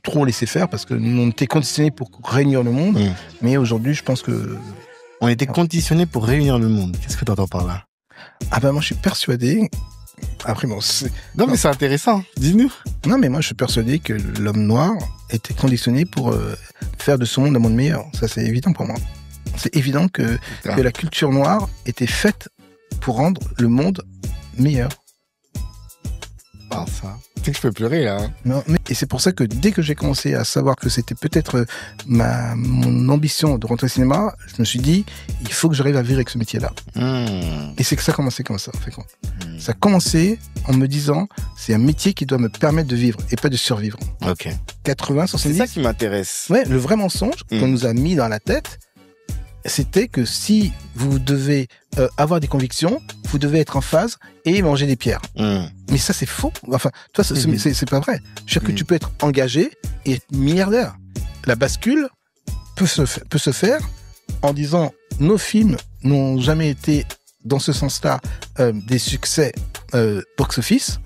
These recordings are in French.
trop laisser faire parce que nous, on était conditionnés pour réunir le monde. Mais aujourd'hui, je pense que... On était conditionnés pour réunir le monde. Qu'est-ce que tu entends par là? Ah ben moi, je suis persuadé... Après, bon, non, mais c'est intéressant. Dis-nous. Non, mais moi, je suis persuadé que l'homme noir était conditionné pour faire de ce monde un monde meilleur. Ça, c'est évident pour moi. C'est évident que la culture noire était faite pour rendre le monde meilleur. Ah, ça. Tu sais que je peux pleurer, là. Non, et c'est pour ça que dès que j'ai commencé à savoir que c'était peut-être mon ambition de rentrer au cinéma, je me suis dit, il faut que j'arrive à vivre avec ce métier-là. Et c'est que ça a commencé comme ça, en fait. Ça a commencé en me disant, c'est un métier qui doit me permettre de vivre et pas de survivre. Ok. 80, 70. C'est ça qui m'intéresse. Ouais, le vrai mensonge qu'on nous a mis dans la tête, c'était que si vous devez avoir des convictions, vous devez être en phase et manger des pierres. Mais ça, c'est faux. Enfin, toi, c'est pas vrai. Je veux dire que tu peux être engagé et être milliardaire. La bascule peut se faire en disant nos films n'ont jamais été, dans ce sens-là, des succès box-office,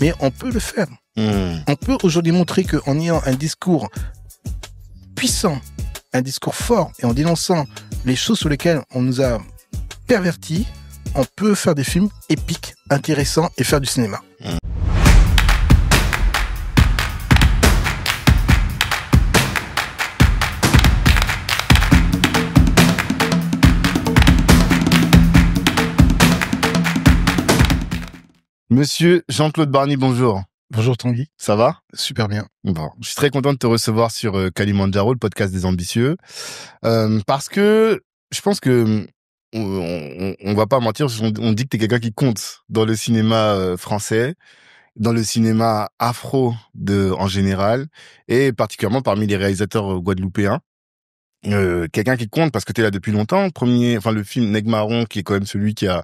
mais on peut le faire. On peut aujourd'hui montrer qu'en ayant un discours puissant, un discours fort et en dénonçant les choses sur lesquelles on nous a pervertis, on peut faire des films épiques, intéressants et faire du cinéma. Monsieur Jean-Claude Barny, bonjour. Bonjour Tanguy. Ça va? Super bien. Bon, je suis très content de te recevoir sur Kalimandjaro, le podcast des ambitieux, parce que je pense que on va pas mentir, on dit que t'es quelqu'un qui compte dans le cinéma français, dans le cinéma afro en général, et particulièrement parmi les réalisateurs guadeloupéens. Quelqu'un qui compte parce que t'es là depuis longtemps. Le film Nègre Marron, qui est quand même celui qui a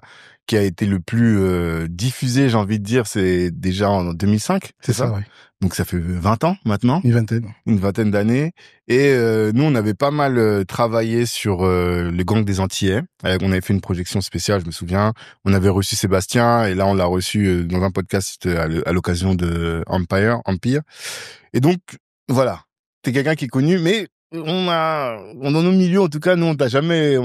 été le plus diffusé, j'ai envie de dire, c'est déjà en 2005, c'est ça? Ouais. Donc ça fait 20 ans maintenant. Une vingtaine d'années. Et nous, on avait pas mal travaillé sur le gang des Antillais. On avait fait une projection spéciale, je me souviens. On avait reçu Sébastien, et là, on l'a reçu dans un podcast à l'occasion de Empire. Et donc, voilà. T'es quelqu'un qui est connu, mais dans nos milieux, en tout cas, nous, on n'a jamais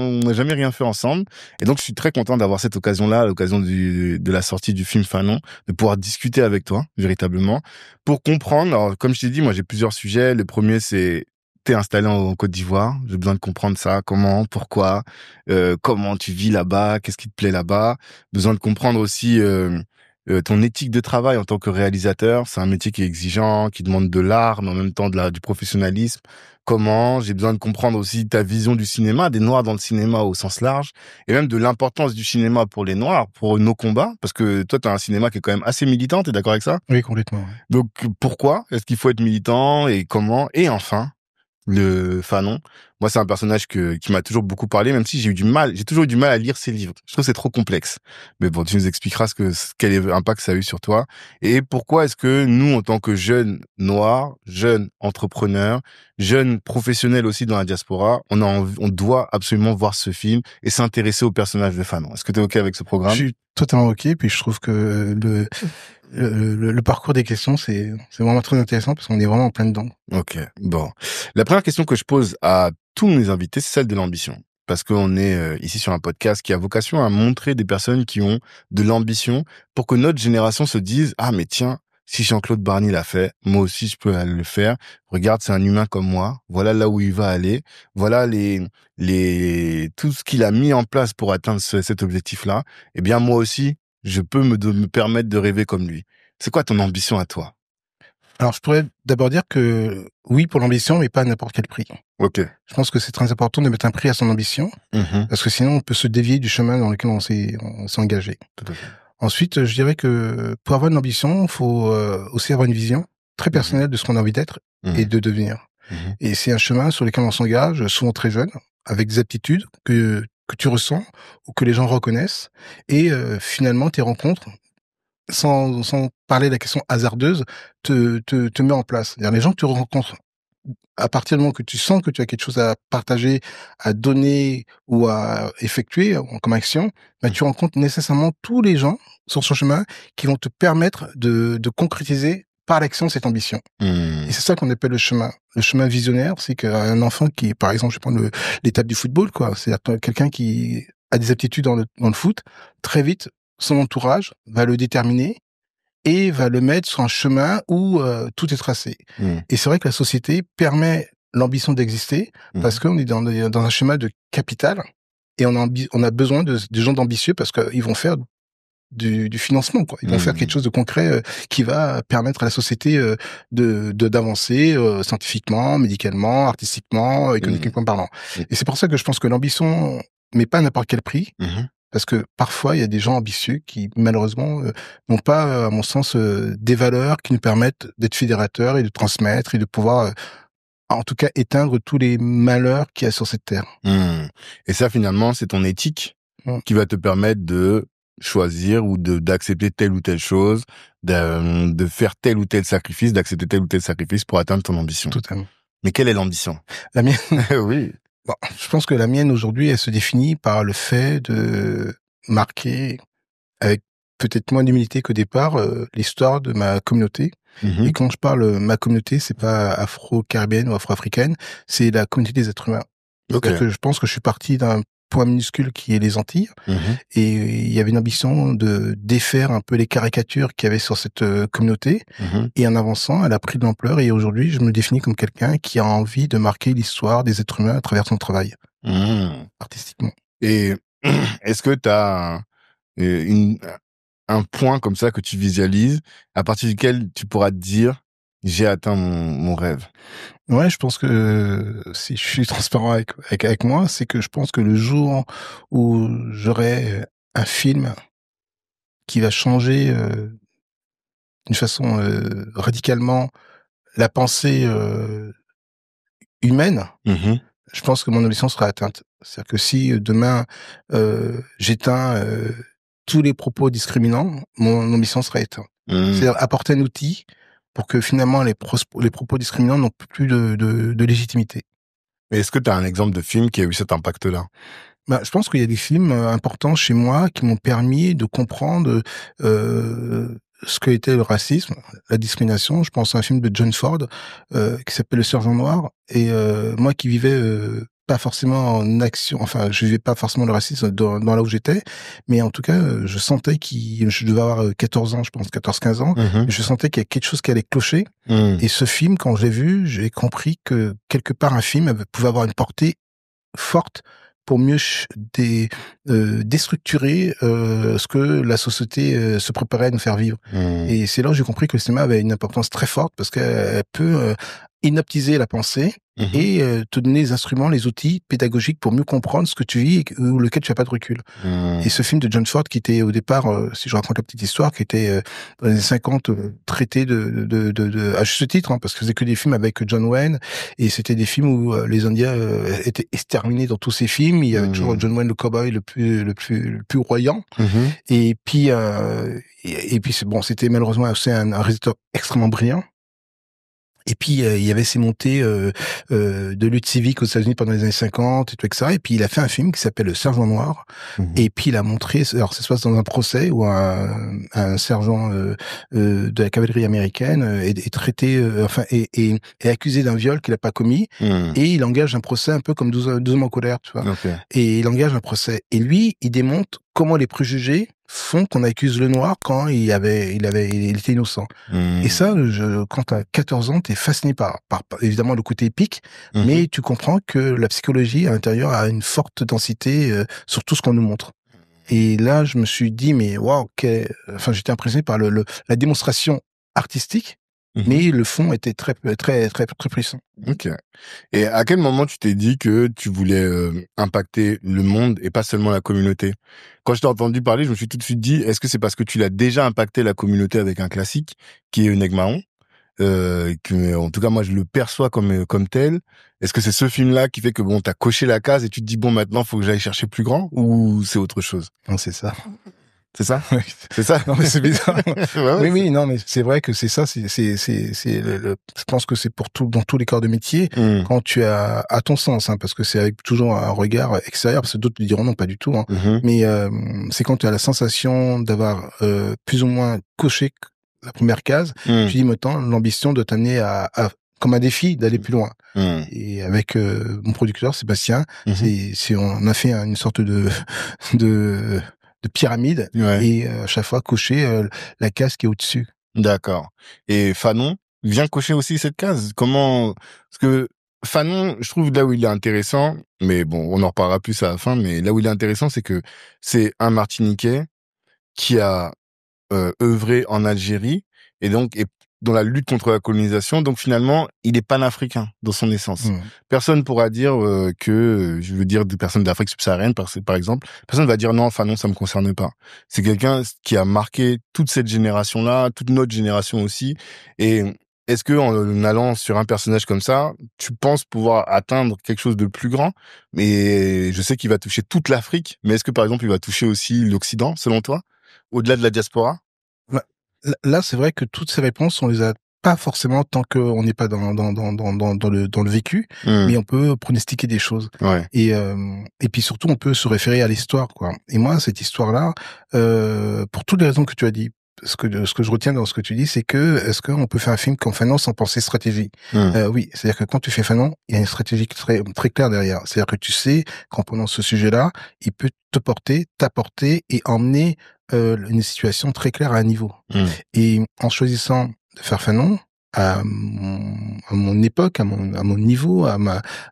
rien fait ensemble. Et donc, je suis très content d'avoir cette occasion-là, à l'occasion de la sortie du film Fanon, de pouvoir discuter avec toi, véritablement, pour comprendre. Alors, comme je t'ai dit, moi, j'ai plusieurs sujets. Le premier, c'est, t'es installé en Côte d'Ivoire. J'ai besoin de comprendre ça. Comment, pourquoi, comment tu vis là-bas, qu'est-ce qui te plaît là-bas. Besoin de comprendre aussi, ton éthique de travail en tant que réalisateur. C'est un métier qui est exigeant, qui demande de l'art, mais en même temps du professionnalisme. Comment? J'ai besoin de comprendre aussi ta vision du cinéma, des Noirs dans le cinéma au sens large, et même de l'importance du cinéma pour les Noirs, pour nos combats, parce que toi, tu as un cinéma qui est quand même assez militant, t'es d'accord avec ça? Oui, complètement. Ouais. Donc, pourquoi est-ce qu'il faut être militant, et comment? Et enfin, le Fanon. Moi, c'est un personnage qui m'a toujours beaucoup parlé, même si j'ai toujours eu du mal à lire ses livres. Je trouve que c'est trop complexe. Mais bon, tu nous expliqueras quel est l'impact que ça a eu sur toi. Et pourquoi est-ce que nous, en tant que jeunes noirs, jeunes entrepreneurs, jeunes professionnels aussi dans la diaspora, on doit absolument voir ce film et s'intéresser au personnage de Fanon. Est-ce que tu es OK avec ce programme? Je suis totalement OK, puis je trouve que le parcours des questions, c'est vraiment très intéressant parce qu'on est vraiment en plein dedans. Ok, bon. La première question que je pose à tous mes invités, c'est celle de l'ambition. Parce qu'on est ici sur un podcast qui a vocation à montrer des personnes qui ont de l'ambition pour que notre génération se dise « Ah, mais tiens, si Jean-Claude Barny l'a fait, moi aussi je peux le faire. Regarde, c'est un humain comme moi. Voilà là où il va aller. Voilà tout ce qu'il a mis en place pour atteindre cet objectif-là. Eh bien, moi aussi, je peux me permettre de rêver comme lui. » C'est quoi ton ambition à toi? Alors, je pourrais d'abord dire que oui pour l'ambition, mais pas à n'importe quel prix. Ok. Je pense que c'est très important de mettre un prix à son ambition, parce que sinon on peut se dévier du chemin dans lequel on s'est engagé. Tout à fait. Ensuite, je dirais que pour avoir une ambition, il faut aussi avoir une vision très personnelle de ce qu'on a envie d'être et de devenir. Et c'est un chemin sur lequel on s'engage, souvent très jeune, avec des aptitudes que tu ressens ou que les gens reconnaissent. Et finalement, tes rencontres, sans parler de la question hasardeuse, te met en place. C'est-à-dire les gens que tu rencontres, à partir du moment que tu sens que tu as quelque chose à partager, à donner ou à effectuer comme action, bah, tu rencontres nécessairement tous les gens sur son chemin qui vont te permettre de concrétiser par l'action cette ambition. Et c'est ça qu'on appelle le chemin. Le chemin visionnaire, c'est qu'un enfant qui, par exemple, je vais prendre l'étape du football, quoi. C'est-à-dire quelqu'un qui a des aptitudes dans le foot, très vite, son entourage va le déterminer et va le mettre sur un chemin où tout est tracé. Et c'est vrai que la société permet l'ambition d'exister parce qu'on est dans un schéma de capital et on a besoin de gens d'ambitieux parce qu'ils vont faire du financement, quoi. Ils vont faire quelque chose de concret qui va permettre à la société d'avancer scientifiquement, médicalement, artistiquement, économiquement parlant. Et c'est pour ça que je pense que l'ambition, mais pas à n'importe quel prix, parce que parfois il y a des gens ambitieux qui malheureusement n'ont pas, à mon sens, des valeurs qui nous permettent d'être fédérateurs et de transmettre et de pouvoir en tout cas éteindre tous les malheurs qu'il y a sur cette terre. Et ça, finalement, c'est ton éthique qui va te permettre de choisir ou d'accepter telle ou telle chose, de faire tel ou tel sacrifice, d'accepter tel ou tel sacrifice pour atteindre ton ambition. Totalement. Mais quelle est l'ambition? La mienne? Oui. Bon, je pense que la mienne aujourd'hui, elle se définit par le fait de marquer, avec peut-être moins d'humilité qu'au départ, l'histoire de ma communauté. Et quand je parle ma communauté, c'est pas afro-caribéenne ou afro-africaine, c'est la communauté des êtres humains. C'est-à-dire que je pense que je suis parti d'un point minuscule qui est les Antilles, et il y avait une ambition de défaire un peu les caricatures qu'il y avait sur cette communauté, et en avançant, elle a pris de l'ampleur, et aujourd'hui, je me définis comme quelqu'un qui a envie de marquer l'histoire des êtres humains à travers son travail, artistiquement. Et est-ce que tu as un point comme ça que tu visualises, à partir duquel tu pourras te dire « j'ai atteint mon rêve ». Ouais, je pense que si je suis transparent avec moi, c'est que je pense que le jour où j'aurai un film qui va changer d'une façon radicalement la pensée humaine, je pense que mon ambition sera atteinte. C'est-à-dire que si demain j'éteins tous les propos discriminants, mon ambition sera éteinte. C'est-à-dire apporter un outil pour que finalement les propos discriminants n'ont plus de légitimité. Mais est-ce que tu as un exemple de film qui a eu cet impact-là? Je pense qu'il y a des films importants chez moi qui m'ont permis de comprendre ce que était le racisme, la discrimination. Je pense à un film de John Ford qui s'appelle Le Sergent Noir. Et moi qui vivais pas forcément en action, enfin je vivais pas forcément le racisme dans là où j'étais, mais en tout cas je sentais je devais avoir 14 ans, je pense 14-15 ans, je sentais qu'il y a quelque chose qui allait clocher. Et ce film, quand je l'ai vu, j'ai compris que quelque part un film pouvait avoir une portée forte pour mieux déstructurer ce que la société se préparait à nous faire vivre. Et c'est là où j'ai compris que le cinéma avait une importance très forte parce qu'elle peut inaptiser la pensée et te donner les instruments, les outils pédagogiques pour mieux comprendre ce que tu vis ou lequel tu n'as pas de recul. Et ce film de John Ford qui était au départ, si je raconte la petite histoire, qui était dans les années 50 traité à juste titre, parce que c'était que des films avec John Wayne, et c'était des films où les Indiens étaient exterminés dans tous ces films. Il y avait toujours John Wayne, le cowboy le plus royant. Et puis c'était malheureusement aussi un réalisateur extrêmement brillant. Et puis il y avait ces montées de lutte civique aux États-Unis pendant les années 50 et tout ça. Et puis il a fait un film qui s'appelle Le Sergent Noir. Et puis il a montré, alors ça se passe dans un procès où un sergent de la cavalerie américaine est traité, est accusé d'un viol qu'il n'a pas commis. Et il engage un procès un peu comme 12 hommes en colère, tu vois. Et il engage un procès. Et lui, il démontre comment les préjugés font qu'on accuse le noir quand il était innocent. Et ça, quand t'as 14 ans, t'es fasciné par évidemment le côté épique, mais tu comprends que la psychologie à l'intérieur a une forte densité sur tout ce qu'on nous montre. Et là, je me suis dit, mais waouh, j'étais impressionné par la démonstration artistique, mais le fond était très, très, très, très puissant. Ok. Et à quel moment tu t'es dit que tu voulais impacter le monde et pas seulement la communauté? Quand je t'ai entendu parler, je me suis tout de suite dit, est-ce que c'est parce que tu l'as déjà impacté la communauté avec un classique qui est Negmaon, que en tout cas moi je le perçois comme tel? Est-ce que c'est ce film-là qui fait que bon t'as coché la case et tu te dis bon maintenant faut que j'aille chercher plus grand, ou c'est autre chose? Non, c'est ça. C'est ça? Oui. C'est ça? Non, mais c'est bizarre. Ouais, oui, non, mais c'est vrai que c'est ça, je pense que c'est dans tous les corps de métier, quand tu as, à ton sens, parce que c'est avec toujours un regard extérieur, parce que d'autres lui diront non, pas du tout, mais, c'est quand tu as la sensation d'avoir, plus ou moins coché la première case. Tu dis maintenant l'ambition de t'amener à comme un défi d'aller plus loin. Et avec mon producteur Sébastien, on a fait une sorte de pyramide et à chaque fois cocher la case qui est au-dessus. D'accord. Et Fanon vient cocher aussi cette case. Comment? Parce que Fanon, je trouve là où il est intéressant, mais bon, on en reparlera plus à la fin, mais là où il est intéressant, c'est que c'est un Martiniquais qui a œuvré en Algérie et donc dans la lutte contre la colonisation. Donc finalement, il est panafricain dans son essence. Personne pourra dire je veux dire des personnes d'Afrique subsaharienne par exemple, personne va dire non, Fanon, ça me concerne pas. C'est quelqu'un qui a marqué toute cette génération-là, toute notre génération aussi. Et est-ce que en allant sur un personnage comme ça, tu penses pouvoir atteindre quelque chose de plus grand? Mais je sais qu'il va toucher toute l'Afrique, mais est-ce que par exemple il va toucher aussi l'Occident, selon toi? Au-delà de la diaspora? Là, c'est vrai que toutes ces réponses, on les a pas forcément tant qu'on n'est pas dans le vécu, mais on peut pronostiquer des choses. Et puis surtout, on peut se référer à l'histoire, quoi. Et moi, cette histoire-là, pour toutes les raisons que tu as dit, ce que je retiens dans ce que tu dis, c'est que est-ce qu'on peut faire un film comme Fanon sans penser stratégie? Oui, c'est-à-dire que quand tu fais Fanon, il y a une stratégie très très claire derrière. C'est-à-dire que tu sais qu'en prenant ce sujet-là, il peut te porter, t'apporter et emmener une situation très claire à un niveau. Et en choisissant de faire Fanon à mon époque, à mon niveau,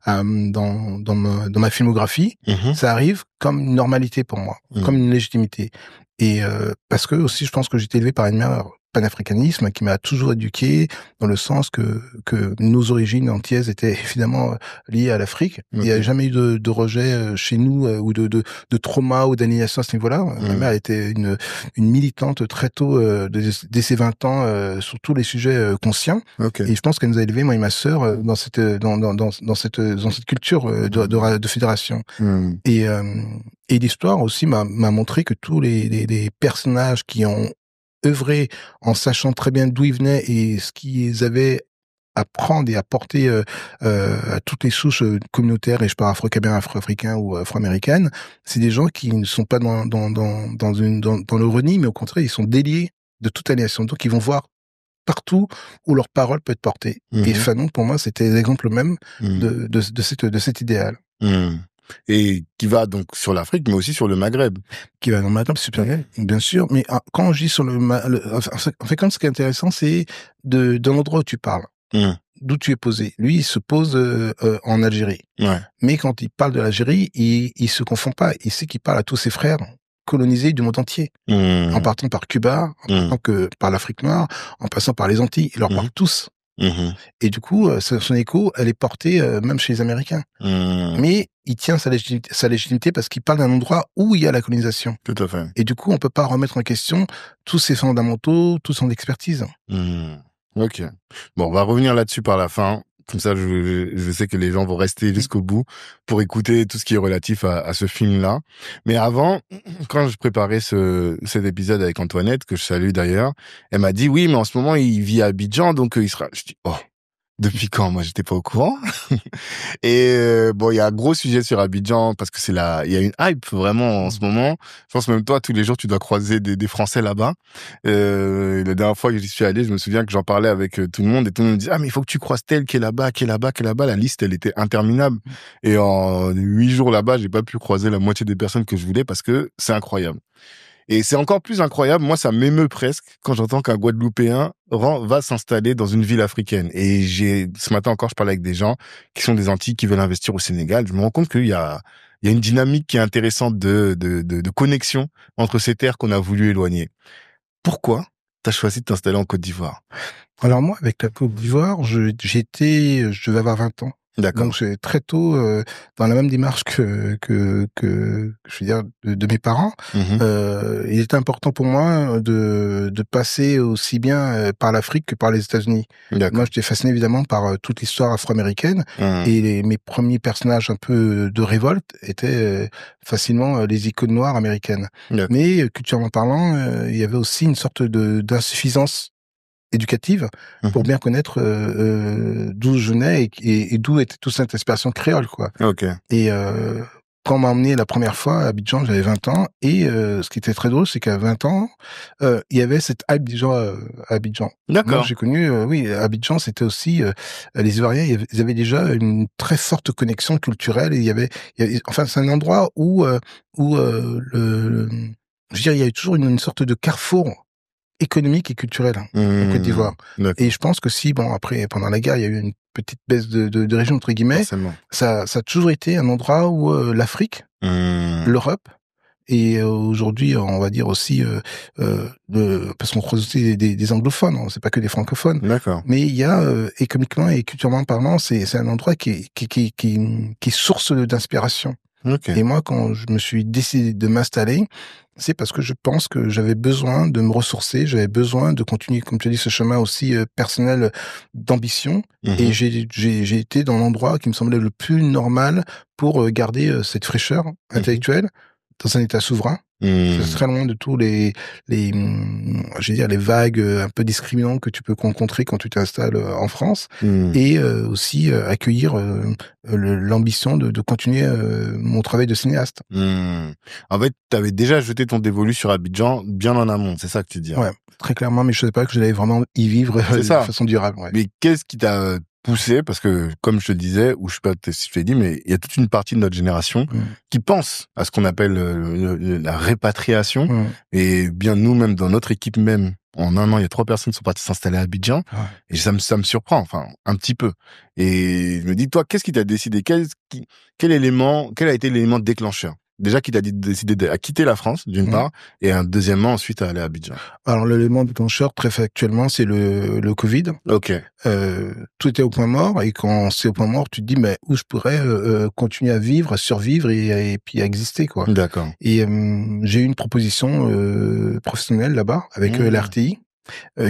dans ma filmographie, ça arrive comme une normalité pour moi, comme une légitimité. Et parce que aussi, je pense que j'ai été élevé par une mère panafricanisme qui m'a toujours éduqué dans le sens que nos origines antillaises étaient évidemment liées à l'Afrique. Il n'y a jamais eu de rejet chez nous ou de trauma ou d'aliénation à ce niveau-là. Ma mère était une militante très tôt, dès ses 20 ans, sur tous les sujets conscients. Et je pense qu'elle nous a élevés, moi et ma sœur, dans cette culture de fédération. Et l'histoire aussi m'a montré que tous les personnages qui ont œuvré en sachant très bien d'où ils venaient et ce qu'ils avaient à prendre et à porter à toutes les souches communautaires, et je parle afro-cabien, afro-africain ou afro-américaine, c'est des gens qui ne sont pas dans le reni, mais au contraire, ils sont déliés de toute aliénation. Donc, ils vont voir partout où leur parole peut être portée. Et Fanon, pour moi, c'était l'exemple même de cet idéal. Et qui va donc sur l'Afrique, mais aussi sur le Maghreb. Qui va dans le Maghreb, super bien sûr. Mais quand je dis sur en fait, quand ce qui est intéressant, c'est de l'endroit où tu parles, d'où tu es posé. Lui, il se pose en Algérie. Mais quand il parle de l'Algérie, il se confond pas. Il sait qu'il parle à tous ses frères colonisés du monde entier, en partant par Cuba, en partant que par l'Afrique noire, en passant par les Antilles. Il leur parle tous. Et du coup, son écho, elle est portée même chez les Américains. Mais il tient sa légitimité parce qu'il parle d'un endroit où il y a la colonisation. Tout à fait. Et du coup, on peut pas remettre en question tous ses fondamentaux, toute son expertise. Ok. Bon, on va revenir là-dessus par la fin. Comme ça, je sais que les gens vont rester jusqu'au bout pour écouter tout ce qui est relatif à ce film-là. Mais avant, quand je préparais cet épisode avec Antoinette, que je salue d'ailleurs, elle m'a dit, oui, mais en ce moment, il vit à Abidjan, donc il sera... Je dis, oh, depuis quand? Moi, j'étais pas au courant. Et bon, il y a un gros sujet sur Abidjan parce que il y a une hype vraiment en ce moment. Je pense même toi, tous les jours, tu dois croiser des Français là-bas. La dernière fois que j'y suis allé, je me souviens que j'en parlais avec tout le monde et tout le monde me dit, ah, mais il faut que tu croises tel qui est là-bas, qui est là-bas, qui est là-bas. La liste, elle était interminable. Et en 8 jours là-bas, j'ai pas pu croiser la moitié des personnes que je voulais parce que c'est incroyable. Et c'est encore plus incroyable, moi ça m'émeut presque quand j'entends qu'un Guadeloupéen va s'installer dans une ville africaine. Et ce matin encore, je parlais avec des gens qui sont des Antilles, qui veulent investir au Sénégal. Je me rends compte qu'il y a une dynamique qui est intéressante de connexion entre ces terres qu'on a voulu éloigner. Pourquoi t'as choisi de t'installer en Côte d'Ivoire? Alors moi, avec la Côte d'Ivoire, je devais avoir 20 ans. D'accord. Donc c'est très tôt dans la même démarche que je veux dire de mes parents. Il était important pour moi de passer aussi bien par l'Afrique que par les États-Unis. Moi, j'étais fasciné évidemment par toute l'histoire afro-américaine et mes premiers personnages un peu de révolte étaient facilement les icônes noires américaines. Mais culturellement parlant, il y avait aussi une sorte d'insuffisance éducative pour bien connaître d'où je venais et d'où était toute cette inspiration créole, quoi. Et quand on m'a emmené la première fois à Abidjan, j'avais 20 ans. Et ce qui était très drôle, c'est qu'à 20 ans, il y avait cette hype déjà à Abidjan. D'accord. Moi, j'ai connu, oui, Abidjan, c'était aussi les Ivoiriens, ils avaient déjà une très forte connexion culturelle. Et il y avait enfin, c'est un endroit où je veux dire, il y a eu toujours une sorte de carrefour économique et culturel en Côte d'Ivoire. Et je pense que si, bon, après, pendant la guerre, il y a eu une petite baisse de région, entre guillemets, ça a toujours été un endroit où l'Afrique, l'Europe, et aujourd'hui, on va dire aussi, parce qu'on croise aussi des anglophones, hein, c'est pas que des francophones. D'accord. Mais il y a, économiquement et culturellement parlant, c'est un endroit qui est source d'inspiration. Okay. Et moi, quand je me suis décidé de m'installer, c'est parce que je pense que j'avais besoin de me ressourcer, j'avais besoin de continuer, comme tu as dit, ce chemin aussi personnel d'ambition. Et j'ai été dans l'endroit qui me semblait le plus normal pour garder cette fraîcheur intellectuelle dans un état souverain. C'est très loin de tous les je veux dire, les vagues un peu discriminantes que tu peux rencontrer quand tu t'installes en France. Et aussi accueillir l'ambition de continuer mon travail de cinéaste. En fait, tu avais déjà jeté ton dévolu sur Abidjan bien en amont, c'est ça que tu dis. Ouais, très clairement, mais je savais pas que j'allais vraiment y vivre de façon durable. Ouais. Mais qu'est-ce qui t'a poussé, parce que, comme je te disais, ou je sais pas si je t'ai dit, mais il y a toute une partie de notre génération qui pense à ce qu'on appelle la répatriation. Et bien, nous-mêmes, dans notre équipe même, en un an, il y a 3 personnes qui sont parties s'installer à Abidjan. Et ça me surprend, enfin, un petit peu. Et je me dis, toi, qu'est-ce qui t'a décidé? Quel a été l'élément déclencheur? Déjà, qui t'a décidé à quitter la France, d'une part, et deuxièmement, ensuite, à aller à Abidjan. Alors, l'élément déclencheur, très factuellement, c'est le Covid. Ok. Tout était au point mort, et quand c'est au point mort, tu te dis, mais où je pourrais continuer à vivre, à survivre, et puis à exister, quoi. D'accord. Et j'ai eu une proposition professionnelle là-bas, avec l'RTI.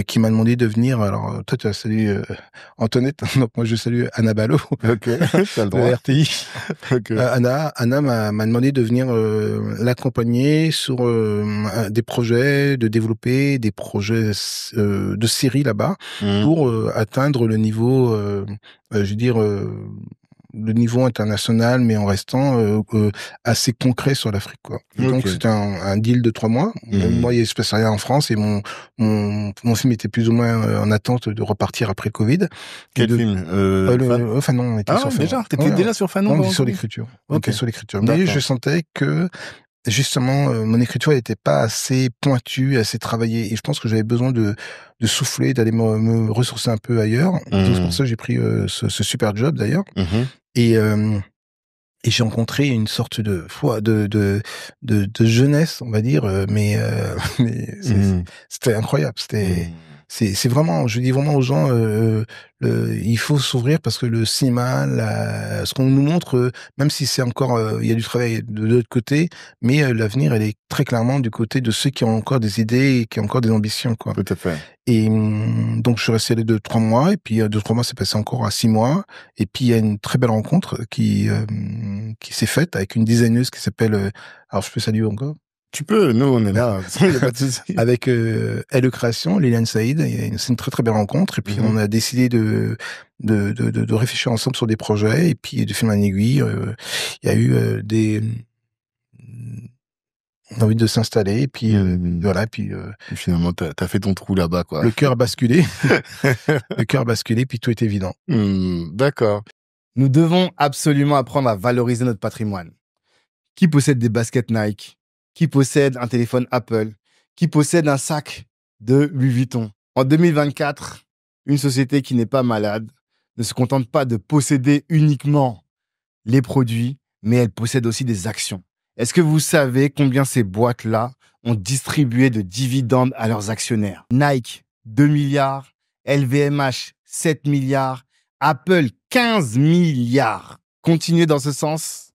Qui m'a demandé de venir. Alors, toi, tu as salué Antoinette, donc moi, je salue Anna Ballot, de RTI. Anna m'a demandé de venir l'accompagner sur des projets, de développer des projets de série là-bas pour atteindre le niveau, je veux dire, le niveau international, mais en restant assez concret sur l'Afrique, quoi. Donc c'était un deal de 3 mois. Moi, il se passait rien en France et mon film était plus ou moins en attente de repartir après le Covid. Quel film Fanon, on était sur Fanon. T'étais déjà sur Fanon? On était sur l'écriture. Mais je sentais que justement, mon écriture n'était pas assez pointue, assez travaillée, et je pense que j'avais besoin de souffler, d'aller me ressourcer un peu ailleurs. Donc c'est pour ça que j'ai pris ce super job d'ailleurs. Et j'ai rencontré une sorte de jeunesse, on va dire, mais c'était incroyable. C'est vraiment, je dis vraiment aux gens, il faut s'ouvrir parce que le cinéma, ce qu'on nous montre, même si c'est encore, il y a du travail de l'autre côté, mais l'avenir, elle est très clairement du côté de ceux qui ont encore des idées et qui ont encore des ambitions, quoi. Tout à fait. Et donc je suis resté 2-3 mois, et puis 2-3 mois, c'est passé encore à 6 mois, et puis il y a une très belle rencontre qui s'est faite avec une designeuse qui s'appelle, alors je peux saluer encore? Tu peux, nous on est là, il n'y a pas de souci. Avec Elle Création, Liliane Saïd, c'est une très très belle rencontre, et puis on a décidé de réfléchir ensemble sur des projets, et puis de fil en aiguille, il y a eu on a envie de s'installer, et puis voilà, et puis finalement t'as fait ton trou là-bas, quoi. Le cœur a basculé. Le cœur a basculé, puis tout est évident. D'accord. Nous devons absolument apprendre à valoriser notre patrimoine. Qui possède des baskets Nike? Qui possède un téléphone Apple? Qui possède un sac de Louis Vuitton? En 2024, une société qui n'est pas malade ne se contente pas de posséder uniquement les produits, mais elle possède aussi des actions. Est-ce que vous savez combien ces boîtes-là ont distribué de dividendes à leurs actionnaires? Nike, 2 milliards. LVMH, 7 milliards. Apple, 15 milliards. Continuez dans ce sens.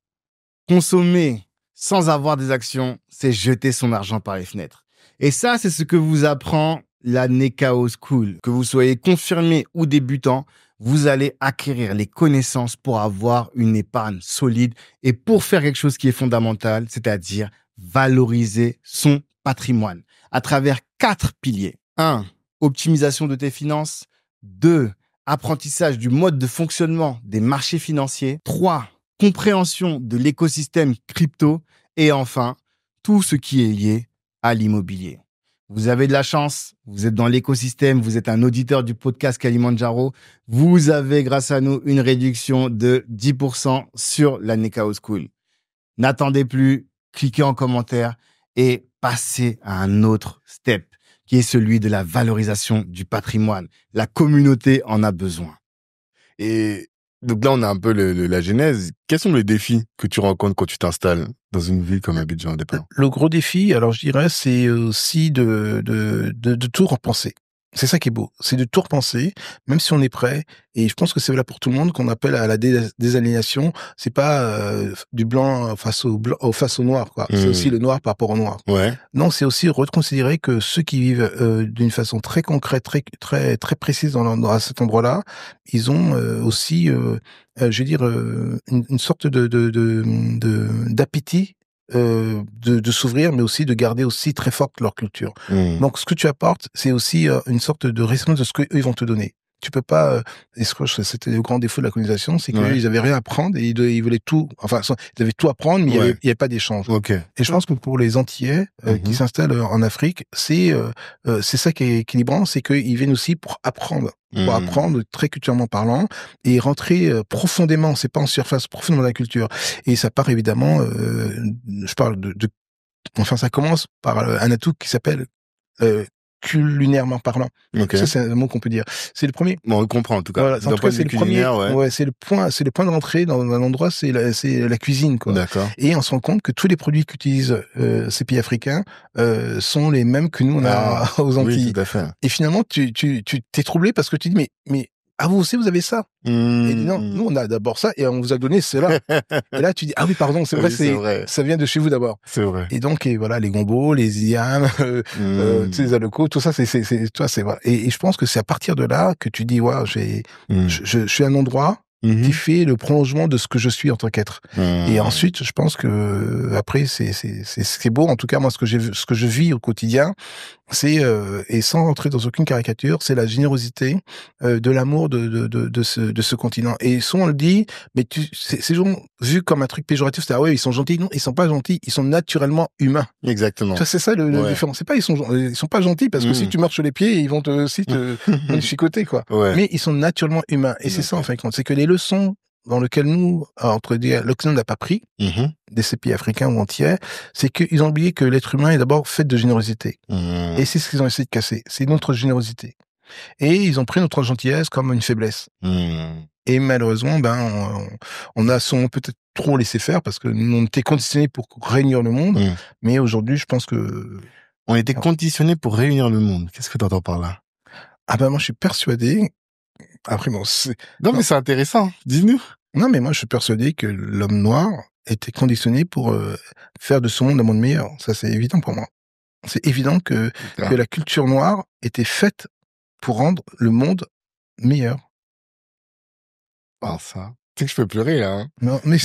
Consommer sans avoir des actions, c'est jeter son argent par les fenêtres. Et ça, c'est ce que vous apprend la Nekao School. Que vous soyez confirmé ou débutant, vous allez acquérir les connaissances pour avoir une épargne solide et pour faire quelque chose qui est fondamental, c'est-à-dire valoriser son patrimoine à travers 4 piliers. 1. Optimisation de tes finances. 2. Apprentissage du mode de fonctionnement des marchés financiers. 3. compréhension de l'écosystème crypto et enfin, tout ce qui est lié à l'immobilier. Vous avez de la chance, vous êtes dans l'écosystème, vous êtes un auditeur du podcast Kalimandjaro. Vous avez, grâce à nous, une réduction de 10% sur la Nekao School. N'attendez plus, cliquez en commentaire et passez à un autre step qui est celui de la valorisation du patrimoine. La communauté en a besoin. Et donc là, on a un peu la genèse. Quels sont les défis que tu rencontres quand tu t'installes dans une ville comme Abidjan au départ? Le gros défi, alors je dirais, c'est aussi de tout repenser. C'est ça qui est beau, c'est de tout repenser, même si on est prêt. Et je pense que c'est là pour tout le monde qu'on appelle à la désaliénation. C'est pas du blanc face au noir, quoi. C'est aussi le noir par rapport au noir. Ouais. Non, c'est aussi reconsidérer que ceux qui vivent d'une façon très concrète, très précise dans cet endroit-là, ils ont aussi, je veux dire, une sorte d'appétit. De s'ouvrir, mais aussi de garder aussi très forte leur culture. Donc, ce que tu apportes, c'est aussi une sorte de réponse de ce qu'eux ils vont te donner. Tu peux pas. Et c'était le grand défaut de la colonisation, c'est qu'ils avaient rien à apprendre et ils voulaient tout. Enfin, ils avaient tout à apprendre, mais il y avait pas d'échange. Okay. Et je pense que pour les Antillais qui s'installent en Afrique, c'est ça qui est équilibrant, c'est qu'ils viennent aussi pour apprendre. Pour apprendre très culturellement parlant et rentrer profondément, c'est pas en surface, profondément dans la culture. Et ça part évidemment, je parle enfin ça commence par un atout qui s'appelle culinairement parlant. Okay. Ça c'est un mot qu'on peut dire. C'est le premier. Bon, on le comprend en tout cas. Voilà, en tout cas c'est le premier. Ouais, c'est le point de rentrée dans un endroit, c'est la cuisine, quoi. D'accord. Et on se rend compte que tous les produits qu'utilisent ces pays africains sont les mêmes que nous on a aux Antilles. Oui, tout à fait. Et finalement tu t'es troublé parce que tu dis mais vous aussi vous avez ça. Et non, nous on a d'abord ça et on vous a donné cela. Et là tu dis ah oui pardon, c'est vrai, ça vient de chez vous d'abord. C'est vrai. Et donc voilà les gombos, les yams, les alocos, tout ça c'est voilà. Et je pense que c'est à partir de là que tu dis ouais, je suis à un endroit qui fait le prolongement de ce que je suis en tant qu'être. Et ensuite, je pense que après c'est beau. En tout cas, moi, ce que je vis au quotidien, c'est et sans rentrer dans aucune caricature, c'est la générosité, de l'amour de ce continent. Et souvent on le dit, mais c'est souvent vu comme un truc péjoratif. C'est ils sont gentils. Non, ils sont pas gentils. Ils sont naturellement humains. Exactement. Ça, c'est ça le différent. C'est pas ils sont pas gentils parce que si tu marches sur les pieds, ils vont te chicoter, quoi. Ouais. Mais ils sont naturellement humains. Et c'est ça en fin de compte, c'est que les leçons dans lesquelles nous, l'Occident n'a pas pris, des ces pays africains ou entiers, c'est qu'ils ont oublié que l'être humain est d'abord fait de générosité. Et c'est ce qu'ils ont essayé de casser. C'est notre générosité. Et ils ont pris notre gentillesse comme une faiblesse. Et malheureusement, on a peut-être trop laissé faire parce que nous, on était conditionnés pour réunir le monde. Mais aujourd'hui, je pense que... On était conditionnés pour réunir le monde. Qu'est-ce que tu entends par là? Ah moi, je suis persuadé... Après, bon, non, mais c'est intéressant. Dis-nous. Non, mais moi, je suis persuadé que l'homme noir était conditionné pour faire de ce monde un monde meilleur. Ça, c'est évident pour moi. C'est évident que la culture noire était faite pour rendre le monde meilleur. Ah, ça. Tu sais que je peux pleurer, là. Hein. Non, mais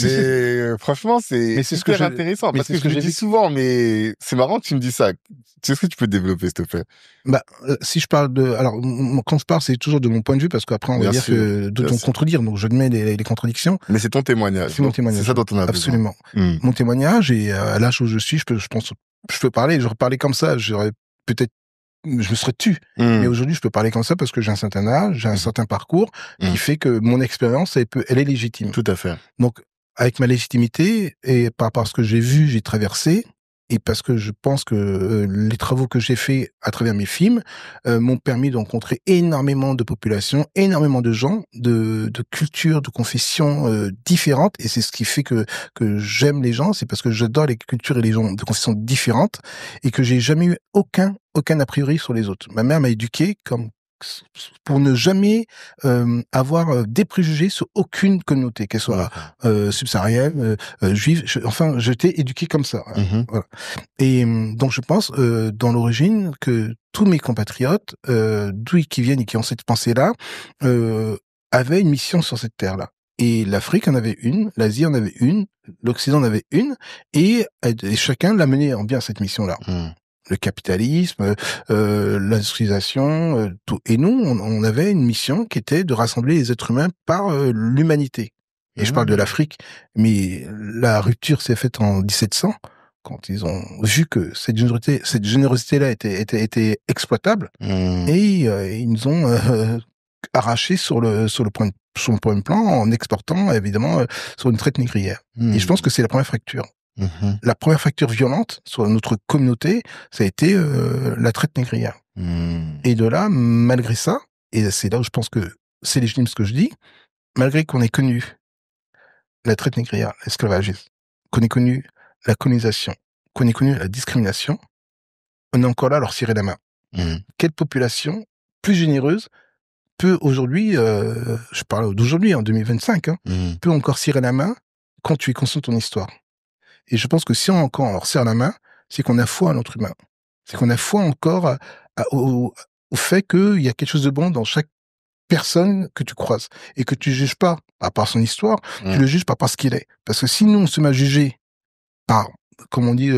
franchement, c'est super intéressant. Parce que je le dis souvent, mais c'est marrant que tu me dis ça. Est-ce que tu peux développer, s'il te plaît? Si je parle alors, quand je parle, c'est toujours de mon point de vue, parce qu'après, on va dire que d'autres vont contredire, donc je mets les contradictions. Mais c'est ton témoignage. C'est mon témoignage. C'est ça dont on a Absolument. Mon témoignage, et à l'âge où je suis, je pense, je peux parler, j'aurais parlé comme ça, je me serais tu. Mais aujourd'hui, je peux parler comme ça parce que j'ai un certain âge, j'ai un certain parcours qui fait que mon expérience, elle est légitime. Tout à fait. Donc, avec ma légitimité et par rapport à ce que j'ai vu, j'ai traversé, et parce que je pense que les travaux que j'ai faits à travers mes films m'ont permis de rencontrer énormément de populations, énormément de gens, de cultures, de confessions différentes, et c'est ce qui fait que j'aime les gens, c'est parce que j'adore les cultures et les gens de confessions différentes, et que j'ai jamais eu aucun a priori sur les autres. Ma mère m'a éduqué pour ne jamais avoir des préjugés sur aucune communauté, qu'elle soit subsaharienne, juive. J'étais éduqué comme ça. Voilà. Et donc, je pense, dans l'origine, que tous mes compatriotes, d'où ils viennent et qui ont cette pensée-là, avaient une mission sur cette terre-là. Et l'Afrique en avait une, l'Asie en avait une, l'Occident en avait une, et chacun l'a mené en bien cette mission-là. Le capitalisme, l'industrialisation, tout. Et nous, on avait une mission qui était de rassembler les êtres humains par l'humanité. Et je parle de l'Afrique, mais la rupture s'est faite en 1700, quand ils ont vu que cette générosité-là était exploitable, et ils nous ont arraché sur le premier plan en exportant évidemment sur une traite négrière. Et je pense que c'est la première fracture. La première fracture violente sur notre communauté, ça a été la traite négrière. Et de là, malgré ça, et c'est là où je pense que c'est légitime ce que je dis, malgré qu'on ait connu la traite négrière, l'esclavagisme, qu'on ait connu la colonisation, qu'on ait connu la discrimination, on est encore là à leur cirer la main. Quelle population plus généreuse peut aujourd'hui, je parle d'aujourd'hui, en 2025, peut encore cirer la main quand tu es conscient de ton histoire. Et je pense que si on leur serre la main, c'est qu'on a foi à l'être humain. C'est qu'on a foi encore au fait qu'il y a quelque chose de bon dans chaque personne que tu croises. Et que tu juges pas à part son histoire, tu le juges pas par ce qu'il est. Parce que si nous, on se met à juger par, comme on dit,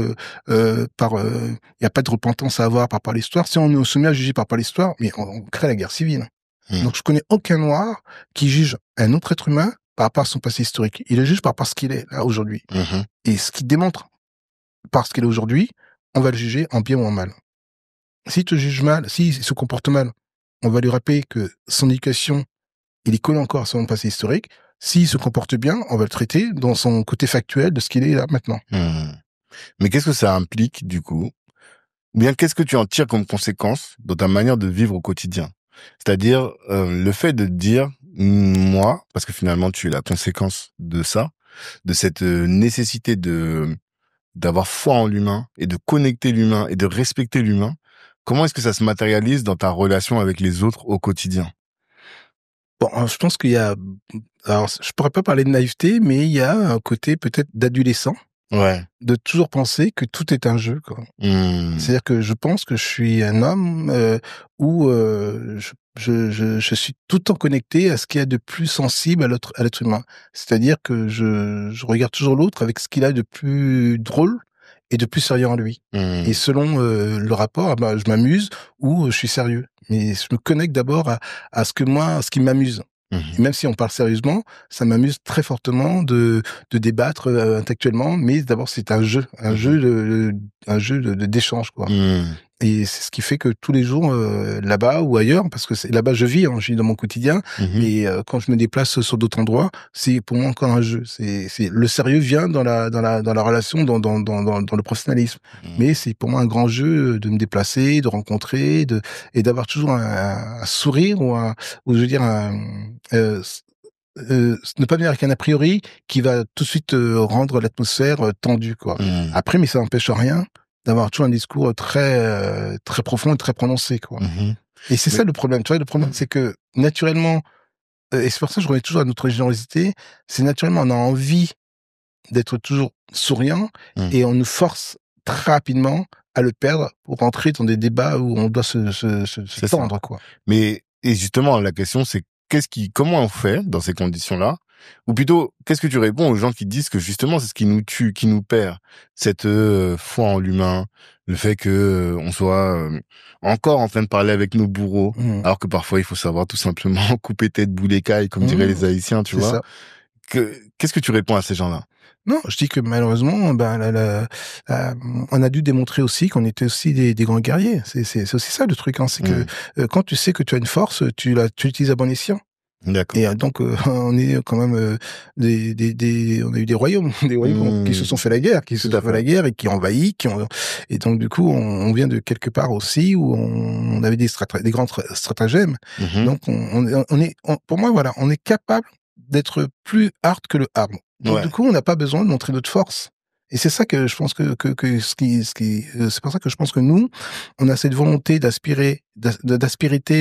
y a pas de repentance à avoir par l'histoire, si on se met à juger par l'histoire, mais on crée la guerre civile. Donc je connais aucun noir qui juge un autre être humain par rapport à son passé historique. Il le juge par ce qu'il est, là, aujourd'hui. Et ce qui démontre par ce qu'il est aujourd'hui, on va le juger en bien ou en mal. S'il te juge mal, s'il se comporte mal, on va lui rappeler que son éducation, il est collé encore à son passé historique. S'il se comporte bien, on va le traiter dans son côté factuel de ce qu'il est là maintenant. Mais qu'est-ce que ça implique, du coup? Ou bien qu'est-ce que tu en tires comme conséquence dans ta manière de vivre au quotidien? C'est-à-dire, le fait de dire, moi, parce que finalement tu es la conséquence de ça, de cette nécessité d'avoir foi en l'humain et de connecter l'humain et de respecter l'humain, comment est-ce que ça se matérialise dans ta relation avec les autres au quotidien? Bon, je pense qu'il y a, alors je pourrais pas parler de naïveté, mais il y a un côté peut-être d'adolescent. Ouais. De toujours penser que tout est un jeu, quoi. C'est-à-dire que je pense que je suis un homme où je suis tout le temps connecté à ce qu'il y a de plus sensible à l'être humain. C'est-à-dire que je regarde toujours l'autre avec ce qu'il a de plus drôle et de plus sérieux en lui. Et selon le rapport, je m'amuse ou je suis sérieux. Mais je me connecte d'abord à ce qui m'amuse. Et même si on parle sérieusement, ça m'amuse très fortement de débattre intellectuellement, mais d'abord c'est un jeu d'échange, quoi. Et c'est ce qui fait que tous les jours là-bas ou ailleurs, parce que là-bas je vis dans mon quotidien, et quand je me déplace sur d'autres endroits, c'est pour moi encore un jeu. C'est le sérieux vient dans la relation, dans le professionnalisme. Mais c'est pour moi un grand jeu de me déplacer, de rencontrer, et d'avoir toujours un sourire ou je veux dire ne pas venir avec un a priori qui va tout de suite rendre l'atmosphère tendue, quoi. Après, mais ça n'empêche rien d'avoir toujours un discours très très profond et très prononcé, quoi. Et c'est ça le problème. Tu vois, le problème, c'est que naturellement, et c'est pour ça que je reviens toujours à notre générosité, c'est naturellement on a envie d'être toujours souriant et on nous force très rapidement à le perdre pour rentrer dans des débats où on doit se tendre, quoi. Mais et justement, la question c'est comment on fait dans ces conditions-là? Ou plutôt, qu'est-ce que tu réponds aux gens qui disent que justement c'est ce qui nous tue, qui nous perd, cette foi en l'humain, le fait que on soit encore en train de parler avec nos bourreaux, alors que parfois il faut savoir tout simplement couper tête, bout d'écaille, comme diraient les Haïtiens, tu vois. Qu'est-ce que tu réponds à ces gens-là? Non, je dis que malheureusement, on a dû démontrer aussi qu'on était aussi des grands guerriers. C'est aussi ça le truc, hein, c'est que quand tu sais que tu as une force, tu l'utilises à bon escient. D'accord. Et donc on est quand même on a eu des royaumes, qui se sont fait la guerre, et qui ont envahi, et donc du coup on vient de quelque part aussi où on avait des grands stratagèmes. Donc pour moi voilà, on est capable d'être plus hard que le hard. Donc du coup on n'a pas besoin de montrer notre force. Et c'est ça que je pense que c'est pour ça que je pense que nous, on a cette volonté d'aspiriter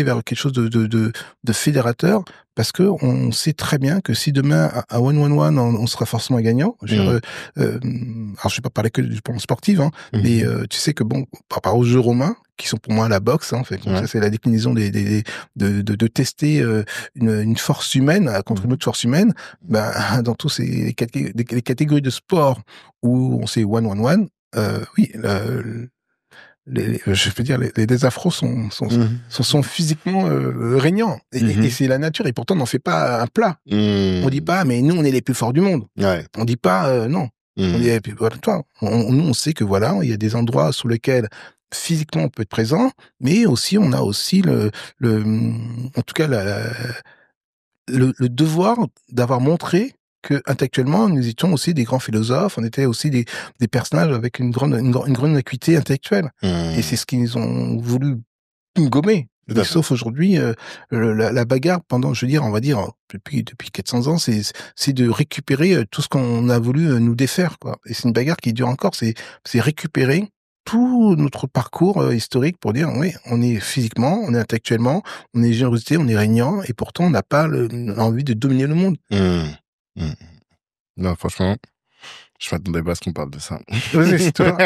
vers quelque chose de fédérateur, parce que on sait très bien que si demain à 1-1-1 on sera forcément gagnant. Alors je vais pas parler que du plan sportif, hein, mais tu sais que bon, par rapport aux jeux romains qui sont pour moi la boxe, hein, fait, ça c'est la déclinaison de tester une force humaine contre une autre force humaine. Ben dans tous les catégories de sport où on sait 1-1-1, oui, je peux dire, les afros sont physiquement régnants. Et c'est la nature. Et pourtant, on n'en fait pas un plat. On dit pas, mais nous, on est les plus forts du monde. Ouais. On dit pas, non. On dit, voilà, toi, nous, on sait que voilà, il y a des endroits sur lesquels physiquement on peut être présent, mais aussi, on a aussi en tout cas, le devoir d'avoir montré que intellectuellement nous étions aussi des grands philosophes, on était aussi des personnages avec une grande acuité intellectuelle. Et c'est ce qu'ils ont voulu gommer. Mais sauf aujourd'hui, la bagarre pendant, je veux dire, on va dire depuis 400 ans, c'est de récupérer tout ce qu'on a voulu nous défaire, quoi. Et c'est une bagarre qui dure encore. C'est récupérer tout notre parcours historique pour dire oui, on est physiquement, on est intellectuellement, on est générosité, on est régnant, et pourtant on n'a pas l'envie de dominer le monde. Non, franchement, je m'attendais pas à ce qu'on parle de ça. Oui, c'est toi.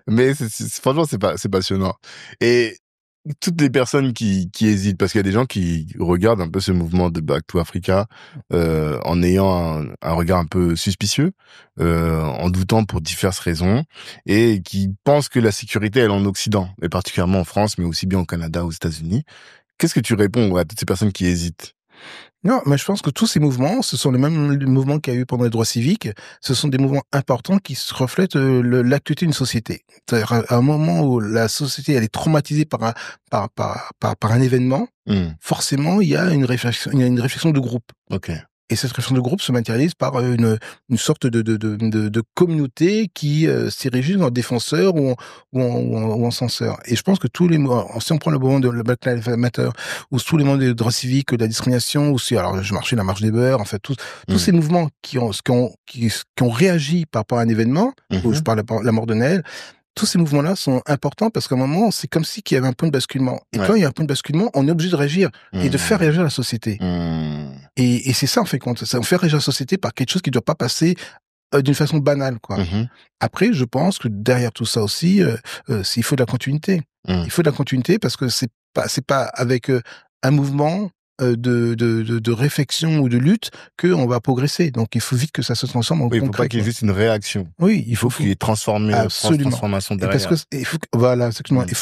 Mais franchement, c'est passionnant. Et toutes les personnes qui hésitent, parce qu'il y a des gens qui regardent un peu ce mouvement de Back to Africa en ayant un regard un peu suspicieux, en doutant pour diverses raisons, et qui pensent que la sécurité, elle est en Occident, et particulièrement en France, mais aussi bien au Canada, aux États-Unis. Qu'est-ce que tu réponds à toutes ces personnes qui hésitent? Non, mais je pense que tous ces mouvements, ce sont les mêmes mouvements qu'il y a eu pendant les droits civiques. Ce sont des mouvements importants qui se reflètent l'actualité d'une société. C'est-à-dire à un moment où la société elle est traumatisée par un événement, forcément il y a une réflexion de groupe. Ok. Et cette réflexion de groupe se matérialise par une sorte de communauté qui s'érige en défenseur ou en censeur. Et je pense que tous les si on prend le mouvement de le Black Lives Matter, ou tous les mouvements des droits civiques, de la discrimination, ou si alors je marchais la marche des beurs, en fait tous ces mouvements qui ont réagi par rapport à un événement, où je parle de la mort de Naël. Tous ces mouvements-là sont importants parce qu'à un moment, c'est comme si qu'il y avait un point de basculement. Et quand il y a un point de basculement, on est obligé de réagir et de faire réagir la société. Et c'est ça, en fait, compte. On fait réagir la société par quelque chose qui ne doit pas passer d'une façon banale, quoi. Après, je pense que derrière tout ça aussi, il faut de la continuité. Il faut de la continuité parce que c'est pas avec un mouvement de réflexion ou de lutte qu'on va progresser. Donc, il faut vite que ça se transforme en concret. Il faut pas qu'il y ait juste une réaction. Oui, il faut qu'il y ait transformation derrière. Parce que il faut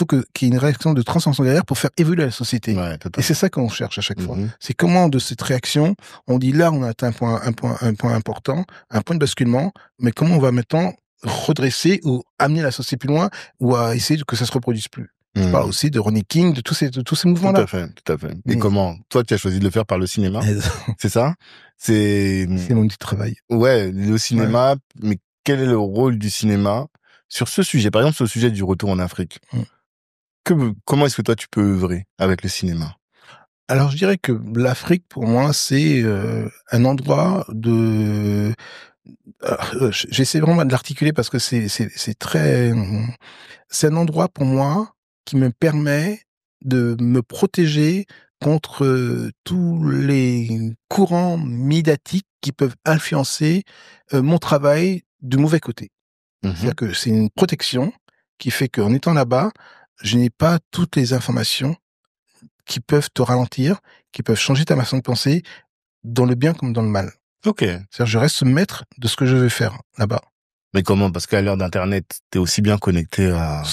qu'il y ait une réaction de transformation derrière pour faire évoluer la société. Ouais, et c'est ça qu'on cherche à chaque fois. C'est comment de cette réaction, on dit là, on a atteint un point important, un point de basculement, mais comment on va maintenant redresser ou amener la société plus loin ou à essayer que ça se reproduise plus. Je parle aussi de Rodney King, de tous ces mouvements-là. Tout à fait. Et comment? Toi, tu as choisi de le faire par le cinéma? C'est ça? C'est mon petit travail. Ouais, le cinéma, mais quel est le rôle du cinéma sur ce sujet? Par exemple, sur le sujet du retour en Afrique. Comment est-ce que toi, tu peux œuvrer avec le cinéma? Alors, je dirais que l'Afrique, pour moi, c'est un endroit de... J'essaie vraiment de l'articuler parce que c'est très... C'est un endroit, pour moi, qui me permet de me protéger contre tous les courants médiatiques qui peuvent influencer mon travail du mauvais côté. C'est-à-dire que c'est une protection qui fait qu'en étant là-bas, je n'ai pas toutes les informations qui peuvent te ralentir, qui peuvent changer ta façon de penser, dans le bien comme dans le mal. Ok. C'est-à-dire je reste maître de ce que je vais faire là-bas. Mais comment? Parce qu'à l'heure d'Internet, t'es aussi bien connecté à...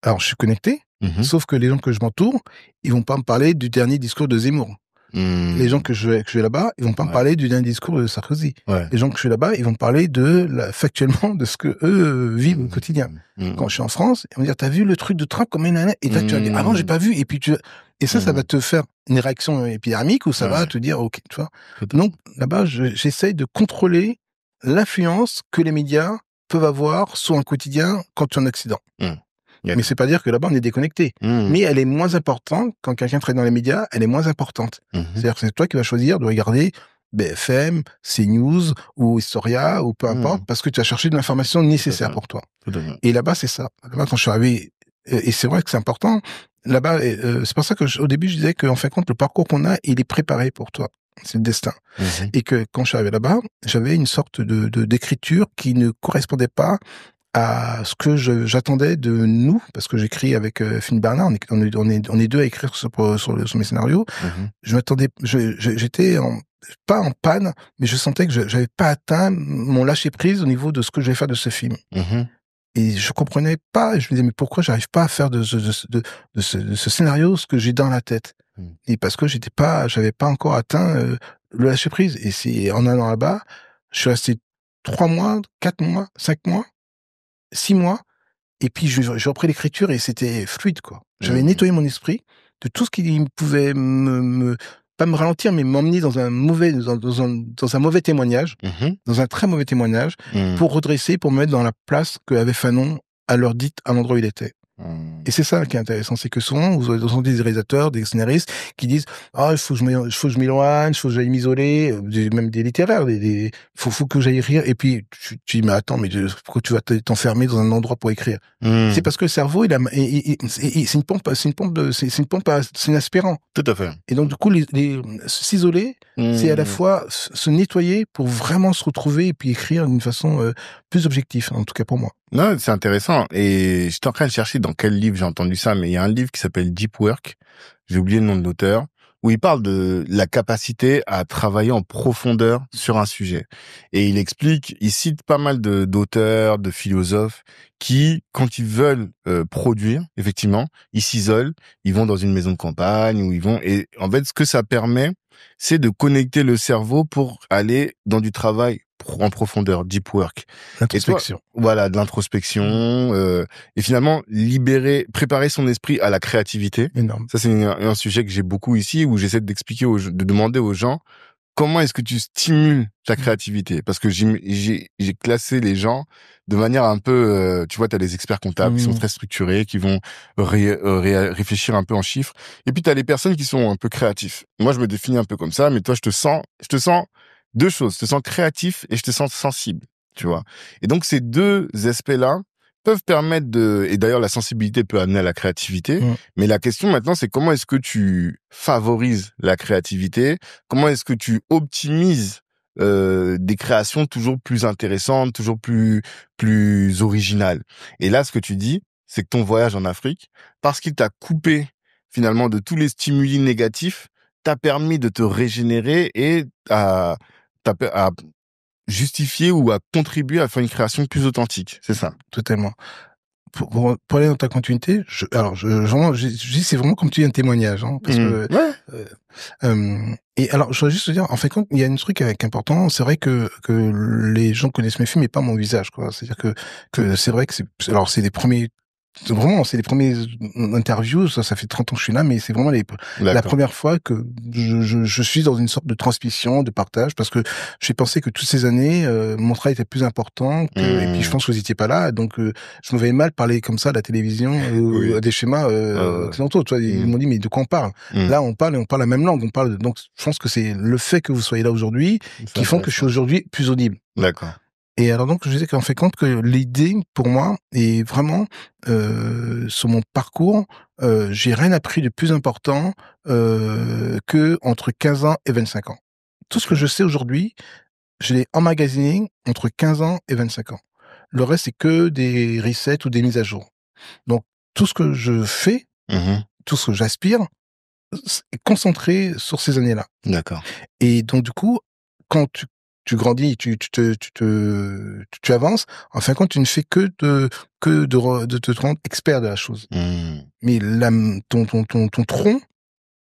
Alors, je suis connecté, sauf que les gens que je m'entoure, ils vont pas me parler du dernier discours de Zemmour. Les gens que je vais là-bas, ils vont pas me parler du dernier discours de Sarkozy. Les gens que je suis là-bas, ils vont me parler factuellement de ce que eux vivent au quotidien. Quand je suis en France, ils vont dire, t'as vu le truc de Trump comme une année? Et là, tu vas dire, ah non, j'ai pas vu. Et puis et ça va te faire une réaction épidermique ou ça va te dire, ok, tu vois. Donc, là-bas, j'essaye de contrôler l'influence que les médias peuvent avoir sur un quotidien quand tu es en accident. Mais c'est pas dire que là-bas on est déconnecté. Mais elle est moins importante quand quelqu'un travaille dans les médias, elle est moins importante. C'est-à-dire que c'est toi qui vas choisir de regarder BFM, CNews ou Historia ou peu importe parce que tu as cherché de l'information nécessaire pour toi. Et là-bas c'est ça. Là-bas quand je suis arrivé, et c'est vrai que c'est important. Là-bas, c'est pour ça que au début je disais qu'en fin de compte le parcours qu'on a, il est préparé pour toi. C'est le destin. Et que quand je suis arrivé là-bas, j'avais une sorte d'écriture qui ne correspondait pas à ce que j'attendais de nous, parce que j'écris avec Philippe Bernard, on est deux à écrire sur mes scénarios. Je m'attendais, j'étais pas en panne, mais je sentais que j'avais pas atteint mon lâcher prise au niveau de ce que je vais faire de ce film. Et je comprenais pas. Je me disais, mais pourquoi j'arrive pas à faire de ce scénario ce que j'ai dans la tête? Et parce que j'avais pas encore atteint le lâcher prise. Et c'est en allant là-bas, je suis resté 3 mois, 4 mois, 5 mois, 6 mois. Et puis, j'ai repris l'écriture et c'était fluide, quoi. J'avais nettoyé mon esprit de tout ce qui pouvait pas me ralentir, mais m'emmener dans un mauvais témoignage, dans un très mauvais témoignage, pour redresser, pour me mettre dans la place qu'avait Fanon à l'heure dite, à l'endroit où il était. Et c'est ça qui est intéressant, c'est que souvent, vous entendez des réalisateurs, des scénaristes qui disent « Ah, il faut que je m'éloigne, il faut que j'aille m'isoler », même des littéraires, faut que j'aille écrire. Et puis, tu dis « Mais attends, mais pourquoi tu vas t'enfermer dans un endroit pour écrire ?» C'est parce que le cerveau, c'est un aspirant. Tout à fait. Et donc, du coup, s'isoler, c'est à la fois se nettoyer pour vraiment se retrouver et puis écrire d'une façon plus objective, en tout cas pour moi. Non, c'est intéressant. Et j'étais en train de chercher dans quel livre j'ai entendu ça, mais il y a un livre qui s'appelle Deep Work. J'ai oublié le nom de l'auteur, où il parle de la capacité à travailler en profondeur sur un sujet. Et il cite pas mal d'auteurs, de philosophes qui, quand ils veulent produire, effectivement, ils s'isolent, ils vont dans une maison de campagne, ou et en fait, ce que ça permet, c'est de connecter le cerveau pour aller dans du travail en profondeur, deep work. L'introspection. Voilà, de l'introspection, et finalement préparer son esprit à la créativité. Énorme. Ça, c'est un sujet que j'ai beaucoup ici, où j'essaie d'expliquer de demander aux gens comment est-ce que tu stimules ta créativité. Parce que j'ai classé les gens de manière un peu, tu vois, t'as les experts comptables qui sont très structurés, qui vont réfléchir un peu en chiffres. Et puis t'as les personnes qui sont un peu créatifs. Moi, je me définis un peu comme ça, mais toi, je te sens deux choses. Je te sens créatif et je te sens sensible, tu vois. Et donc, ces deux aspects-là peuvent permettre et d'ailleurs, la sensibilité peut amener à la créativité. Mais la question maintenant, c'est comment est-ce que tu favorises la créativité? Comment est-ce que tu optimises des créations toujours plus intéressantes, toujours plus originales? Et là, ce que tu dis, c'est que ton voyage en Afrique, parce qu'il t'a coupé finalement de tous les stimuli négatifs, t'a permis de te régénérer et à justifier ou à contribuer à faire une création plus authentique. C'est ça. Totalement. Pour aller dans ta continuité, c'est vraiment comme tu dis un témoignage, hein, parce que et alors je voudrais juste te dire, en fait, il y a un truc avec important, c'est vrai que les gens connaissent mes films mais pas mon visage, quoi. C'est-à-dire que c'est vrai que c'est les premiers interviews, ça fait 30 ans que je suis là, mais c'est vraiment la première fois que je suis dans une sorte de transmission, de partage, parce que j'ai pensé que toutes ces années, mon travail était plus important, et puis je pense que vous étiez pas là, donc je me voyais mal parler comme ça à la télévision, à des schémas occidentaux. Tu vois, ils m'ont dit, mais de quoi on parle? Là, on parle la même langue, donc je pense que c'est le fait que vous soyez là aujourd'hui qui font que je suis aujourd'hui plus audible. D'accord. Et alors donc, je disais qu'en fait compte que l'idée, pour moi, est vraiment, sur mon parcours, j'ai rien appris de plus important que entre 15 ans et 25 ans. Tout ce que je sais aujourd'hui, je l'ai emmagasiné entre 15 ans et 25 ans. Le reste, c'est que des resets ou des mises à jour. Donc, tout ce que je fais, tout ce que j'aspire, est concentré sur ces années-là. D'accord. Et donc, du coup, quand tu grandis, tu avances. En fin de compte, tu ne fais que de te rendre expert de la chose. Mais ton tronc,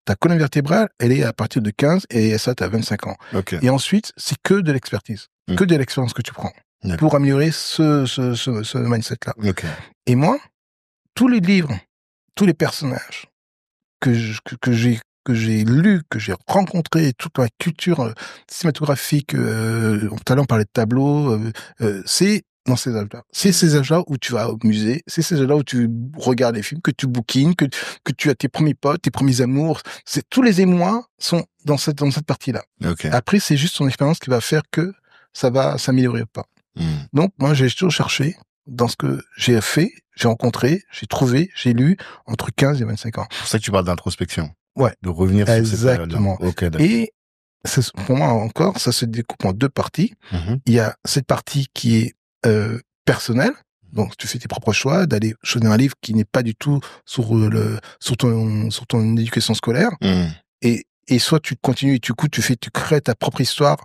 ta colonne vertébrale, elle est à partir de 15 et ça, t'as 25 ans. Okay. Et ensuite, c'est que de l'expertise, que de l'expérience que tu prends pour améliorer ce mindset-là. Okay. Et moi, tous les livres, tous les personnages que j'ai lu, que j'ai rencontré, toute la culture cinématographique, tout à l'heure on parlait de tableaux, c'est dans ces âges-là. C'est ces âges-là où tu vas au musée, c'est ces âges-là où tu regardes les films, que tu bookines, que tu as tes premiers potes, tes premiers amours. C'est tous les émois sont dans cette partie-là. Okay. Après, c'est juste ton expérience qui va faire que ça va s'améliorer ou pas. Donc, moi, j'ai toujours cherché dans ce que j'ai fait, j'ai rencontré, j'ai trouvé, j'ai lu entre 15 et 25 ans. C'est pour ça que tu parles d'introspection. Ouais. De revenir sur ces périodes-là. Okay, et pour moi encore, ça se découpe en deux parties. Il y a cette partie qui est personnelle. Donc, tu fais tes propres choix d'aller choisir un livre qui n'est pas du tout sur ton éducation scolaire. Et soit tu continues et tu crées ta propre histoire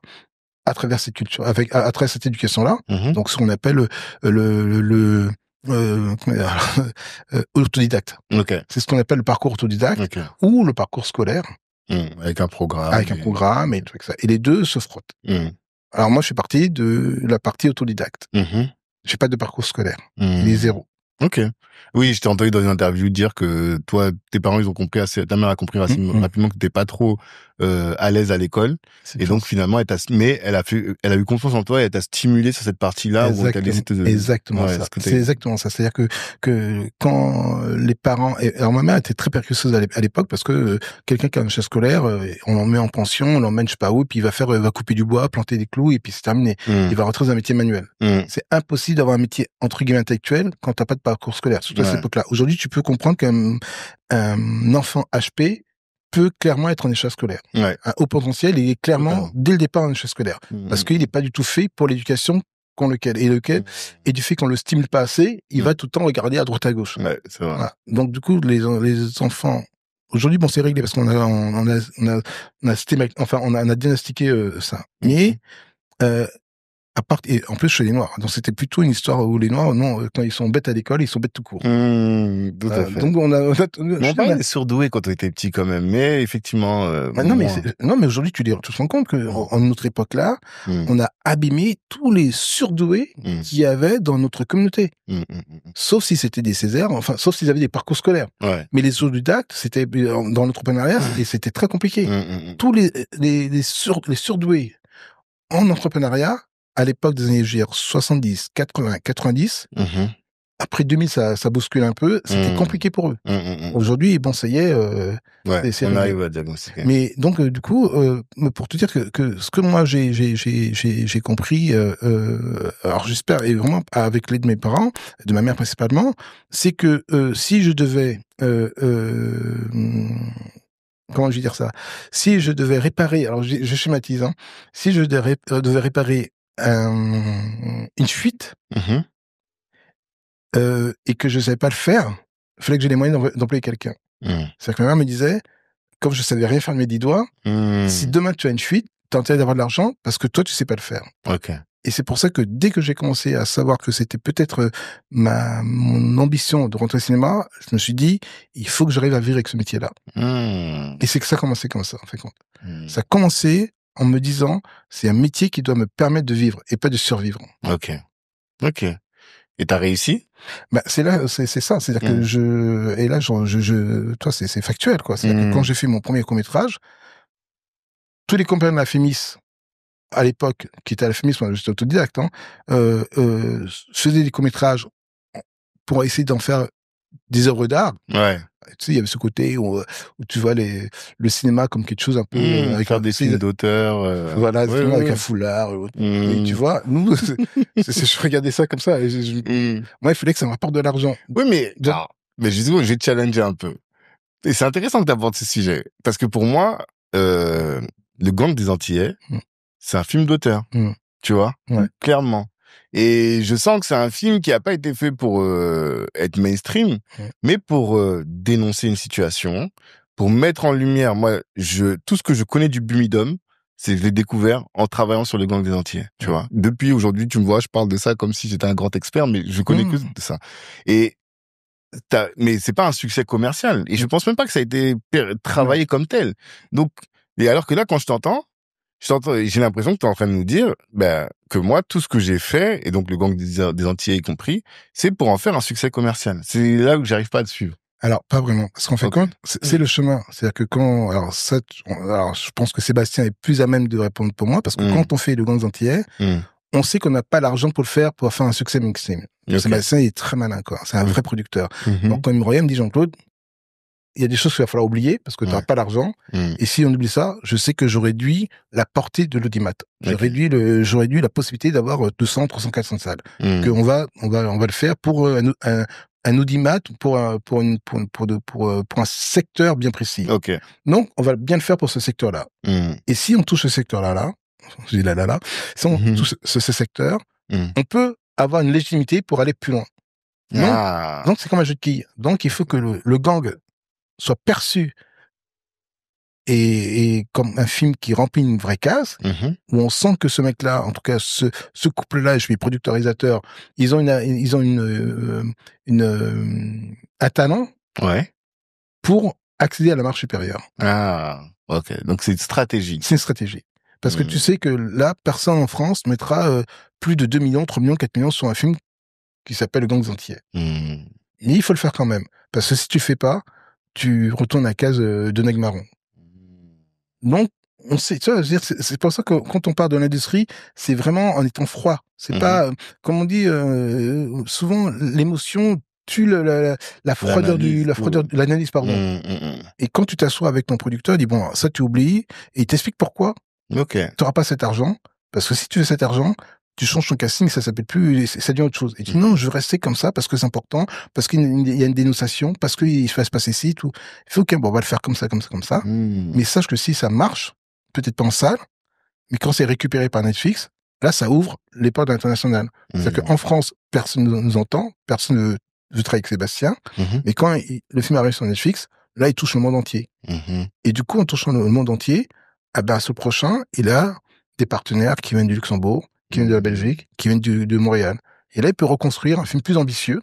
à travers cette culture, à travers cette éducation-là. Donc, ce qu'on appelle autodidacte. Okay. C'est ce qu'on appelle le parcours autodidacte ou le parcours scolaire. Avec un programme. Avec un programme et tout ça. Et les deux se frottent. Alors moi, je suis parti de la partie autodidacte. J'ai pas de parcours scolaire. Il est zéro. Ok. Oui, je t'ai entendu dans une interview dire que toi, tes parents, ils ont compris ta mère a compris rapidement que t'étais pas trop à l'aise à l'école. Et donc finalement, elle a eu confiance en toi et elle t'a stimulé sur cette partie-là où on t'a laissé exactement ça. C'est exactement ça. C'est-à-dire que quand les parents, alors ma mère était très percusseuse à l'époque parce que quelqu'un qui a un échec scolaire, on l'emmène en pension, on l'emmène je sais pas où, puis il va couper du bois, planter des clous et puis c'est terminé. Il va rentrer dans un métier manuel. C'est impossible d'avoir un métier entre guillemets intellectuel quand t'as pas de parcours scolaire. Surtout à cette époque-là. Aujourd'hui, tu peux comprendre qu'un enfant HP peut clairement être en échec scolaire. Un haut potentiel, il est clairement, dès le départ, en échec scolaire. Parce qu'il n'est pas du tout fait pour l'éducation et du fait qu'on le stimule pas assez, il va tout le temps regarder à droite à gauche. C'est vrai. Voilà. Donc, du coup, les enfants, aujourd'hui, bon, c'est réglé parce qu'on a diagnostiqué ça. Mais, et en plus chez les Noirs. Donc c'était plutôt une histoire où les Noirs, non, quand ils sont bêtes à l'école, ils sont bêtes tout court. Tout à fait. Donc on parlait surdoués quand on était petit quand même, mais effectivement. mais aujourd'hui tu te rends compte que en notre époque-là, on a abîmé tous les surdoués qu'il y avait dans notre communauté. Sauf si c'était des Césaires, sauf s'ils avaient des parcours scolaires. Mais les autodidactes, c'était dans l'entrepreneuriat et c'était très compliqué. Tous les surdoués en entrepreneuriat. À l'époque des années 70, 80, 90, après 2000, ça bouscule un peu, c'était compliqué pour eux. Aujourd'hui, bon, ça y est, on arrive à diagnostiquer. Mais donc, du coup, pour te dire que ce que moi j'ai compris, alors j'espère, et vraiment avec l'aide de mes parents, de ma mère principalement, c'est que si je devais comment je vais dire ça? Si je devais réparer, alors je schématise, si je devais réparer une fuite et que je savais pas le faire, il fallait que j'ai les moyens d'employer quelqu'un. C'est-à-dire que ma mère me disait, comme je savais rien faire de mes 10 doigts, si demain tu as une fuite, t'as intérêt d'avoir de l'argent parce que toi tu sais pas le faire. Et c'est pour ça que dès que j'ai commencé à savoir que c'était peut-être mon ambition de rentrer au cinéma, je me suis dit, il faut que j'arrive à vivre avec ce métier-là. Et c'est que ça a commencé comme ça, en fait. Ça a commencé en me disant, c'est un métier qui doit me permettre de vivre et pas de survivre. Ok. Et t'as réussi? C'est ça. C'est-à-dire que toi, c'est factuel, quoi. C'est-à-dire que quand j'ai fait mon premier court-métrage, tous les compagnons de la Fémis, à l'époque, qui étaient à la Fémis, moi, j'étais autodidacte, faisaient des courts-métrages pour essayer d'en faire des œuvres d'art. Tu sais, il y avait ce côté où tu vois le cinéma comme quelque chose un peu avec faire des films d'auteur. Voilà, avec un foulard. Et tu vois, nous, je regardais ça comme ça. Moi, il fallait que ça me rapporte de l'argent. Oui, mais justement, j'ai challengé un peu. Et c'est intéressant que tu abordes ce sujet. Parce que pour moi, Le Gang des Antillais, c'est un film d'auteur. Tu vois? Clairement. Et je sens que c'est un film qui a pas été fait pour être mainstream, mais pour dénoncer une situation, pour mettre en lumière. Moi, tout ce que je connais du Bumidum, c'est que je l'ai découvert en travaillant sur Le Gang des Antillais. Tu vois? Depuis aujourd'hui, tu me vois, je parle de ça comme si j'étais un grand expert, mais je connais que de ça. Mais c'est pas un succès commercial. Et je pense même pas que ça a été travaillé comme tel. Donc, et alors que là, quand je t'entends, j'ai l'impression que tu es en train de nous dire que moi, tout ce que j'ai fait, et donc Le Gang des Antillais y compris, c'est pour en faire un succès commercial. C'est là où j'arrive pas à te suivre. Alors, pas vraiment. Parce qu'en fait, c'est le chemin. C'est-à-dire que alors je pense que Sébastien est plus à même de répondre pour moi, parce que quand on fait Le Gang des Antillais, on sait qu'on n'a pas l'argent pour le faire, pour faire un succès mainstream. Sébastien est très malin, quoi. C'est un vrai producteur. Donc, quand il me regarde, il me dit, Jean-Claude, il y a des choses qu'il va falloir oublier parce que tu n'auras pas l'argent. Et si on oublie ça, je sais que je réduis la portée de l'audimat. Je réduis la possibilité d'avoir 200, 300, 400 salles. On va le faire pour un audimat, pour un secteur bien précis. Donc, on va bien le faire pour ce secteur-là. Et si on touche ce secteur-là, je dis si on touche ce secteur, on peut avoir une légitimité pour aller plus loin. Donc c'est comme un jeu de quilles. Donc, il faut que le gang soit perçu et comme un film qui remplit une vraie case, où on sent que ce mec-là, en tout cas ce couple-là, je suis producteur-réalisateur, ils ont un talent pour accéder à la marche supérieure. Ah, ok. Donc c'est une stratégie. C'est une stratégie. Parce que tu sais que là, personne en France mettra plus de 2 millions, 3 millions, 4 millions sur un film qui s'appelle Le Gang des Antillais. Mais il faut le faire quand même. Parce que si tu fais pas, tu retournes à la case de Neg Marron. Donc, on sait, tu vois, je veux dire, c'est pour ça que quand on parle de l'industrie, c'est vraiment en étant froid. C'est pas, comme on dit, souvent, l'émotion tue la froideur de l'analyse, pardon. Et quand tu t'assois avec ton producteur, il dit, bon, ça, tu oublies, et il t'explique pourquoi. Tu n'auras pas cet argent, parce que si tu veux cet argent, tu changes ton casting, ça s'appelle plus, ça devient autre chose. Et tu dis non, je veux rester comme ça parce que c'est important, parce qu'il y a une dénonciation, parce qu'il va se passer ci, tout. Il fait, ok, bon, on va le faire comme ça, comme ça, comme ça. Mais sache que si ça marche, peut-être pas en salle, mais quand c'est récupéré par Netflix, là, ça ouvre les portes internationales. C'est-à-dire qu'en France, personne ne nous entend, personne ne veut travailler avec Sébastien, mais quand le film arrive sur Netflix, là, il touche le monde entier. Et du coup, en touchant le monde entier, ah ben, ce prochain, il a des partenaires qui viennent du Luxembourg, qui viennent de la Belgique, qui viennent de Montréal. Et là, il peut reconstruire un film plus ambitieux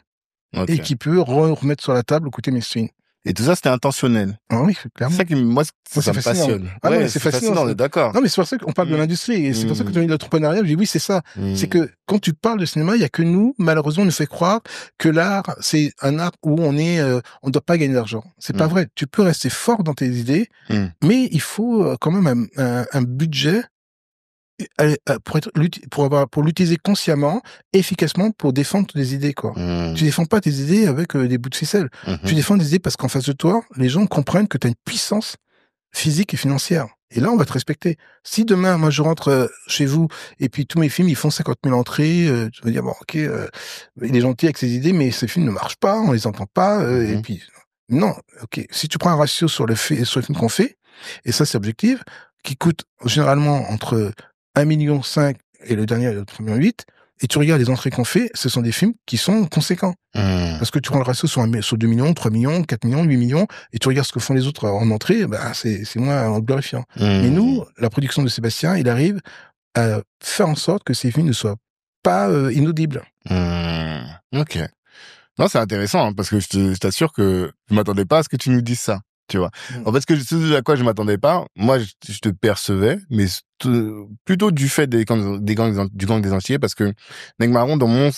et qui peut remettre sur la table le côté mainstream. Et tout ça, c'était intentionnel. Ah oui, clairement. C'est ça qui, moi, ça me passionne. Ah ouais, c'est fascinant, on est d'accord. Non, mais c'est pour ça qu'on parle de l'industrie. Et c'est pour ça que tu as dit l'entrepreneuriat. Je dis oui, c'est ça. C'est que quand tu parles de cinéma, il y a que nous, malheureusement, on nous fait croire que l'art, c'est un art où on doit pas gagner d'argent. C'est pas vrai. Tu peux rester fort dans tes idées, mais il faut quand même un budget pour l'utiliser consciemment, efficacement, pour défendre tes idées, quoi. Tu défends pas tes idées avec des bouts de ficelle. Tu défends des idées parce qu'en face de toi, les gens comprennent que tu as une puissance physique et financière. Et là, on va te respecter. Si demain, moi, je rentre chez vous, et puis tous mes films, ils font 50 000 entrées, tu vas dire, bon, ok, il est gentil avec ses idées, mais ces films ne marchent pas, on les entend pas, et puis, non, ok. Si tu prends un ratio sur le film qu'on fait, et ça, c'est objectif, qui coûte généralement entre 1,5 million et le dernier, le 3,8 millions, et tu regardes les entrées qu'on fait, ce sont des films qui sont conséquents. Parce que tu prends le ratio sur 2 millions, 3 millions, 4 millions, 8 millions, et tu regardes ce que font les autres en entrée, bah, c'est moins glorifiant. Mais nous, la production de Sébastien, il arrive à faire en sorte que ces films ne soient pas inaudibles. Ok. Non, c'est intéressant, hein, parce que je t'assure que je m'attendais pas à ce que tu nous dises ça. Tu vois. En fait, ce à quoi je m'attendais pas, moi, je te percevais, mais plutôt du fait du gang des Antillais, parce que Neg Marron, dans mon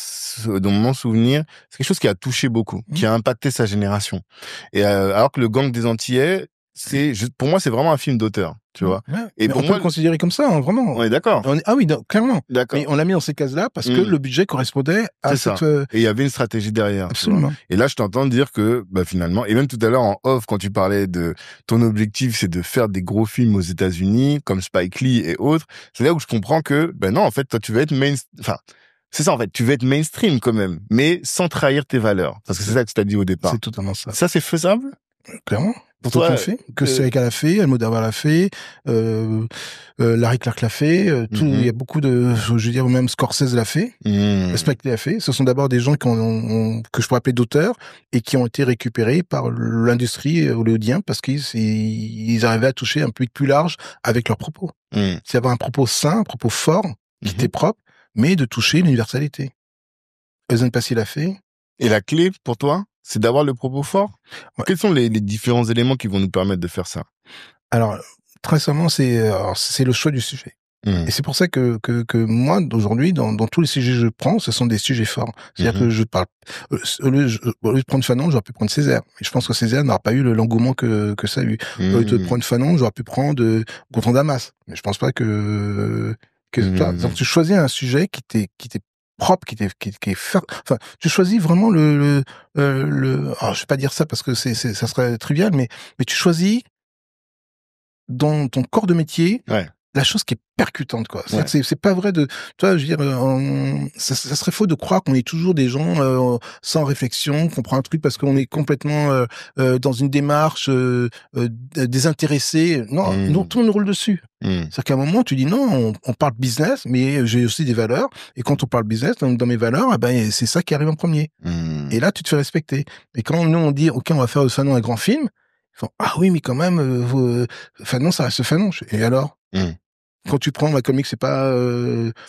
souvenir, c'est quelque chose qui a touché beaucoup, qui a impacté sa génération. Et alors que le gang des Antillais, pour moi, c'est vraiment un film d'auteur, tu vois. Et pour on peut le considérer comme ça, hein, vraiment. On est d'accord. Ah oui, clairement. D'accord. Mais on l'a mis dans ces cases-là parce que le budget correspondait à cette... Et il y avait une stratégie derrière. Absolument. Et là, je t'entends dire que, bah, finalement, et même tout à l'heure en off, quand tu parlais de ton objectif, c'est de faire des gros films aux États-Unis, comme Spike Lee et autres, c'est là où je comprends que, ben non, en fait, toi, tu veux être c'est ça, en fait. Tu veux être mainstream quand même, mais sans trahir tes valeurs. Parce que c'est ça que tu as dit au départ. C'est totalement ça. Ça, c'est faisable? Clairement. Pour toi, que Serial l'a fait, Almodovar l'a fait, Larry Clark l'a fait, il y a beaucoup de, je veux dire, même Scorsese l'a fait, Spike Lee l'a fait. Ce sont d'abord des gens que je pourrais appeler d'auteurs et qui ont été récupérés par l'industrie hollywoodienne parce qu'ils arrivaient à toucher un public plus large avec leurs propos. C'est avoir un propos sain, un propos fort, qui était propre, mais de toucher l'universalité. Ezen Passy l'a fait. Et la clé pour toi, c'est d'avoir le propos fort. Ouais. Quels sont les différents éléments qui vont nous permettre de faire ça? Alors, très simplement, c'est le choix du sujet. Et c'est pour ça que moi, aujourd'hui, dans tous les sujets que je prends, ce sont des sujets forts. C'est-à-dire que je parle, au lieu de prendre Fanon, j'aurais pu prendre Césaire. Mais je pense que Césaire n'aura pas eu l'engouement que ça a eu. Au lieu de prendre Fanon, j'aurais pu prendre Gontran Damas. Mais je pense pas que donc tu choisis un sujet qui t'est propre, qui est faire, enfin, tu choisis vraiment alors je vais pas dire ça parce que ça serait trivial, mais tu choisis dans ton corps de métier, la chose qui est percutante, quoi. C'est pas vrai de, toi, je veux dire, ça serait faux de croire qu'on est toujours des gens sans réflexion, qu'on prend un truc parce qu'on est complètement dans une démarche désintéressée. Non, nous tout nous roule dessus. C'est-à-dire qu'à un moment, tu dis non, on parle business, mais j'ai aussi des valeurs. Et quand on parle business, dans mes valeurs, eh ben c'est ça qui arrive en premier. Et là, tu te fais respecter. Et quand nous on dit, ok, on va faire de Fanon un grand film, Ils font, ah oui, mais quand même, Fanon, ça reste Fanon. Et alors? Quand tu prends Malcolm X, c'est pas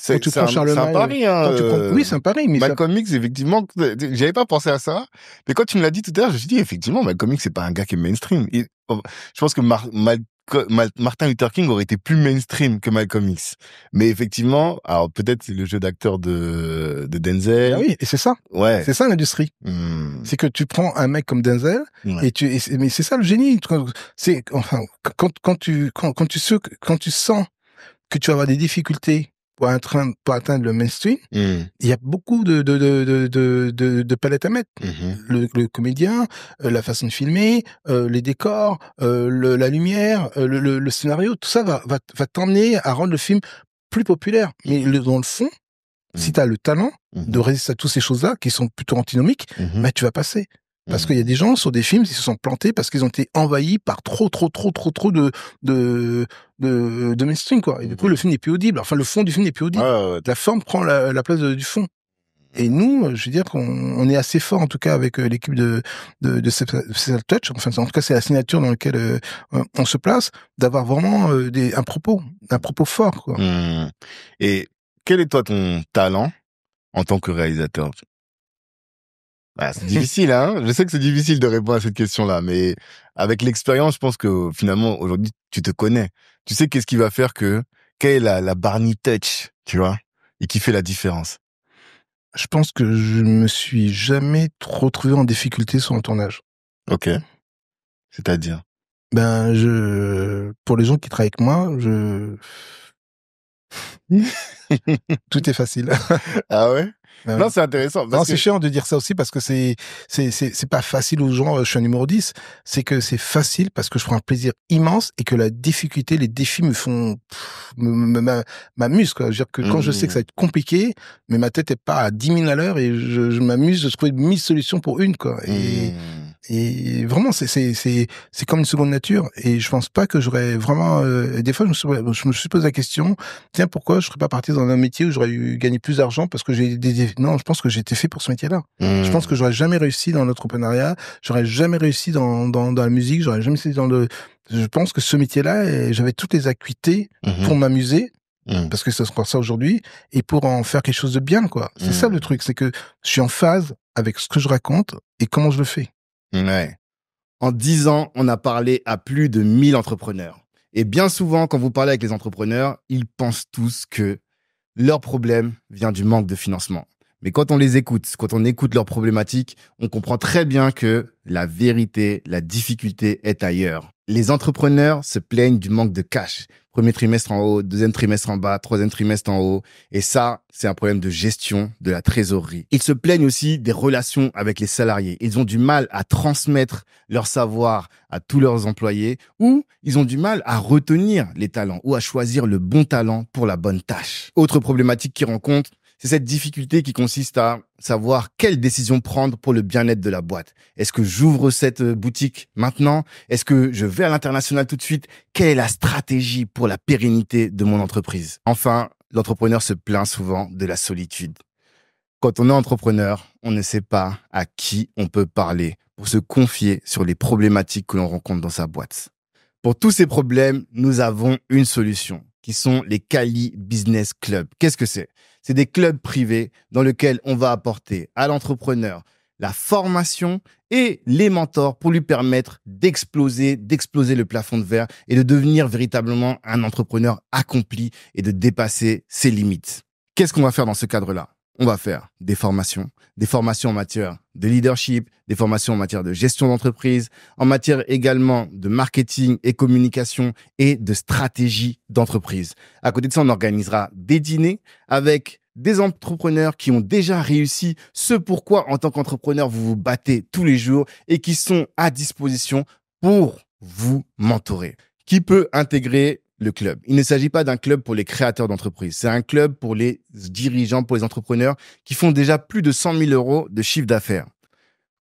quand tu prends Charlemagne. C'est un pari, hein. Oui, c'est un pari, mais Malcolm X, effectivement, j'avais pas pensé à ça. Mais quand tu me l'as dit tout à l'heure, je me suis dit effectivement, Malcolm X, c'est pas un gars qui est mainstream. Je pense que Martin Luther King aurait été plus mainstream que Malcolm X. Mais effectivement, alors peut-être c'est le jeu d'acteur de Denzel. Ah oui, et c'est ça. Ouais. C'est ça l'industrie. C'est que tu prends un mec comme Denzel mais c'est ça le génie. C'est enfin quand tu sens que tu vas avoir des difficultés pour atteindre le mainstream, il y a beaucoup de palettes à mettre. Le comédien, la façon de filmer, les décors, la lumière, le scénario, tout ça va t'emmener à rendre le film plus populaire. Mais dans le fond, si tu as le talent de résister à toutes ces choses-là, qui sont plutôt antinomiques, bah, tu vas passer. Parce qu'il y a des gens sur des films, ils se sont plantés parce qu'ils ont été envahis par trop de mainstream, quoi. Et du coup, le film n'est plus audible. Enfin, le fond du film n'est plus audible. La forme prend la place du fond. Et nous, je veux dire qu'on est assez fort, en tout cas, avec l'équipe de Cecil Touch. Enfin, en tout cas, c'est la signature dans laquelle on se place, d'avoir vraiment un propos fort, quoi. Et quel est toi ton talent en tant que réalisateur? Ah, c'est difficile, hein. Je sais que c'est difficile de répondre à cette question-là, mais avec l'expérience, je pense que finalement, aujourd'hui, tu te connais. Tu sais qu'est-ce qui va faire quelle est la Barney Touch, tu vois, et qui fait la différence. Je pense que je me suis jamais trop trouvé en difficulté sur un tournage. Ok. C'est-à-dire? Pour les gens qui travaillent avec moi, tout est facile. Ah ouais? Non, c'est intéressant. Non, c'est chiant de dire ça aussi parce que c'est pas facile aux gens, je suis un numéro 10. C'est que c'est facile parce que je prends un plaisir immense et que la difficulté, les défis me font, m'amusent, quoi. Je veux dire que quand je sais que ça va être compliqué, mais ma tête est pas à 10 000 à l'heure et je m'amuse de trouver 1000 solutions pour une, quoi. Et vraiment, c'est comme une seconde nature. Et je pense pas que j'aurais vraiment, des fois, je me suis posé la question, tiens, pourquoi je serais pas parti dans un métier où j'aurais gagné plus d'argent parce que non, je pense que j'ai été fait pour ce métier-là. Je pense que j'aurais jamais réussi dans l'entrepreneuriat, j'aurais jamais réussi dans la musique, j'aurais jamais réussi je pense que ce métier-là, j'avais toutes les acuités pour m'amuser, parce que c'est encore ça aujourd'hui, et pour en faire quelque chose de bien, quoi. C'est ça le truc, c'est que je suis en phase avec ce que je raconte et comment je le fais. Ouais. En 10 ans, on a parlé à plus de 1000 entrepreneurs. Et bien souvent, quand vous parlez avec les entrepreneurs, ils pensent tous que leur problème vient du manque de financement. Mais quand on les écoute, quand on écoute leurs problématiques, on comprend très bien que la vérité, la difficulté est ailleurs. Les entrepreneurs se plaignent du manque de cash. Premier trimestre en haut, deuxième trimestre en bas, troisième trimestre en haut. Et ça, c'est un problème de gestion de la trésorerie. Ils se plaignent aussi des relations avec les salariés. Ils ont du mal à transmettre leur savoir à tous leurs employés, ou ils ont du mal à retenir les talents ou à choisir le bon talent pour la bonne tâche. Autre problématique qu'ils rencontrent, c'est cette difficulté qui consiste à savoir quelle décision prendre pour le bien-être de la boîte. Est-ce que j'ouvre cette boutique maintenant? Est-ce que je vais à l'international tout de suite? Quelle est la stratégie pour la pérennité de mon entreprise? Enfin, l'entrepreneur se plaint souvent de la solitude. Quand on est entrepreneur, on ne sait pas à qui on peut parler pour se confier sur les problématiques que l'on rencontre dans sa boîte. Pour tous ces problèmes, nous avons une solution, qui sont les Kali Business Club. Qu'est-ce que c'est? C'est des clubs privés dans lesquels on va apporter à l'entrepreneur la formation et les mentors pour lui permettre d'exploser le plafond de verre et de devenir véritablement un entrepreneur accompli et de dépasser ses limites. Qu'est-ce qu'on va faire dans ce cadre-là? On va faire des formations en matière de leadership, des formations en matière de gestion d'entreprise, en matière également de marketing et communication et de stratégie d'entreprise. À côté de ça, on organisera des dîners avec des entrepreneurs qui ont déjà réussi ce pourquoi, en tant qu'entrepreneur, vous vous battez tous les jours et qui sont à disposition pour vous mentorer. Qui peut intégrer le club? Il ne s'agit pas d'un club pour les créateurs d'entreprise. C'est un club pour les dirigeants, pour les entrepreneurs qui font déjà plus de 100 000 euros de chiffre d'affaires.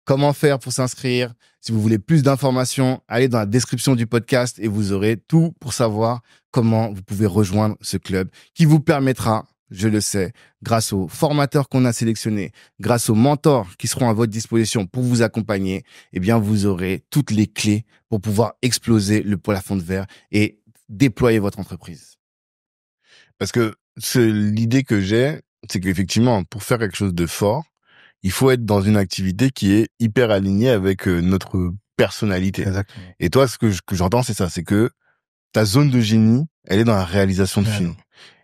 Comment faire pour s'inscrire? Si vous voulez plus d'informations, allez dans la description du podcast et vous aurez tout pour savoir comment vous pouvez rejoindre ce club qui vous permettra je le sais, grâce aux formateurs qu'on a sélectionnés, grâce aux mentors qui seront à votre disposition pour vous accompagner, eh bien, vous aurez toutes les clés pour pouvoir exploser le plafond de verre et déployer votre entreprise. Parce que l'idée que j'ai, c'est qu'effectivement, pour faire quelque chose de fort, il faut être dans une activité qui est hyper alignée avec notre personnalité. Exactement. Et toi, ce que j'entends, c'est ça, c'est que ta zone de génie, elle est dans la réalisation de films.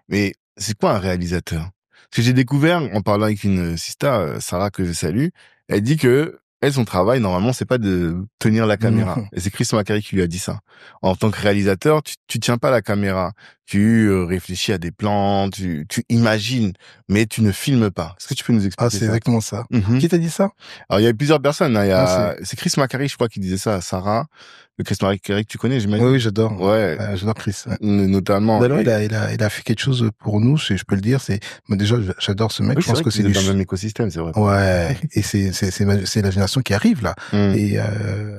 Mais c'est quoi un réalisateur? Parce que j'ai découvert, en parlant avec une sista, Sarah, que je salue, elle dit que son travail, normalement, c'est pas de tenir la caméra. Et c'est Chris Macari qui lui a dit ça. En tant que réalisateur, tu tiens pas la caméra. Tu réfléchis à des plans, tu imagines, mais tu ne filmes pas. Est-ce que tu peux nous expliquer ça? C'est exactement ça. Qui t'a dit ça? Alors, il y a plusieurs personnes. Hein. C'est Chris Macari, je crois, qui disait ça à Sarah. Le Chris Macari que tu connais, j'imagine. Oui, j'adore. Ouais. J'adore Chris. Notamment. D'ailleurs, il a fait quelque chose pour nous, je peux le dire. Moi, déjà, j'adore ce mec. Oui, je pense que c'est dans le même écosystème, c'est vrai. Ouais. Et c'est la génération qui arrive, là. Et,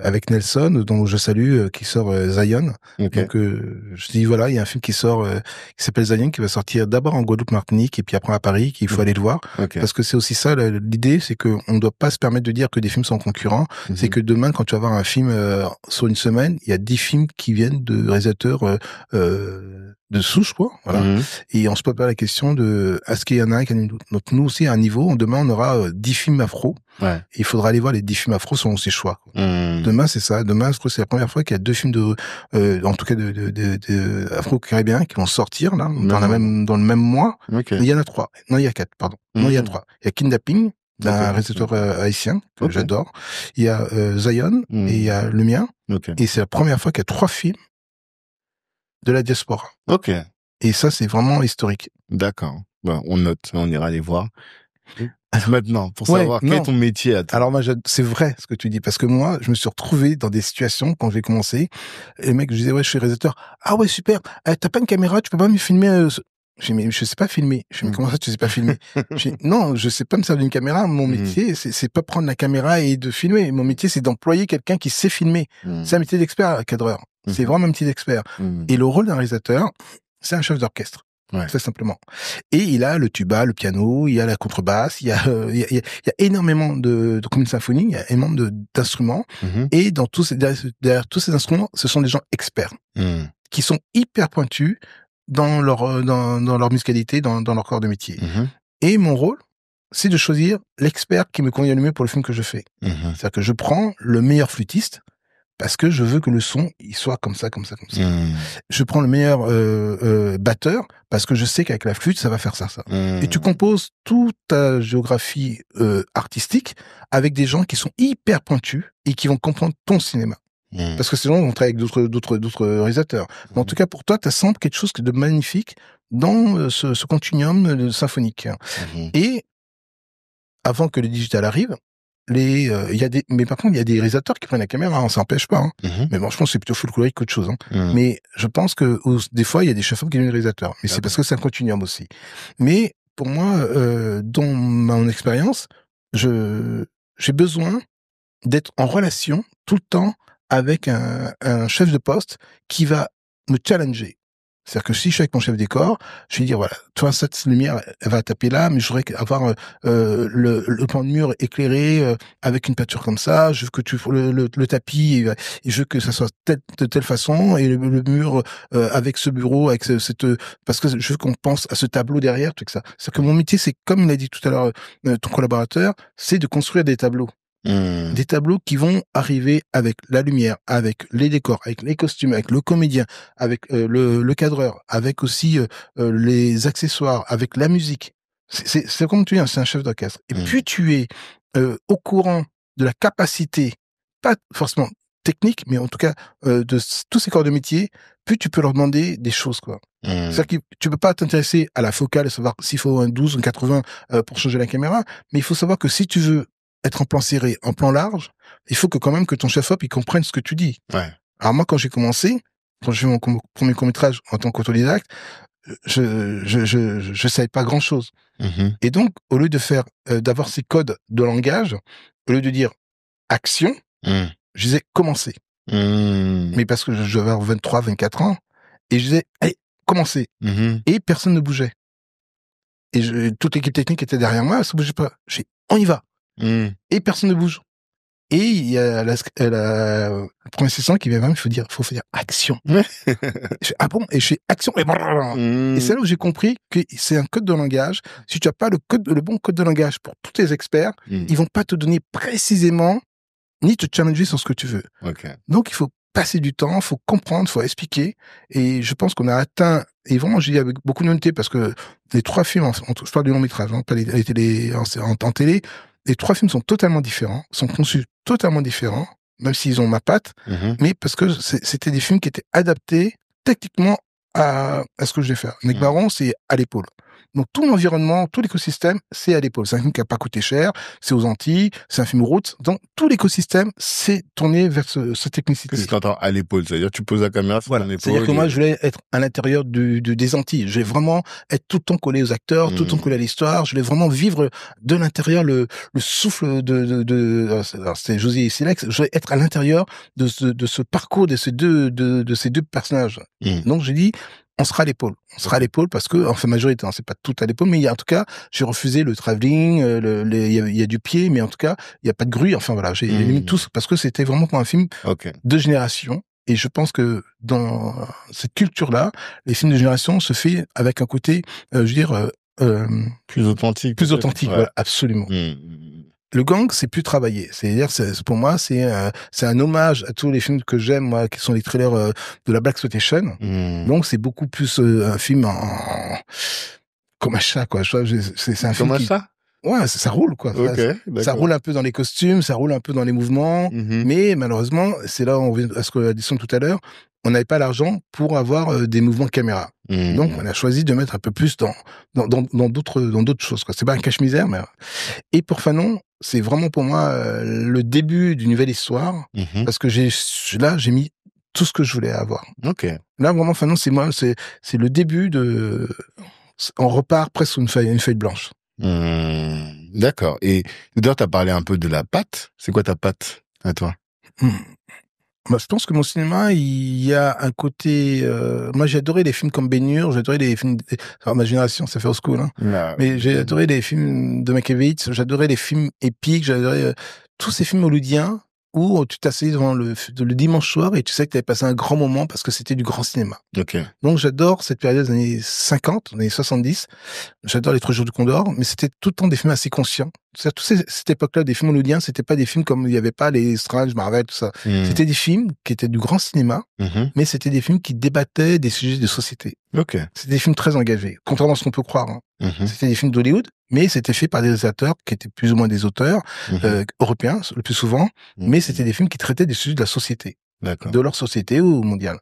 avec Nelson, dont je salue, qui sort Zion. Okay. Donc, je dis, voilà, il y a un film qui sort, qui s'appelle Zion, qui va sortir d'abord en Guadeloupe, Martinique, et puis après à Paris, qu'il faut aller le voir. Parce que c'est aussi ça, l'idée, c'est qu'on ne doit pas se permettre de dire que des films sont concurrents. C'est que demain, quand tu vas voir un film sur une semaine, il y a 10 films qui viennent de réalisateurs de souche, quoi. Voilà. Et on se pose pas la question de est-ce qu'il y en a un qui a une doute. Donc nous aussi, à un niveau, demain, on aura 10 films afro. Ouais. Et il faudra aller voir les 10 films afro selon ses choix. Demain, c'est ça. Demain, je trouve que c'est la première fois qu'il y a 2 films en tout cas de afro-caribéens qui vont sortir, là, dans le même mois. Okay. Il y en a 3. Non, il y a 4, pardon. Non, il y a 3. Il y a Kidnapping, d'un réalisateur haïtien, que j'adore. Il y a Zion, et il y a le mien. Et c'est la première fois qu'il y a 3 films de la diaspora. Ok. Et ça, c'est vraiment historique. D'accord. Bon, on note, on ira les voir. Maintenant, pour savoir quel est ton métier à toi. Alors moi, c'est vrai ce que tu dis, parce que moi, je me suis retrouvé dans des situations quand j'ai commencé. Et le mec, je disais, ouais, je suis réalisateur. Ah ouais, super. T'as pas une caméra, tu peux pas me filmer je dis, mais je sais pas filmer. Je dis, mais comment ça, tu sais pas filmer? Je dis, non, je sais pas me servir d'une caméra. Mon métier, c'est pas prendre la caméra et de filmer. Mon métier, c'est d'employer quelqu'un qui sait filmer. C'est un métier d'expert, cadreur. C'est vraiment un métier d'expert. Et le rôle d'un réalisateur, c'est un chef d'orchestre. Très simplement. Et il a le tuba, le piano, il y a la contrebasse, il y a énormément comme une symphonie, il y a énormément d'instruments. Et derrière tous ces instruments, ce sont des gens experts. Qui sont hyper pointus dans leur musicalité, dans leur corps de métier. Et mon rôle, c'est de choisir l'expert qui me convient le mieux pour le film que je fais. C'est-à-dire que je prends le meilleur flûtiste parce que je veux que le son, il soit comme ça. Je prends le meilleur batteur parce que je sais qu'avec la flûte, ça va faire ça. Et tu composes toute ta géographie artistique avec des gens qui sont hyper pointus et qui vont comprendre ton cinéma. Parce que sinon, on travaille avec d'autres réalisateurs. Mais en tout cas, pour toi, tu as quelque chose de magnifique dans ce continuum symphonique. Et avant que le digital arrive, mais par contre, il y a des réalisateurs qui prennent la caméra, on s'empêche pas. Mais bon, je pense que c'est plutôt folklorique qu'autre chose. Mais je pense que des fois, il y a des chefs-d'œuvre qui deviennent réalisateurs. Mais c'est parce que c'est un continuum aussi. Mais pour moi, dans mon expérience, j'ai besoin d'être en relation tout le temps avec un chef de poste qui va me challenger. C'est-à-dire que si je suis avec mon chef décor, je vais dire, voilà, toi, cette lumière, elle va taper là, mais je voudrais avoir le plan de mur éclairé avec une peinture comme ça, je veux que tu le tapis, et je veux que ça soit de telle façon, et le mur avec ce bureau, avec parce que je veux qu'on pense à ce tableau derrière, tout ça. C'est-à-dire que mon métier, c'est, comme il a dit tout à l'heure ton collaborateur, c'est de construire des tableaux. Des tableaux qui vont arriver avec la lumière, avec les décors, avec les costumes, avec le comédien, avec le cadreur, avec aussi les accessoires, avec la musique. C'est comme tu dis, c'est un chef d'orchestre. Et plus tu es au courant de la capacité, pas forcément technique, mais en tout cas de tous ces corps de métier, plus tu peux leur demander des choses, quoi. C'est-à-dire que tu peux pas t'intéresser à la focale, savoir s'il faut un 12, un 80 pour changer la caméra, mais il faut savoir que si tu veux être en plan serré, en plan large, il faut que quand même que ton chef-op, il comprenne ce que tu dis. Alors moi, quand j'ai commencé, quand j'ai fait mon premier court-métrage en tant qu'autodidacte, je savais pas grand-chose. Et donc, au lieu de d'avoir ces codes de langage, au lieu de dire action, je disais commencer. Mais parce que je devais avoir 23, 24 ans, et je disais, allez, commencer. Et personne ne bougeait. Et toute l'équipe technique était derrière moi, ça bougeait pas. J'ai dit, on y va. Et personne ne bouge. Et il y a le premier assistant qui vient vers moi, il faut dire action. Je fais, ah bon? Et je fais action. Et c'est là où j'ai compris que c'est un code de langage. Si tu as pas le bon code de langage pour tous tes experts, ils vont pas te donner précisément, ni te challenger sur ce que tu veux. Donc, il faut passer du temps, faut comprendre, faut expliquer. Et je pense qu'on a atteint, et vraiment, je dis avec beaucoup d'honnêteté, parce que les 3 films, je parle du long métrage, hein, pas les télé, en télé, les 3 films sont totalement différents, sont conçus totalement différents, même s'ils ont ma patte, mais parce que c'était des films qui étaient adaptés techniquement à ce que je vais faire. Mec Baron, c'est à l'épaule. Donc tout l'environnement, tout l'écosystème, c'est à l'épaule. C'est un film qui a pas coûté cher, c'est aux Antilles, c'est un film route. Donc tout l'écosystème, c'est tourné vers cette technicité. Qu'est-ce que tu entends à l'épaule? C'est-à-dire tu poses la caméra sur ton épaule. C'est-à-dire que moi, je voulais être à l'intérieur des Antilles. Je voulais vraiment être tout le temps collé aux acteurs, tout le temps collé à l'histoire. Je voulais vraiment vivre de l'intérieur le souffle alors c'était José et Silex. Je voulais être à l'intérieur de ce parcours de ces deux personnages. Donc j'ai dit, on sera à l'épaule. On sera à l'épaule parce que, enfin, majorité, hein, c'est pas tout à l'épaule, mais en tout cas, j'ai refusé le travelling, il y a du pied, mais en tout cas, il y a pas de grue. Enfin, voilà, j'ai éliminé tout parce que c'était vraiment pour un film de génération. Et je pense que dans cette culture-là, les films de génération se fait avec un côté, je veux dire, plus authentique. Plus authentique, voilà, absolument. Le gang, c'est plus travaillé. C'est-à-dire, pour moi, c'est un hommage à tous les films que j'aime, moi, qui sont les trailers de la Blaxploitation. Donc, c'est beaucoup plus un film comme un chat, quoi. C'est un film comme un chat. Ouais, ça roule, quoi. Ça roule un peu dans les costumes, ça roule un peu dans les mouvements, mais malheureusement, c'est là où on revient à ce qu'on a dit tout à l'heure, on n'avait pas l'argent pour avoir des mouvements de caméra. Donc, on a choisi de mettre un peu plus dans d'autres choses, quoi. C'est pas un cache-misère, mais... Et pour Fanon, c'est vraiment pour moi le début d'une nouvelle histoire, parce que j'ai mis tout ce que je voulais avoir. Là, vraiment, Fanon, c'est le début on repart presque sur une feuille blanche. D'accord. Et d'ailleurs, t'as parlé un peu de la patte. C'est quoi ta patte à toi? Bah, je pense que mon cinéma, il y a un côté... moi, j'ai adoré les films comme Ben-Hur, j'ai adoré les films... Alors, ma génération, ça fait old school, hein. Mais j'ai adoré les films de Mankiewicz, j'adorais les films épiques, j'adorais tous ces films hollywoodiens où tu t'asseyais devant le dimanche soir et tu sais que tu avais passé un grand moment parce que c'était du grand cinéma. Donc, j'adore cette période des années 50, des années 70. J'adore les 3 jours du Condor, mais c'était tout le temps des films assez conscients. Cette époque-là, des films hollywoodiens, c'était pas des films comme il y avait pas les Strange, Marvel, tout ça. C'était des films qui étaient du grand cinéma, mais c'était des films qui débattaient des sujets de société. C'était des films très engagés, contrairement à ce qu'on peut croire. C'était des films d'Hollywood, mais c'était fait par des réalisateurs qui étaient plus ou moins des auteurs européens, le plus souvent, mais c'était des films qui traitaient des sujets de la société. De leur société ou mondiale.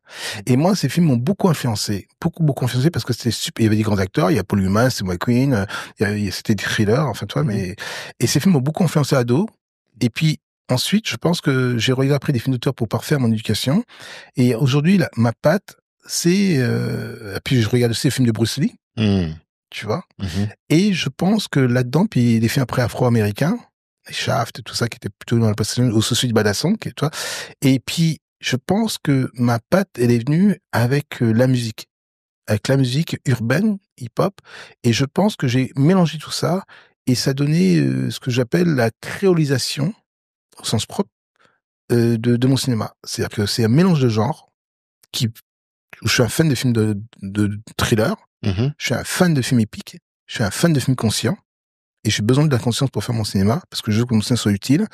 Et moi, ces films m'ont beaucoup influencé. Beaucoup influencé parce que c'était super. Il y avait des grands acteurs. Il y a Paul Newman, c'est McQueen. C'était des thrillers, enfin, toi, mais, et ces films m'ont beaucoup influencé ado. Et puis, ensuite, je pense que j'ai regardé après des films d'auteur pour parfaire mon éducation. Et aujourd'hui, ma patte, c'est, puis je regarde aussi les films de Bruce Lee. Tu vois? Et je pense que là-dedans, puis les films après afro-américains, les Shaft, tout ça, qui était plutôt dans la possession, au souci de Badasson, tu vois. Et puis, je pense que ma patte, elle est venue avec la musique urbaine, hip-hop, et je pense que j'ai mélangé tout ça, et ça donnait ce que j'appelle la créolisation, au sens propre, de mon cinéma. C'est-à-dire que c'est un mélange de genres, où je suis un fan de films de thriller, je suis un fan de films épiques, je suis un fan de films conscients, et j'ai besoin de la conscience pour faire mon cinéma, parce que je veux que mon cinéma soit utile.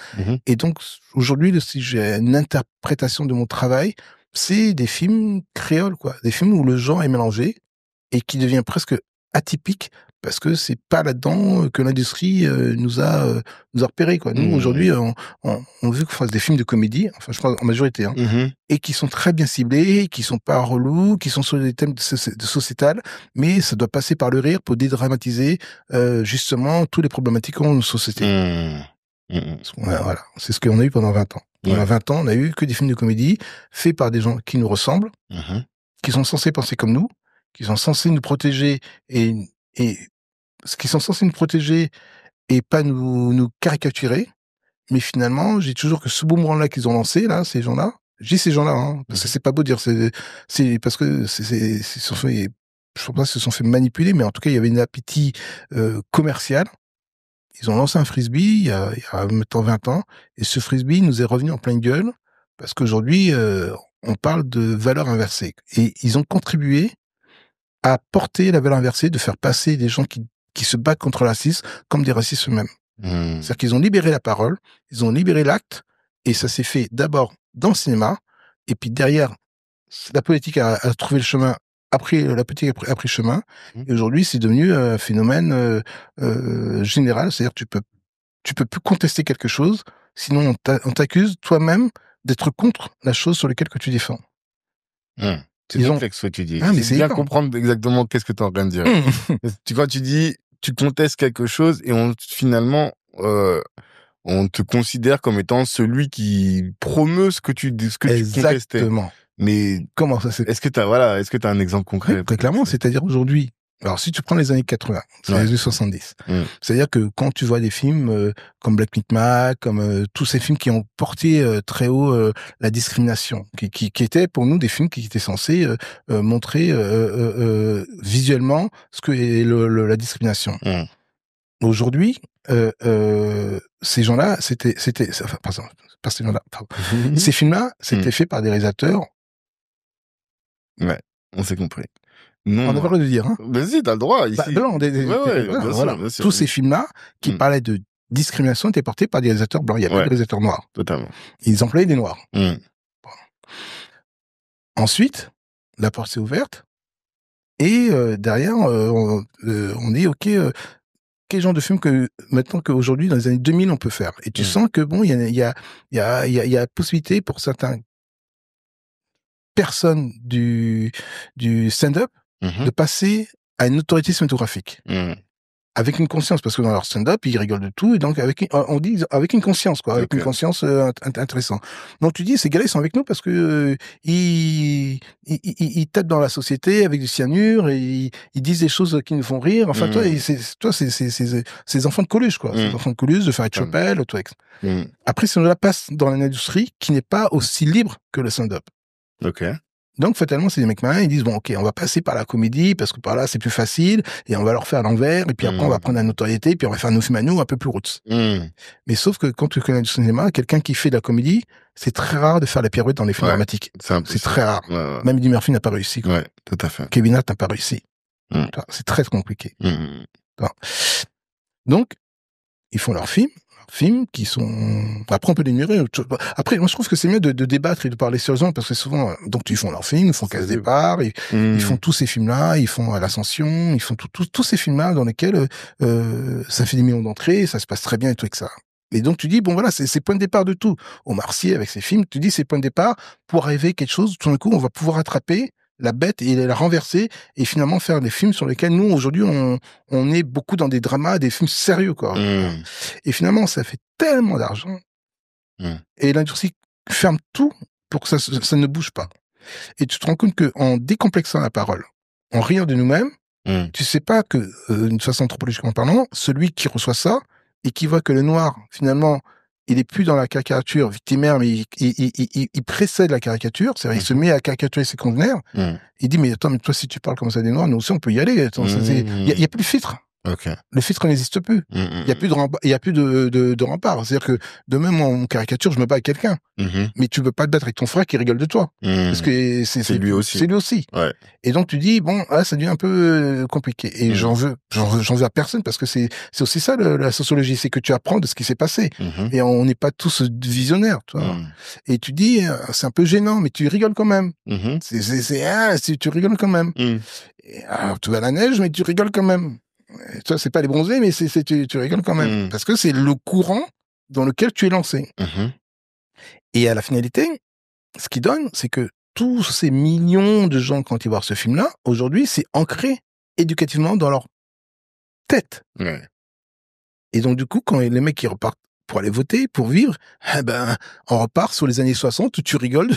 Et donc, aujourd'hui, si j'ai une interprétation de mon travail, c'est des films créoles, quoi. Des films où le genre est mélangé et qui devient presque atypique, parce que c'est pas là-dedans que l'industrie nous a repéré, quoi. Nous, aujourd'hui, on veut qu'on fasse des films de comédie, enfin, je crois en majorité, et qui sont très bien ciblés, qui sont pas relous, qui sont sur des thèmes de sociétal, mais ça doit passer par le rire pour dédramatiser justement toutes les problématiques qu'on a dans nos sociétés. Voilà, c'est ce qu'on a eu pendant 20 ans. Pendant 20 ans, on a eu que des films de comédie faits par des gens qui nous ressemblent, qui sont censés penser comme nous, qui sont censés nous protéger qui sont censés nous protéger et pas nous caricaturer. Mais finalement, j'ai toujours que ce boomerang-là qu'ils ont lancé, là, ces gens-là, je dis ces gens-là, parce que c'est pas beau de dire, c'est parce que c'est je sais pas s'ils se sont fait manipuler, mais en tout cas, il y avait un appétit commercial. Ils ont lancé un frisbee il y a maintenant 20 ans, et ce frisbee nous est revenu en pleine gueule, parce qu'aujourd'hui, on parle de valeur inversée. Et ils ont contribué à porter la valeur inversée, de faire passer des gens qui se battent contre le racisme comme des racistes eux-mêmes. C'est-à-dire qu'ils ont libéré la parole, ils ont libéré l'acte, et ça s'est fait d'abord dans le cinéma, et puis derrière, la politique a trouvé le chemin, la politique a pris le chemin, et aujourd'hui c'est devenu un phénomène général, c'est-à-dire que tu peux plus contester quelque chose, sinon on t'accuse toi-même d'être contre la chose sur laquelle que tu défends. C'est complexe ce que tu dis. Mais c'est bien comprendre exactement qu'est-ce que tu es en train de dire. Quand tu dis, tu contestes quelque chose et finalement, on te considère comme étant celui qui promeut ce que tu contestais. Exactement. Mais comment ça c'est? Est-ce que t'as un exemple concret? Oui, très clairement, c'est-à-dire aujourd'hui. Alors, si tu prends les années 80, les années 70, c'est-à-dire que quand tu vois des films comme Black Micmac, comme tous ces films qui ont porté très haut la discrimination, qui étaient pour nous des films qui étaient censés montrer visuellement ce que est la discrimination. Aujourd'hui, ces gens-là, pas ces gens-là, ces films-là, c'était fait par des réalisateurs. Ouais, on s'est compris. Non, on n'a pas le droit de dire. Hein. Vas-y, t'as le droit. Ici. Voilà. Tous ces films-là qui parlaient de discrimination étaient portés par des réalisateurs blancs. Il n'y a pas de réalisateurs noirs. Totalement. Ils employaient des noirs. Bon. Ensuite, la porte s'est ouverte. Et derrière, on est OK. Quel genre de film que maintenant qu'aujourd'hui, dans les années 2000, on peut faire. Et tu sens que bon, il y a possibilité pour certaines personnes du stand-up de passer à une autorité cinématographique. Avec une conscience, parce que dans leur stand-up, ils rigolent de tout, et donc on dit avec une conscience, quoi, avec une conscience intéressante. Donc tu dis, ces gars-là, ils sont avec nous parce que ils tapent dans la société avec du cyanure, et ils disent des choses qui nous font rire. Enfin, c'est enfants de Coluche, quoi. Ces enfants de Coluche, de Farid Chopel, tout ça. Après, ces gens-là passent dans une industrie qui n'est pas aussi libre que le stand-up. Ok. Donc, fatalement, c'est des mecs malins, ils disent, bon, OK, on va passer par la comédie, parce que par là, c'est plus facile, et on va leur faire à l'envers, et puis après, on va prendre la notoriété, puis on va faire nos films à nous, un peu plus roots. Mais sauf que quand tu connais du cinéma, quelqu'un qui fait de la comédie, c'est très rare de faire la pirouette dans les films dramatiques. C'est très rare. Ouais. Même Eddie Murphy n'a pas réussi. Quoi. Ouais, tout à fait. Kevin Hart n'a pas réussi. C'est très compliqué. Donc, ils font leurs films qui sont... Après, on peut l'énumérer. Après, moi, je trouve que c'est mieux de débattre et de parler sérieusement, parce que souvent, donc, ils font leurs films, ils font Casse Départ, ils font tous ces films-là, ils font l'Ascension, ils font tous ces films-là dans lesquels ça fait des millions d'entrées, ça se passe très bien et tout avec ça. Et donc, tu dis, bon, voilà, c'est point de départ de tout. Omar Sy, avec ses films, tu dis, c'est point de départ pour arriver à quelque chose, tout d'un coup, on va pouvoir attraper la bête et la renverser, et finalement faire des films sur lesquels nous aujourd'hui on est beaucoup dans des dramas, des films sérieux, quoi. Et finalement ça fait tellement d'argent et l'industrie ferme tout pour que ça ne bouge pas. Et tu te rends compte que en décomplexant la parole, en riant de nous-mêmes, tu sais pas que d'une façon anthropologiquement parlant, celui qui reçoit ça et qui voit que le noir finalement il est plus dans la caricature victimaire, mais il précède la caricature, c'est-à-dire il se met à caricaturer ses conteneurs. Il dit, mais attends, mais toi, si tu parles comme ça des Noirs, nous aussi, on peut y aller. Il y a plus de filtre. Okay. Le filtre n'existe plus. Il y a plus de rempart. C'est-à-dire que demain, moi, en caricature, je me bats avec quelqu'un. Mais tu peux pas te battre avec ton frère qui rigole de toi. Parce que c'est lui aussi. C'est lui aussi. Ouais. Et donc, tu dis, bon, là, ça devient un peu compliqué. Et j'en veux à personne, parce que c'est aussi ça, la sociologie. C'est que tu apprends de ce qui s'est passé. Et on n'est pas tous visionnaires, tu vois. Et tu dis, c'est un peu gênant, mais tu rigoles quand même. Tu rigoles quand même. Et, alors, tu vas à la neige, mais tu rigoles quand même. Toi, c'est pas les bronzés, mais tu rigoles quand même. Parce que c'est le courant dans lequel tu es lancé. Et à la finalité, ce qui donne, c'est que tous ces millions de gens, quand ils voient ce film-là, aujourd'hui, c'est ancré éducativement dans leur tête. Ouais. Et donc, du coup, quand les mecs, ils repartent pour aller voter, pour vivre, on repart sur les années 60 où tu rigoles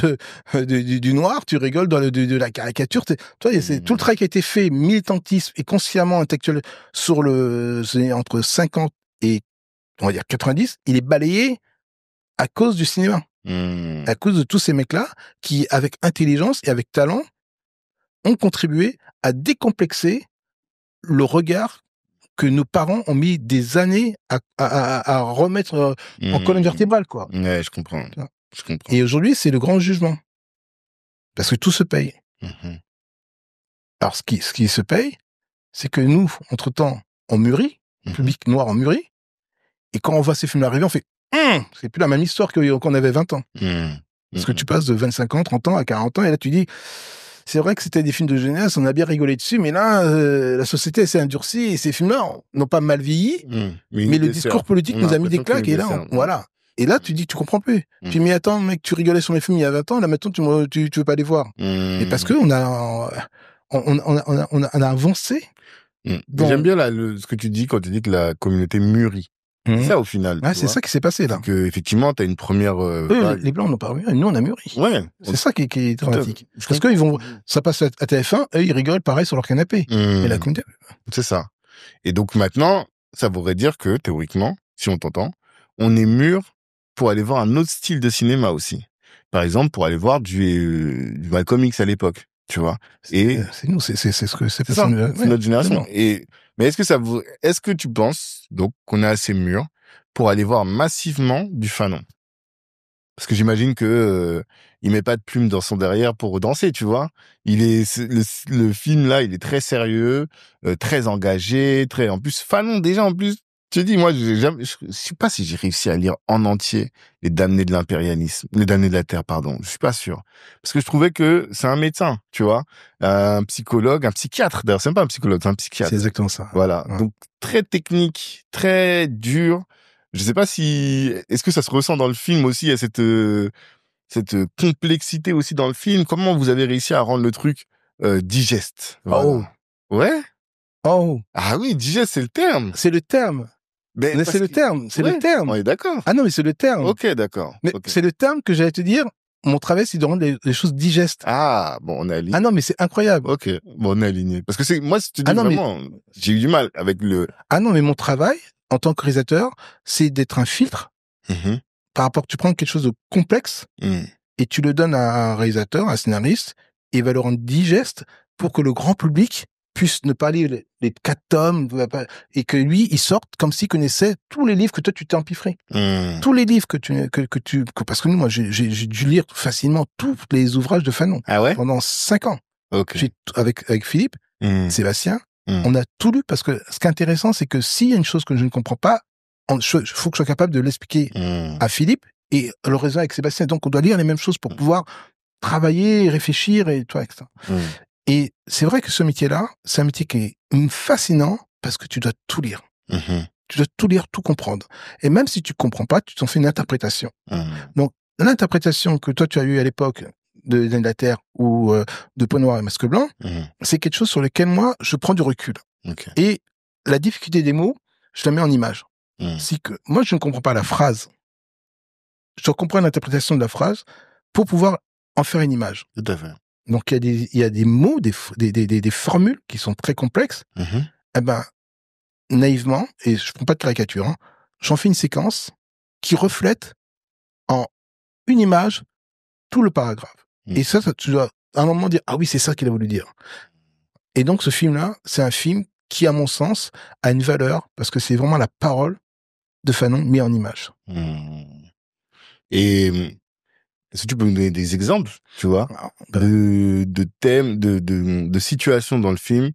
du noir, tu rigoles de la caricature. Toi, c'est tout le travail qui a été fait, militantisme et consciemment intellectuel sur entre 50 et, on va dire, 90, il est balayé à cause du cinéma. À cause de tous ces mecs-là qui, avec intelligence et avec talent, ont contribué à décomplexer le regard que nos parents ont mis des années à remettre en colonne vertébrale, quoi. Ouais, je comprends. Et aujourd'hui, c'est le grand jugement. Parce que tout se paye. Alors, ce qui se paye, c'est que nous, entre-temps, on mûrit, le public noir en mûrit, et quand on voit ces films arriver, on fait c'est plus la même histoire qu'on avait 20 ans. Parce que tu passes de 25 ans, 30 ans à 40 ans, et là tu dis, c'est vrai que c'était des films de jeunesse, on a bien rigolé dessus, mais là, la société s'est endurcie, et ces films-là n'ont pas mal vieilli, mais le discours politique nous a mis des claques, et là, voilà. Et là, tu dis, tu comprends plus. Tu dis, mais attends, mec, tu rigolais sur les films il y a 20 ans, là maintenant, tu veux pas les voir. Et parce que on a avancé. J'aime bien ce que tu dis quand tu dis que la communauté mûrit. C'est ça au final. Ouais, c'est ça qui s'est passé là. Que effectivement, t'as une première. Les blancs n'ont pas mûri, nous on a mûri. Ouais. C'est ça qui est dramatique. Parce que ça passe à TF1, eux ils rigolent pareil sur leur canapé. Mais la communauté. C'est ça. Et donc maintenant, ça voudrait dire que théoriquement, si on t'entend, on est mûr pour aller voir un autre style de cinéma aussi. Par exemple, pour aller voir du Malcolm X à l'époque. Tu vois. Et c'est nous, c'est ce que c'est ça. C'est notre génération. Mais est-ce que tu penses donc qu'on est assez mûr pour aller voir massivement du Fanon? Parce que j'imagine que il met pas de plume dans son derrière pour danser, tu vois. Le film là, il est très sérieux, très engagé, en plus Fanon déjà en plus. Je te dis, moi, je sais pas si j'ai réussi à lire en entier Les Damnés de l'impérialisme, Les Damnés de la Terre, pardon. Je suis pas sûr. Parce que je trouvais que c'est un médecin, tu vois, un psychologue, un psychiatre. D'ailleurs, c'est même pas un psychologue, c'est un psychiatre. C'est exactement ça. Voilà. Ouais. Donc, très technique, très dur. Je sais pas est-ce que ça se ressent dans le film aussi, il y a cette complexité aussi dans le film. Comment vous avez réussi à rendre le truc digeste? Voilà. Oh. Ouais? Oh. Ah oui, digeste, c'est le terme. C'est le terme. Mais c'est le terme, c'est le terme. On est d'accord. Ah non, mais c'est le terme. Ok, d'accord. Mais c'est le terme que j'allais te dire. Mon travail, c'est de rendre les choses digestes. Ah, bon, on est aligné. Ah non, mais c'est incroyable. Ok, bon, on est aligné. Parce que moi, je te dis vraiment, j'ai eu du mal avec le... Ah non, mais mon travail, en tant que réalisateur, c'est d'être un filtre par rapport que tu prends quelque chose de complexe et tu le donnes à un réalisateur, à un scénariste, et il va le rendre digeste pour que le grand public puisse ne pas lire les 4 tomes et que lui, il sorte comme s'il connaissait tous les livres que toi, tu t'es empiffré. Tous les livres parce que nous, moi, j'ai dû lire facilement tous les ouvrages de Fanon. Ah ouais? Pendant 5 ans. Okay. Avec Philippe, Sébastien, on a tout lu parce que ce qui est intéressant, c'est que s'il y a une chose que je ne comprends pas, il faut que je sois capable de l'expliquer à Philippe et le réseau avec Sébastien. Donc, on doit lire les mêmes choses pour pouvoir travailler, réfléchir et tout, etc. Et c'est vrai que ce métier-là, c'est un métier qui est fascinant parce que tu dois tout lire. Tu dois tout lire, tout comprendre. Et même si tu comprends pas, tu t'en fais une interprétation. Donc, l'interprétation que toi, tu as eue à l'époque de la Terre ou de Peau Noire et Masque Blanc, c'est quelque chose sur lequel, moi, je prends du recul. Okay. Et la difficulté des mots, je la mets en image. C'est que moi, je ne comprends pas la phrase. Je dois comprendre l'interprétation de la phrase pour pouvoir en faire une image. Tout à fait. Donc, il y a des mots, des formules qui sont très complexes. Eh ben, naïvement, et je prends pas de caricature, j'en fais une séquence qui reflète en une image tout le paragraphe. Et ça, tu dois à un moment dire, ah oui, c'est ça qu'il a voulu dire. Et donc, ce film-là, c'est un film qui, à mon sens, a une valeur parce que c'est vraiment la parole de Fanon mis en image. Et est-ce que tu peux nous donner des exemples, tu vois, de thèmes, de situations dans le film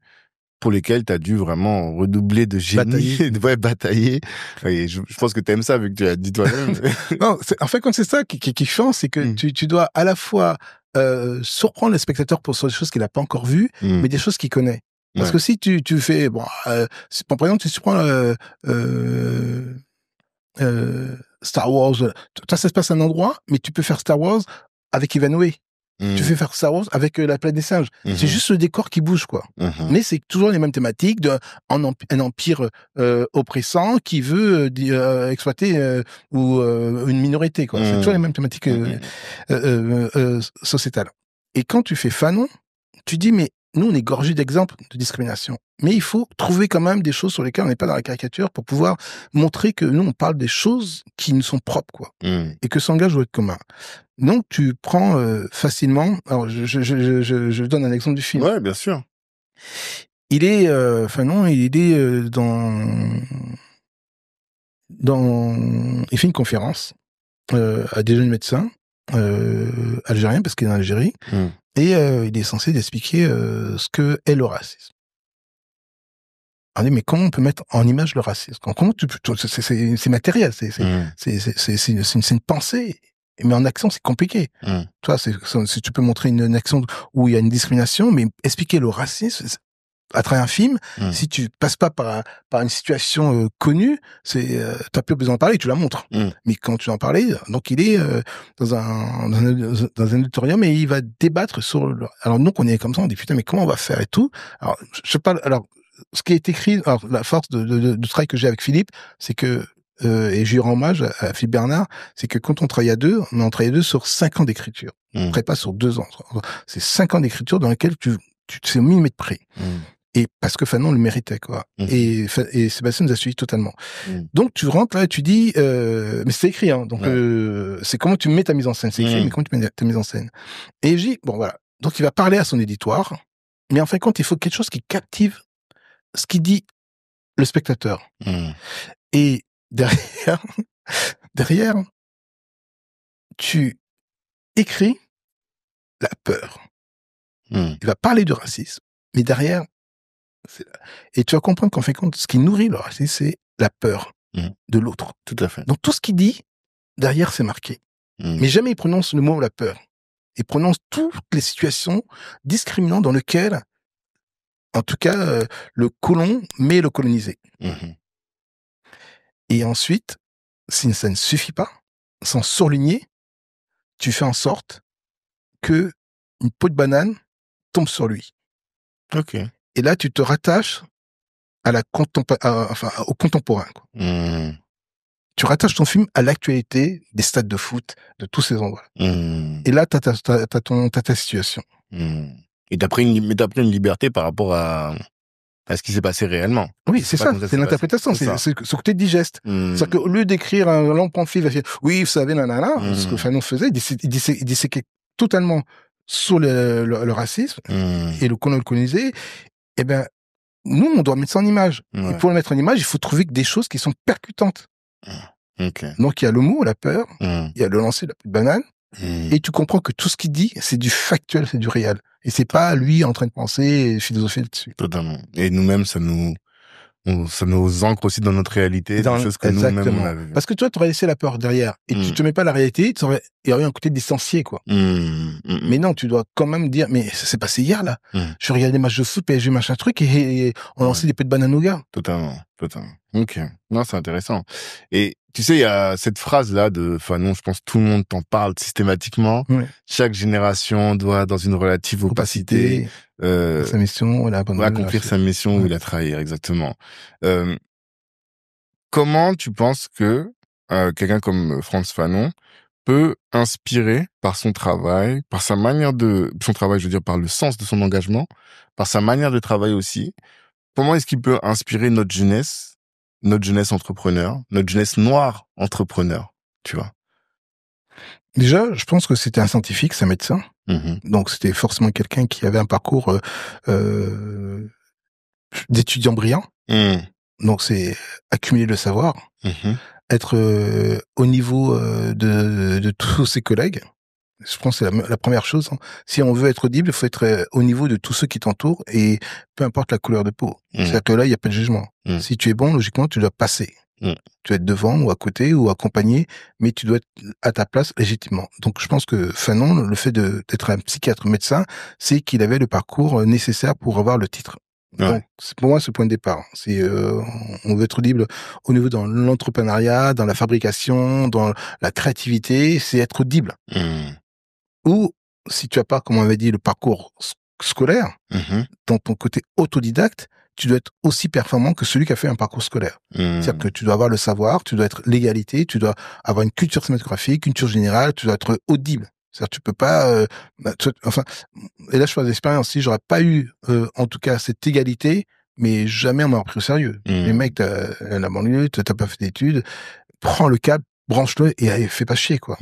pour lesquelles tu as dû vraiment redoubler de génie, batailler. Oui, je pense que tu aimes ça vu que tu l'as dit toi-même. Non, en fait, quand c'est ça qui change, c'est que tu dois à la fois surprendre le spectateur pour sur des choses qu'il n'a pas encore vues, mais des choses qu'il connaît. Parce que si tu fais, par exemple, si tu prends Star Wars, ça se passe à un endroit, mais tu peux faire Star Wars avec Ivanhoe. Tu fais faire Star Wars avec la planète des singes. C'est juste le décor qui bouge, quoi. Mais c'est toujours les mêmes thématiques un empire oppressant qui veut exploiter ou une minorité, quoi. C'est toujours les mêmes thématiques sociétales. Et quand tu fais Fanon, tu dis, mais nous, on est gorgé d'exemples de discrimination. Mais il faut trouver quand même des choses sur lesquelles on n'est pas dans la caricature pour pouvoir montrer que nous, on parle des choses qui nous sont propres, quoi. Et que s'engage doit être commun. Donc, tu prends facilement... Alors, je donne un exemple du film. Ouais, bien sûr. Il est, il est il fait une conférence à des jeunes médecins algériens, parce qu'il est en Algérie, et il est censé expliquer ce que est le racisme. On dit, mais comment on peut mettre en image le racisme? Comment c'est matériel, c'est une pensée, mais en action c'est compliqué. Toi, si tu peux montrer une action où il y a une discrimination, mais expliquer le racisme à travers un film, si tu passes pas par une situation connue, t'as plus besoin d'en parler, tu la montres. Mais quand tu en parlais, donc il est dans un auditorium et il va débattre sur alors nous on est comme ça, on dit putain mais comment on va faire et tout. Alors je sais pas, alors ce qui est écrit, alors la force du travail que j'ai avec Philippe, c'est que et je lui rends hommage à Philippe Bernard, c'est que quand on travaille à deux, on travaille à deux sur 5 ans d'écriture. On travaille pas sur 2 ans. C'est 5 ans d'écriture dans lesquels tu sais au millimètre près. Et parce que Fanon le méritait, quoi. Et Sébastien nous a suivi totalement. Donc tu rentres là et tu dis, mais c'est écrit, hein. Donc c'est comment tu mets ta mise en scène. C'est écrit, mais comment tu mets ta mise en scène. Et j'ai dit, bon voilà. Donc il va parler à son éditoire, mais en fin de compte, il faut quelque chose qui captive ce qu'il dit le spectateur. Et derrière, tu écris la peur. Il va parler du racisme, mais derrière, et tu vas comprendre qu'en fin de compte, ce qui nourrit le racisme, c'est la peur de l'autre. Tout à fait. Donc tout ce qu'il dit, derrière, c'est marqué. Mais jamais il prononce le mot la peur. Il prononce toutes les situations discriminantes dans lesquelles, en tout cas, le colon met le colonisé. Et ensuite, si ça ne suffit pas, sans surligner, tu fais en sorte que une peau de banane tombe sur lui. Ok. Et là, tu te rattaches à au contemporain. Quoi. Tu rattaches ton film à l'actualité des stades de foot, de tous ces endroits. Et là, t'as ta situation. Et t'as pris une liberté par rapport à ce qui s'est passé réellement. Oui, c'est ça, c'est l'interprétation, c'est ce côté digeste. C'est-à-dire qu'au lieu d'écrire un long pamphlet, il va dire, oui, vous savez, nanana, ce que Fanon faisait, il disséquait totalement sur le racisme et le colonisé. Eh ben, nous, on doit mettre ça en image. Et pour le mettre en image, il faut trouver des choses qui sont percutantes. Donc, il y a le mot, la peur, il y a le lancer de la banane, et tu comprends que tout ce qu'il dit, c'est du factuel, c'est du réel. Et c'est pas lui en train de penser et philosopher dessus. Totalement. Et nous-mêmes, ça nous ancre aussi dans notre réalité, des choses que nous-mêmes on a vécues. Parce que toi, tu aurais laissé la peur derrière et tu te mets pas la réalité, il y aurait un côté distancié, quoi. Mais non, tu dois quand même dire, mais ça s'est passé hier, là. Je regardais des matchs de foot, PSG, machin truc, et on lançait des pets de banane au gars. Totalement. Ok. Non, c'est intéressant. Et tu sais, il y a cette phrase-là de Fanon, je pense que tout le monde t'en parle systématiquement. Chaque génération doit, dans une relative opacité, sa mission, accomplir sa mission ou la trahir, exactement. Comment tu penses que quelqu'un comme Frantz Fanon peut inspirer par son travail, par sa manière son travail, je veux dire, par le sens de son engagement, par sa manière de travailler aussi, comment est-ce qu'il peut inspirer notre jeunesse entrepreneur, notre jeunesse noire entrepreneur, tu vois? Déjà, je pense que c'était un scientifique, c'est un médecin. Donc, c'était forcément quelqu'un qui avait un parcours d'étudiant brillant. Donc, c'est accumuler le savoir, être au niveau de tous ses collègues. Je pense que c'est la première chose. Si on veut être audible, il faut être au niveau de tous ceux qui t'entourent et peu importe la couleur de peau. C'est-à-dire que là, il n'y a pas de jugement. Si tu es bon, logiquement, tu dois passer. Tu dois être devant ou à côté ou accompagné, mais tu dois être à ta place légitimement. Donc, je pense que Fanon, le fait d'être un psychiatre médecin, c'est qu'il avait le parcours nécessaire pour avoir le titre. Donc, pour moi, c'est le point de départ. C'est, on veut être audible au niveau dans l'entrepreneuriat, dans la fabrication, dans la créativité, c'est être audible. Ou, si tu as pas, comme on avait dit, le parcours scolaire, dans ton côté autodidacte, tu dois être aussi performant que celui qui a fait un parcours scolaire. C'est-à-dire que tu dois avoir le savoir, tu dois être l'égalité, tu dois avoir une culture cinématographique, une culture générale, tu dois être audible. C'est-à-dire tu peux pas... et là, je fais des expériences. Si j'aurais pas eu, en tout cas, cette égalité, mais jamais on m'aurait pris au sérieux. Les mecs, t'as la banlieue, t'as pas fait d'études, prends le câble, branche-le et fais pas chier, quoi.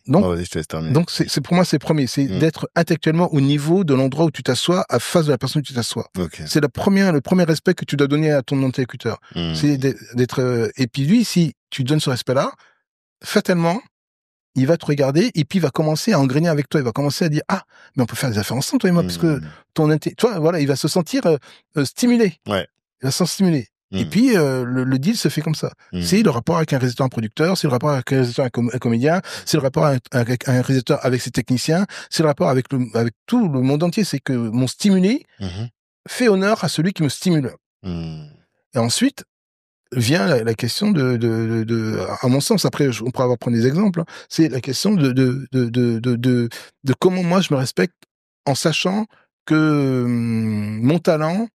Donc, vas-y, je te laisse terminer. Donc, c'est pour moi, c'est premier. C'est d'être intellectuellement au niveau de l'endroit où tu t'assois, à face de la personne où tu t'assois. Okay. C'est le premier respect que tu dois donner à ton interlocuteur. C'est d'être, et puis lui, si tu donnes ce respect-là, fatalement, il va te regarder et puis il va commencer à engrainer avec toi. Il va commencer à dire, ah, mais on peut faire des affaires ensemble, toi et moi, parce que toi, voilà, il va se sentir stimulé. Ouais. Il va se sentir stimulé. Et puis, le deal se fait comme ça. C'est le rapport avec un réalisateur, un producteur, c'est le rapport avec un réalisateur, un comédien, c'est le rapport avec un réalisateur, avec ses techniciens, c'est le rapport avec tout le monde entier. C'est que mon stimulé fait honneur à celui qui me stimule. Et ensuite, vient la question à mon sens, après, on pourra prendre des exemples, hein, c'est la question de comment moi je me respecte en sachant que mon talent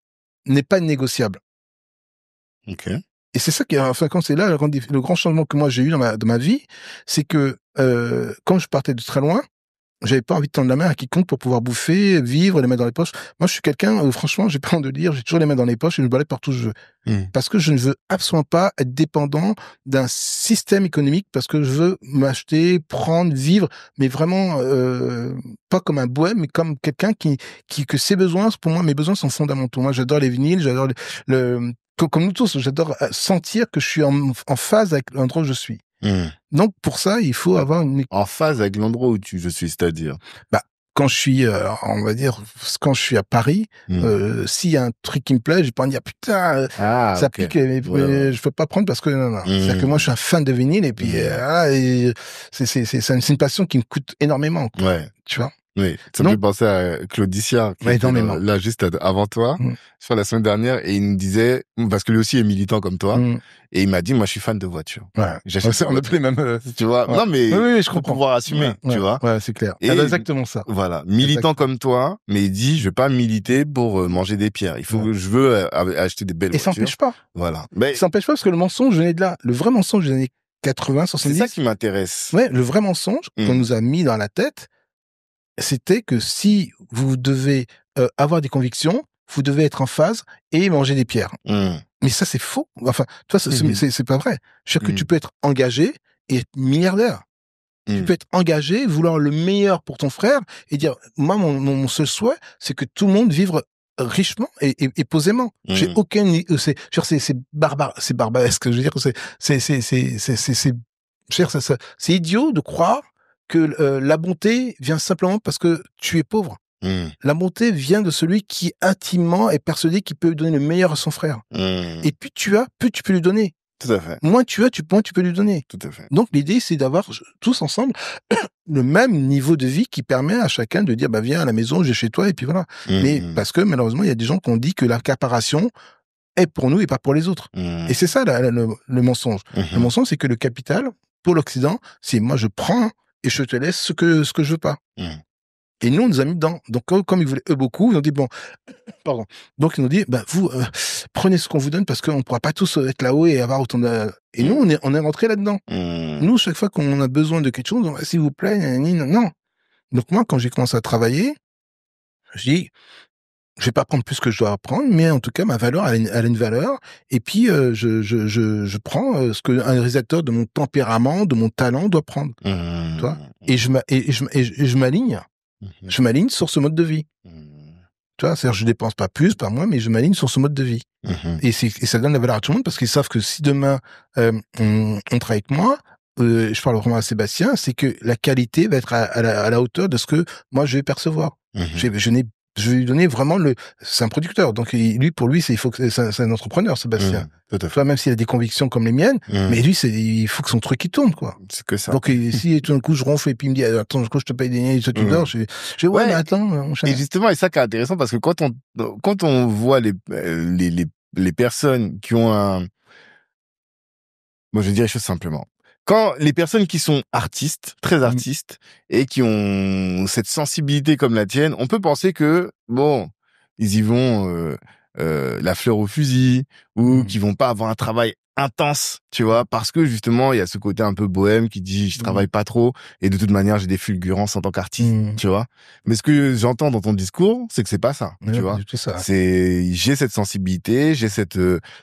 n'est pas négociable. Ok. Et c'est ça qui, enfin, quand c'est là, le grand changement que moi j'ai eu dans ma vie, c'est que quand je partais de très loin, j'avais pas envie de tendre la main à quiconque pour pouvoir bouffer, vivre, les mains dans les poches. Moi, je suis quelqu'un, franchement, j'ai pas honte de le dire, j'ai toujours les mains dans les poches et je me balade partout où je veux. Parce que je ne veux absolument pas être dépendant d'un système économique, parce que je veux m'acheter, prendre, vivre, mais vraiment pas comme un bohème, mais comme quelqu'un que ses besoins, pour moi, mes besoins sont fondamentaux. Moi, j'adore les vinyles, j'adore comme nous tous, j'adore sentir que je suis en phase avec l'endroit où je suis. Donc pour ça, il faut avoir en phase avec l'endroit où je suis, c'est-à-dire quand je suis, on va dire, quand je suis à Paris, s'il y a un truc qui me plaît, j'ai pas envie de dire putain, ça pique, mais je peux pas prendre parce que non. C'est-à-dire que moi, je suis un fan de vinyle et puis c'est une passion qui me coûte énormément. Quoi, tu vois. Oui, ça me fait penser à Claudicia, qui était là juste avant toi, sur la semaine dernière, et il nous disait, parce que lui aussi est militant comme toi, et il m'a dit, moi je suis fan de voitures. Ouais. On a tous les mêmes... Tu vois, non mais oui, je comprends. Pour pouvoir assumer, tu vois. Ouais, c'est clair. Et c'est exactement ça. Voilà, militant comme toi, mais il dit, je vais pas militer pour manger des pierres. Il faut que je veux acheter des belles voitures. Et ça n'empêche pas. Voilà. Mais... Ça n'empêche pas parce que le mensonge venait de là. Le vrai mensonge des années 80, 70... C'est ça qui m'intéresse. Ouais, le vrai mensonge qu'on nous a mis dans la tête, c'était que si vous devez avoir des convictions, vous devez être en phase et manger des pierres. Mais ça, c'est faux. Enfin, toi, c'est pas vrai. Je veux dire que tu peux être engagé et être milliardaire. Tu peux être engagé, vouloir le meilleur pour ton frère et dire, moi, mon seul souhait, c'est que tout le monde vive richement et posément. J'ai aucun, c'est barbaresque. Je veux dire, c'est idiot de croire que la bonté vient simplement parce que tu es pauvre. La bonté vient de celui qui intimement est persuadé qu'il peut donner le meilleur à son frère. Et plus tu as, plus tu peux lui donner. Tout à fait. Moins tu as, moins tu peux lui donner. Tout à fait. Donc l'idée, c'est d'avoir tous ensemble le même niveau de vie qui permet à chacun de dire, bah viens à la maison, j'ai chez toi, et puis voilà. Mais parce que malheureusement, il y a des gens qui ont dit que l'accaparation est pour nous et pas pour les autres. Et c'est ça le mensonge. Le mensonge, c'est que le capital, pour l'Occident, c'est moi je prends et je te laisse ce que je veux pas. Et nous, on nous a mis dedans. Donc, comme ils voulaient eux beaucoup, ils ont dit, bon, pardon. Donc, ils nous ont dit, bah, vous, prenez ce qu'on vous donne parce qu'on ne pourra pas tous être là-haut et avoir autant de... Et nous, on est rentrés là-dedans. Nous, chaque fois qu'on a besoin de quelque chose, on dit, s'il vous plaît, non. Donc, moi, quand j'ai commencé à travailler, je dis, je vais pas prendre plus que je dois apprendre, mais en tout cas, ma valeur, elle a une valeur. Et puis, je prends ce qu'un réalisateur de mon tempérament, de mon talent doit prendre. Tu vois, et je m'aligne. Je m'aligne sur ce mode de vie. Tu vois, c'est-à-dire je dépense pas plus par mois, mais je m'aligne sur ce mode de vie. Et ça donne la valeur à tout le monde parce qu'ils savent que si demain on travaille avec moi, je parle vraiment à Sébastien, c'est que la qualité va être à la hauteur de ce que moi je vais percevoir. Je vais lui donner vraiment c'est un producteur. Donc, pour lui, c'est un entrepreneur, Sébastien. Toi, même s'il a des convictions comme les miennes, mais lui, il faut que son truc, il tourne, quoi. C'est que ça. Donc, si tout d'un coup, je ronfle et puis il me dit, attends, je te paye des niais, toi, tu dors, ouais, mais attends, et justement, et ça qui est intéressant, parce que quand on voit les personnes qui ont moi, je vais dire les choses simplement. Quand les personnes qui sont artistes, très artistes, et qui ont cette sensibilité comme la tienne, on peut penser que, bon, ils y vont la fleur au fusil, ou qu'ils vont pas avoir un travail intense, tu vois, parce que justement, il y a ce côté un peu bohème qui dit je travaille pas trop et de toute manière, j'ai des fulgurances en tant qu'artiste, tu vois. Mais ce que j'entends dans ton discours, c'est que c'est pas ça, tu vois. J'ai cette sensibilité, j'ai cette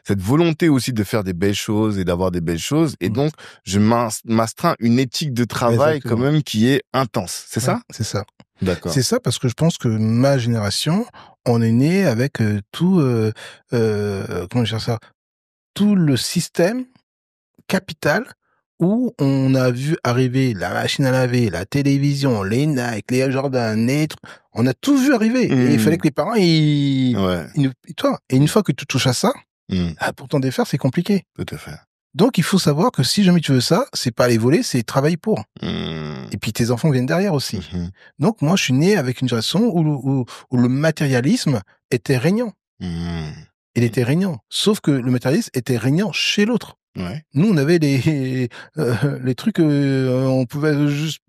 volonté aussi de faire des belles choses et d'avoir des belles choses et donc je m'astreins une éthique de travail quand même qui est intense. C'est ça? C'est ça. D'accord. C'est ça parce que je pense que ma génération, on est né avec tout comment dire ça, tout le système capital où on a vu arriver la machine à laver, la télévision, les Nike, les Jordan, on a tout vu arriver. Et il fallait que les parents et une fois que tu touches à ça, pour t'en défaire, c'est compliqué. Tout à fait. Donc il faut savoir que si jamais tu veux ça, c'est pas aller voler, c'est travailler pour. Et puis tes enfants viennent derrière aussi. Donc moi je suis né avec une génération où le matérialisme était régnant. Il était régnant. Sauf que le matérialisme était régnant chez l'autre. Ouais. Nous, on avait les trucs, on pouvait juste,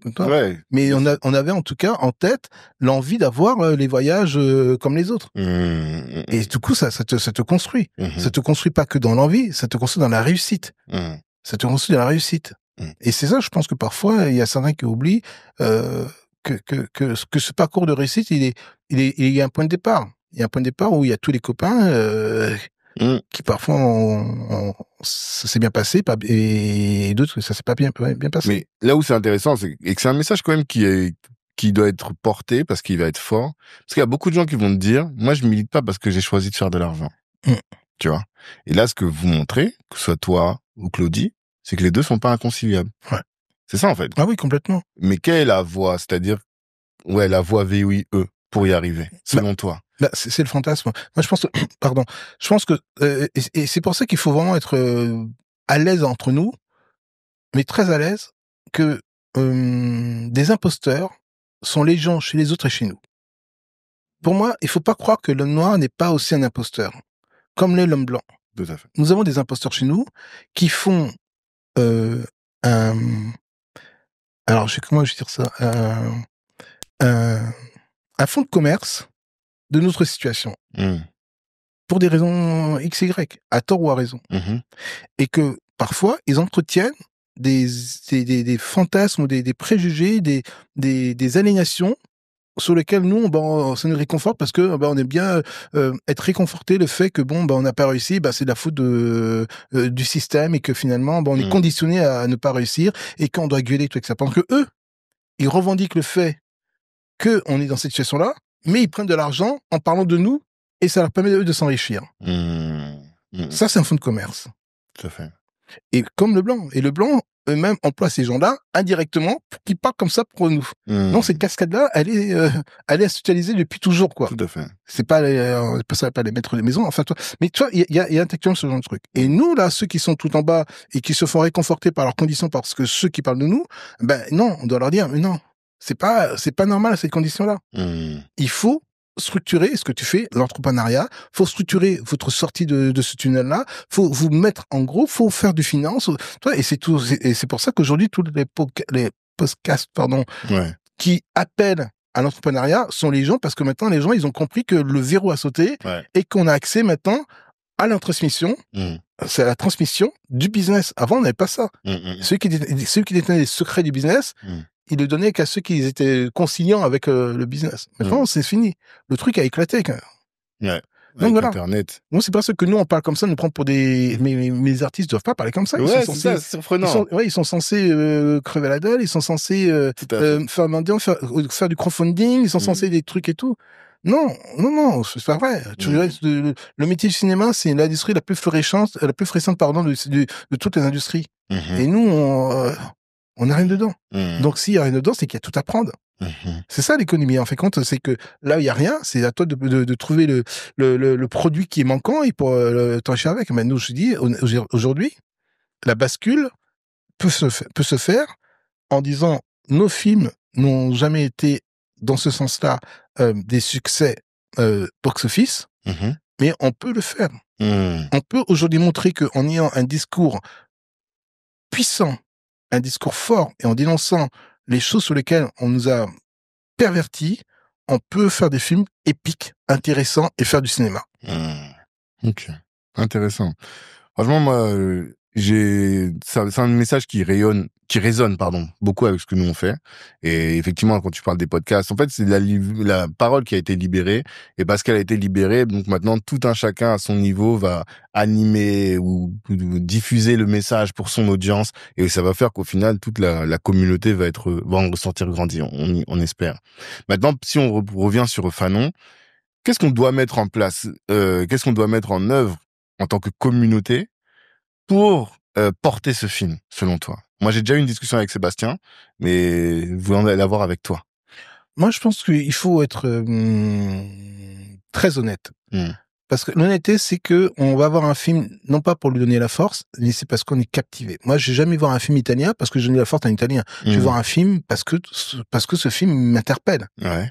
mais on avait en tout cas en tête l'envie d'avoir les voyages comme les autres. Et du coup, ça te construit. Ça te construit pas que dans l'envie, ça te construit dans la réussite. Ça te construit dans la réussite. Et c'est ça, je pense que parfois, il y a certains qui oublient que ce parcours de réussite, il y a un point de départ. Il y a un point de départ où il y a tous les copains qui parfois ça s'est bien passé et d'autres ça s'est pas bien passé. Mais là où c'est intéressant, c'est que c'est un message quand même qui doit être porté parce qu'il va être fort. Parce qu'il y a beaucoup de gens qui vont te dire, moi je milite pas parce que j'ai choisi de faire de l'argent. Tu vois. Et là, ce que vous montrez, que ce soit toi ou Claudie, c'est que les deux sont pas inconciliables. Ouais. C'est ça en fait. Ah oui, complètement. Mais quelle est la voie, c'est-à-dire la voie VOIE pour y arriver, selon toi? C'est le fantasme. Moi, je pense que, pardon, je pense que, et c'est pour ça qu'il faut vraiment être à l'aise entre nous, mais très à l'aise, que des imposteurs sont les gens chez les autres et chez nous. Pour moi, il faut pas croire que l'homme noir n'est pas aussi un imposteur, comme l'est l'homme blanc. Tout à fait. Nous avons des imposteurs chez nous qui font alors, comment je vais dire ça, un fonds de commerce de notre situation. Pour des raisons X, Y, à tort ou à raison. Et que, parfois, ils entretiennent des fantasmes ou des préjugés, des alienations sur lesquels nous, ça nous réconforte parce que, on aime bien être réconforté le fait que, on n'a pas réussi, c'est de la faute du système et que finalement, on est conditionné à ne pas réussir et qu'on doit gueuler tout avec ça. Pendant que eux, ils revendiquent le fait qu'on est dans cette situation-là, mais ils prennent de l'argent en parlant de nous et ça leur permet eux de s'enrichir. Ça, c'est un fonds de commerce. Tout à fait. Et comme le blanc. Et le blanc, eux-mêmes, emploient ces gens-là indirectement pour qu'ils parlent comme ça pour nous. Non, cette cascade-là, elle est institutionnalisée depuis toujours, quoi. Tout à fait. C'est pas les maîtres des maisons. Enfin, mais tu vois, il y a intellectuellement ce genre de truc. Et nous, là, ceux qui sont tout en bas et qui se font réconforter par leurs conditions parce que ceux qui parlent de nous, non, on doit leur dire, mais non. C'est pas normal, cette condition-là. Il faut structurer ce que tu fais, l'entrepreneuriat, faut structurer votre sortie de ce tunnel-là, faut vous mettre en gros, faut faire du finance, et c'est tout, et c'est pour ça qu'aujourd'hui, tous les podcasts, qui appellent à l'entrepreneuriat sont les gens, parce que maintenant, les gens, ils ont compris que le verrou a sauté, et qu'on a accès maintenant à la transmission, c'est la transmission du business. Avant, on n'avait pas ça. Ceux qui détenaient les secrets du business, ils le donnaient qu'à ceux qui étaient conciliants avec le business. Maintenant, c'est fini. Le truc a éclaté. Donc voilà. Internet. Moi, c'est pas ça que nous, on parle comme ça, nous prend pour des... Mais les artistes doivent pas parler comme ça. Ils sont censés... c'est surprenant. Ils sont censés crever la dalle, ils sont censés faire du crowdfunding, ils sont censés des trucs et tout. Non, c'est pas vrai. Le métier du cinéma, c'est l'industrie la plus florissante, de toutes les industries. Et nous, on n'a rien dedans. Donc, s'il y a rien dedans, c'est qu'il y a tout à prendre. C'est ça l'économie. En fait, compte, c'est que là où il y a rien, c'est à toi de trouver le produit qui est manquant et pour t'enrichir avec. Mais nous, je dis, aujourd'hui, la bascule peut se faire en disant nos films n'ont jamais été dans ce sens-là des succès box-office, mais on peut le faire. On peut aujourd'hui montrer qu'en ayant un discours puissant, un discours fort et en dénonçant les choses sur lesquelles on nous a pervertis, on peut faire des films épiques, intéressants et faire du cinéma. Ok, intéressant. Franchement, moi, c'est un message qui résonne, beaucoup avec ce que nous on fait. Et effectivement, quand tu parles des podcasts, en fait, c'est la parole qui a été libérée. Et parce qu'elle a été libérée, donc maintenant, tout un chacun à son niveau va animer ou diffuser le message pour son audience. Et ça va faire qu'au final, toute la communauté va en ressortir grandi. On espère. Maintenant, si on revient sur Fanon, qu'est-ce qu'on doit mettre en place? Qu'est-ce qu'on doit mettre en œuvre en tant que communauté pour porter ce film, selon toi? Moi, j'ai déjà eu une discussion avec Sébastien, mais je voulais l'avoir avec toi. Moi, je pense qu'il faut être très honnête. Parce que l'honnêteté, c'est que on va voir un film, non pas pour lui donner la force, mais c'est parce qu'on est captivé. Moi, j'ai jamais voir un film italien parce que je donne la force à un Italien. Je vais voir un film parce que ce film m'interpelle. Ouais.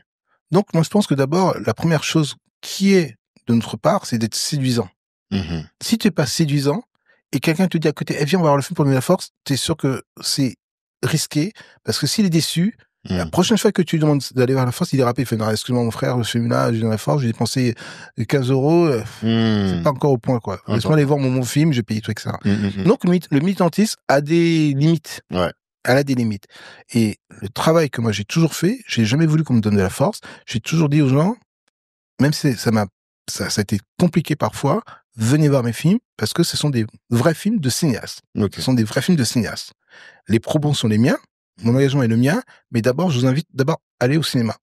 Donc, moi, je pense que d'abord, la première chose qui est de notre part, c'est d'être séduisant. Si tu es pas séduisant, et quelqu'un te dit à côté, viens, on va voir le film pour donner la force, t'es sûr que c'est risqué, parce que s'il est déçu, la prochaine fois que tu lui demandes d'aller voir la force, il est rappelé, il fait, non, excuse-moi, mon frère, ce film-là, j'ai donné la force, j'ai dépensé 15 €, c'est pas encore au point, quoi. Laisse-moi aller voir mon film, j'ai payé tout, etc. Donc, le militantisme a des limites. Ouais. Elle a des limites. Et le travail que moi j'ai toujours fait, j'ai jamais voulu qu'on me donne de la force. J'ai toujours dit aux gens, même si ça a été compliqué parfois, venez voir mes films, parce que ce sont des vrais films de cinéastes. Okay. Ce sont des vrais films de cinéastes. Les probons sont les miens, mon engagement est le mien, mais d'abord, je vous invite à aller au cinéma.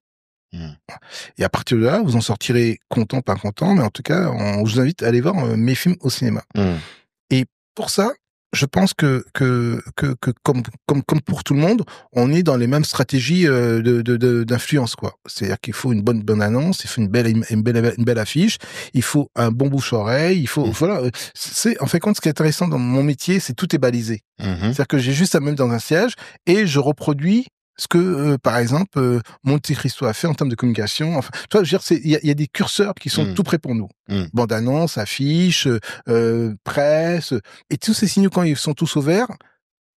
Et à partir de là, vous en sortirez content, pas content, mais en tout cas, je vous invite à aller voir mes films au cinéma. Et pour ça, je pense que comme pour tout le monde, on est dans les mêmes stratégies d'influence, quoi. C'est-à-dire qu'il faut une bonne annonce, il faut une belle affiche, il faut un bon bouche-oreille, il faut voilà. C'est en fait compte, ce qui est intéressant dans mon métier, c'est tout est balisé. C'est-à-dire que j'ai juste à me mettre dans un siège et je reproduis ce que, par exemple, Monte Cristo a fait en termes de communication. Enfin, tu vois, je veux dire, il y a des curseurs qui sont tout prêts pour nous. Bande-annonce, affiche, presse, et tous ces signaux, quand ils sont tous au vert,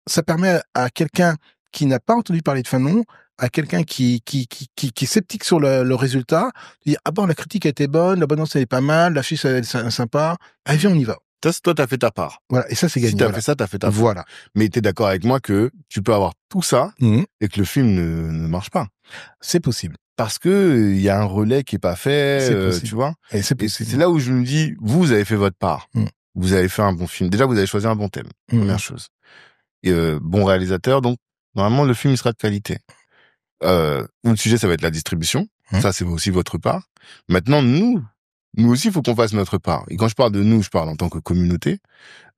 ça permet à quelqu'un qui n'a pas entendu parler de Fanon, à quelqu'un qui est sceptique sur le résultat, de dire, ah bon, la critique a été bonne, la bande-annonce elle est pas mal, l'affiche elle est sympa, allez, viens, on y va. Toi, t'as fait ta part. Voilà. Et ça, c'est gagné. Si t'as fait ça, t'as fait ta part. Voilà. Mais t'es d'accord avec moi que tu peux avoir tout ça et que le film ne marche pas. C'est possible. Parce que il y a un relais qui est pas fait, tu vois. Et c'est possible. C'est là où je me dis, vous avez fait votre part. Vous avez fait un bon film. Déjà, vous avez choisi un bon thème. Première chose. Et bon réalisateur. Donc, normalement, le film il sera de qualité. Le sujet, ça va être la distribution. Ça, c'est aussi votre part. Maintenant, nous aussi, il faut qu'on fasse notre part. Et quand je parle de nous, je parle en tant que communauté.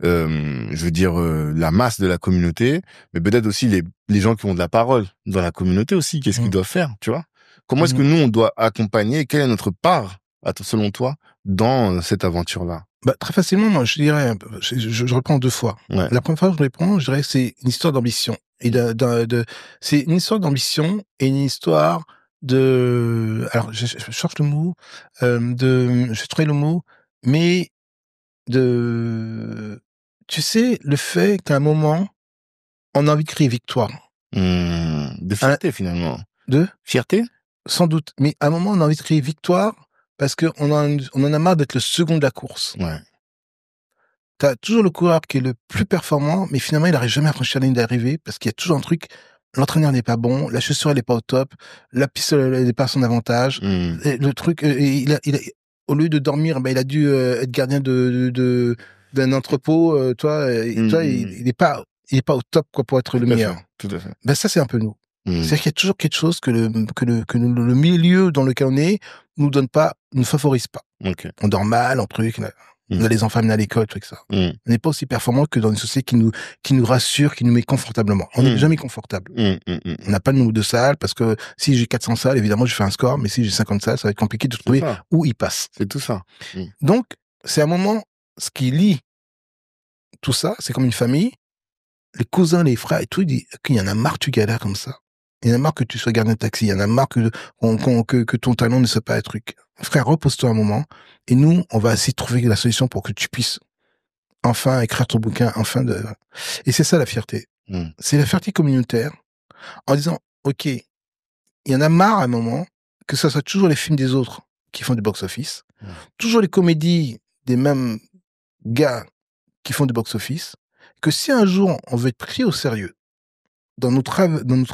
Je veux dire la masse de la communauté, mais peut-être aussi les gens qui ont de la parole dans la communauté aussi. Qu'est-ce qu'ils doivent faire, tu vois? Comment est-ce que nous, on doit accompagner? Quelle est notre part, selon toi, dans cette aventure-là? Bah, très facilement, moi, je dirais, je reprends deux fois. Ouais. La première fois que je réponds, je dirais que c'est une histoire d'ambition. Et c'est une histoire d'ambition et une histoire alors, je cherche le mot, je trouve le mot, mais tu sais, le fait qu'à un moment, on a envie de crier victoire. De fierté, finalement. De? Fierté? Sans doute. Mais à un moment, on a envie de crier victoire parce que on en a marre d'être le second de la course. Ouais. T'as toujours le coureur qui est le plus performant, mais finalement, il n'arrive jamais à franchir la ligne d'arrivée parce qu'il y a toujours un truc. L'entraîneur n'est pas bon, la chaussure elle est pas au top, la piste elle est pas à son avantage. Et le truc, il a, au lieu de dormir, il a dû être gardien d'un entrepôt. Il est pas au top quoi pour être le meilleur. Tout à fait. Ben ça c'est un peu nous. C'est-à-dire qu'il y a toujours quelque chose que le milieu dans lequel on est nous favorise pas. Okay. On dort mal, en truc. On a les enfants amenés à l'école, tout ça. On n'est pas aussi performant que dans une société qui nous rassure, qui nous met confortablement. On n'est jamais confortable. On n'a pas de nombre de salles, parce que si j'ai 400 salles, évidemment, je fais un score, mais si j'ai 50 salles, ça va être compliqué de trouver où il passe. C'est tout ça. Donc, c'est un moment, ce qui lie tout ça, c'est comme une famille, les cousins, les frères et tout, il y en a marre que tu galères comme ça. Il y en a marre que tu sois gardien de taxi. Il y en a marre que ton talent ne soit pas un truc. Frère, repose-toi un moment. Et nous, on va essayer de trouver la solution pour que tu puisses enfin écrire ton bouquin, Et c'est ça la fierté. C'est la fierté communautaire. En disant, OK, il y en a marre à un moment que ça soit toujours les films des autres qui font du box-office. Toujours les comédies des mêmes gars qui font du box-office. Que si un jour on veut être pris au sérieux dans notre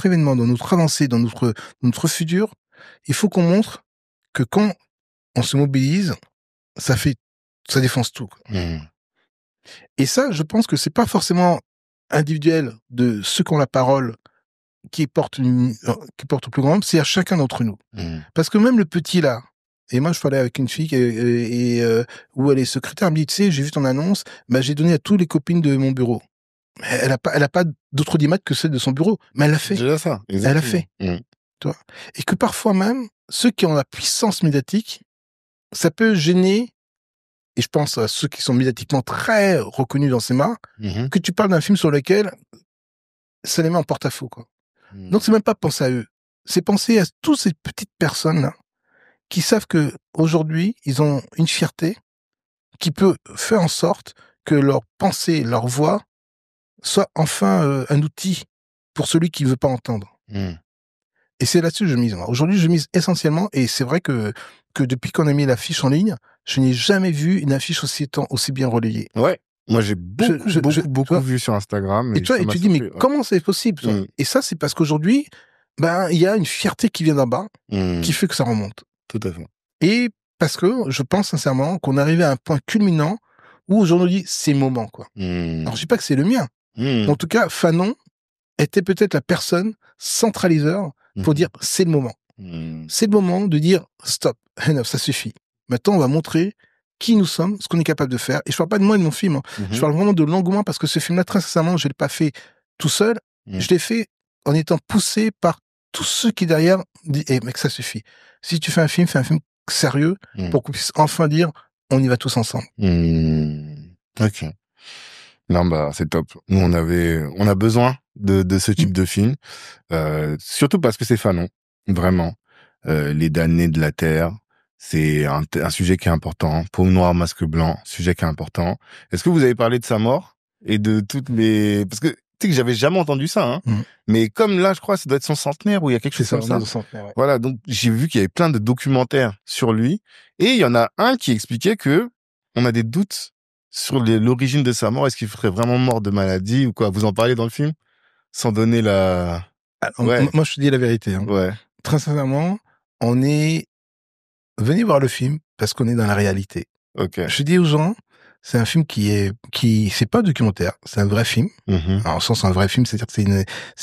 événement, dans notre avancée, dans notre futur, il faut qu'on montre que quand on se mobilise, ça défonce tout. Et ça, je pense que c'est pas forcément individuel de ceux qui ont la parole qui porte au plus grand nombre, c'est à chacun d'entre nous. Parce que même le petit là, et moi je parlais avec une fille où elle est secrétaire, elle me dit, tu sais, j'ai vu ton annonce, j'ai donné à toutes les copines de mon bureau. Elle a pas d'autre audimat que celle de son bureau, mais elle l'a fait. Déjà ça, exactement. Elle l'a fait. Tu vois. Et que parfois même, ceux qui ont la puissance médiatique, ça peut gêner, et je pense à ceux qui sont médiatiquement très reconnus dans ces marques, que tu parles d'un film sur lequel ça les met en porte-à-faux, quoi. Donc c'est même pas penser à eux, c'est penser à toutes ces petites personnes-là qui savent que aujourd'hui ils ont une fierté qui peut faire en sorte que leur pensée, leur voix soit enfin un outil pour celui qui veut pas entendre. Et c'est là-dessus que je mise. Aujourd'hui, je mise essentiellement, et c'est vrai que depuis qu'on a mis l'affiche en ligne, je n'ai jamais vu une affiche aussi bien relayée. Ouais. Moi, j'ai beaucoup vu sur Instagram. Et toi, et tu dis, mais comment c'est possible, toi? Et ça, c'est parce qu'aujourd'hui, il y a une fierté qui vient d'en bas, qui fait que ça remonte. Tout à fait. Et parce que je pense sincèrement qu'on est arrivé à un point culminant où aujourd'hui, c'est le moment, quoi. Alors, je dis pas que c'est le mien. En tout cas, Fanon était peut-être la personne centraliseur pour dire, c'est le moment. C'est le moment de dire, stop, enough, ça suffit. Maintenant, on va montrer qui nous sommes, ce qu'on est capable de faire. Et je parle pas de moi et de mon film. Je parle vraiment de l'engouement parce que ce film-là, très sincèrement, je l'ai pas fait tout seul. Je l'ai fait en étant poussé par tous ceux qui derrière disent, mec, ça suffit. Si tu fais un film sérieux pour qu'on puisse enfin dire, on y va tous ensemble. Ok. Non, c'est top. Nous, on a besoin de ce type de film. Surtout parce que c'est Fanon. Vraiment. Les damnés de la Terre. C'est un sujet qui est important. Peau noire, masque blanc, sujet qui est important. Est-ce que vous avez parlé de sa mort et de toutes les... Parce que tu sais que j'avais jamais entendu ça, mais comme là, je crois, ça doit être son centenaire ou il y a quelque chose comme ça. Centenaire, ouais. Voilà, donc j'ai vu qu'il y avait plein de documentaires sur lui et il y en a un qui expliquait que on a des doutes sur l'origine de sa mort. Est-ce qu'il serait vraiment mort de maladie ou quoi? Vous en parlez dans le film sans donner la... Moi, je te dis la vérité. Ouais. Très sincèrement, on est... Venez voir le film parce qu'on est dans la réalité. Okay. Je dis aux gens, c'est un film c'est pas un documentaire, c'est un vrai film. Alors, en sens, un vrai film, c'est-à-dire que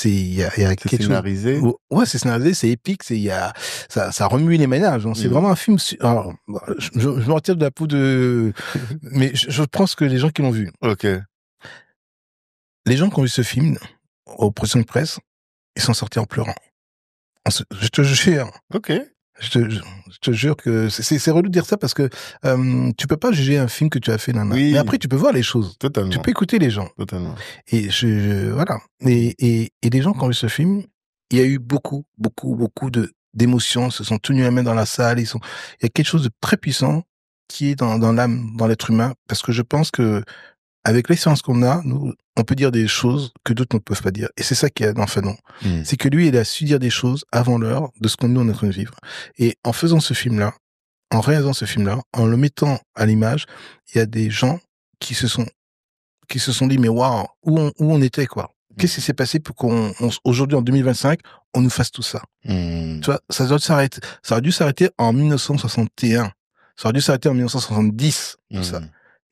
il y a quelque scénarisé. chose. Ouais, c'est scénarisé, c'est épique, ça remue les ménages. C'est vraiment un film. Alors, je me retire de la peau de, mais je pense que les gens qui l'ont vu. Ok. Les gens qui ont vu ce film aux pressions de presse, ils sont sortis en pleurant. Je te jure. Ok. Je te jure que c'est relou de dire ça parce que tu peux pas juger un film que tu as fait Oui. mais après tu peux voir les choses. Totalement. Tu peux écouter les gens. Totalement. Et voilà. Et les gens qui ont vu ce film, il y a eu beaucoup d'émotions, se sont tenus la main dans la salle, il y a quelque chose de très puissant qui est dans l'âme, dans l'être humain, parce que je pense que avec l'expérience qu'on a, nous, on peut dire des choses que d'autres ne peuvent pas dire. Et c'est ça qu'il y a dans Fanon. C'est que lui, il a su dire des choses avant l'heure de ce qu'on nous on est en train de vivre. Et en faisant ce film-là, en réalisant ce film-là, en le mettant à l'image, il y a des gens qui se sont dit, mais waouh, où on était, quoi. Qu'est-ce qui s'est passé pour aujourd'hui, en 2025, on nous fasse tout ça? Tu vois, ça aurait dû s'arrêter en 1961. Ça aurait dû s'arrêter en 1970, tout ça.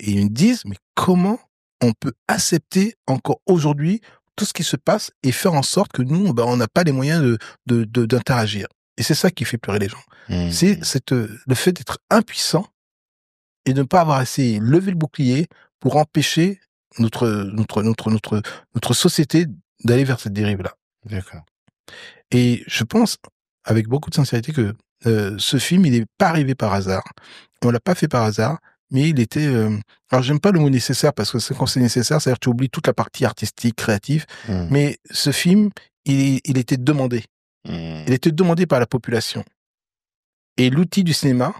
Et ils me disent, mais comment on peut accepter encore aujourd'hui tout ce qui se passe et faire en sorte que nous, on n'a pas les moyens d'interagir. Et c'est ça qui fait pleurer les gens. C'est le fait d'être impuissant et de ne pas avoir assez levé le bouclier pour empêcher notre société d'aller vers cette dérive-là. D'accord. Et je pense, avec beaucoup de sincérité, que ce film, il n'est pas arrivé par hasard. On l'a pas fait par hasard. Mais il était... alors, j'aime pas le mot nécessaire, parce que quand c'est nécessaire, c'est-à-dire que tu oublies toute la partie artistique, créative. Mais ce film, il était demandé. Il était demandé par la population. Et l'outil du cinéma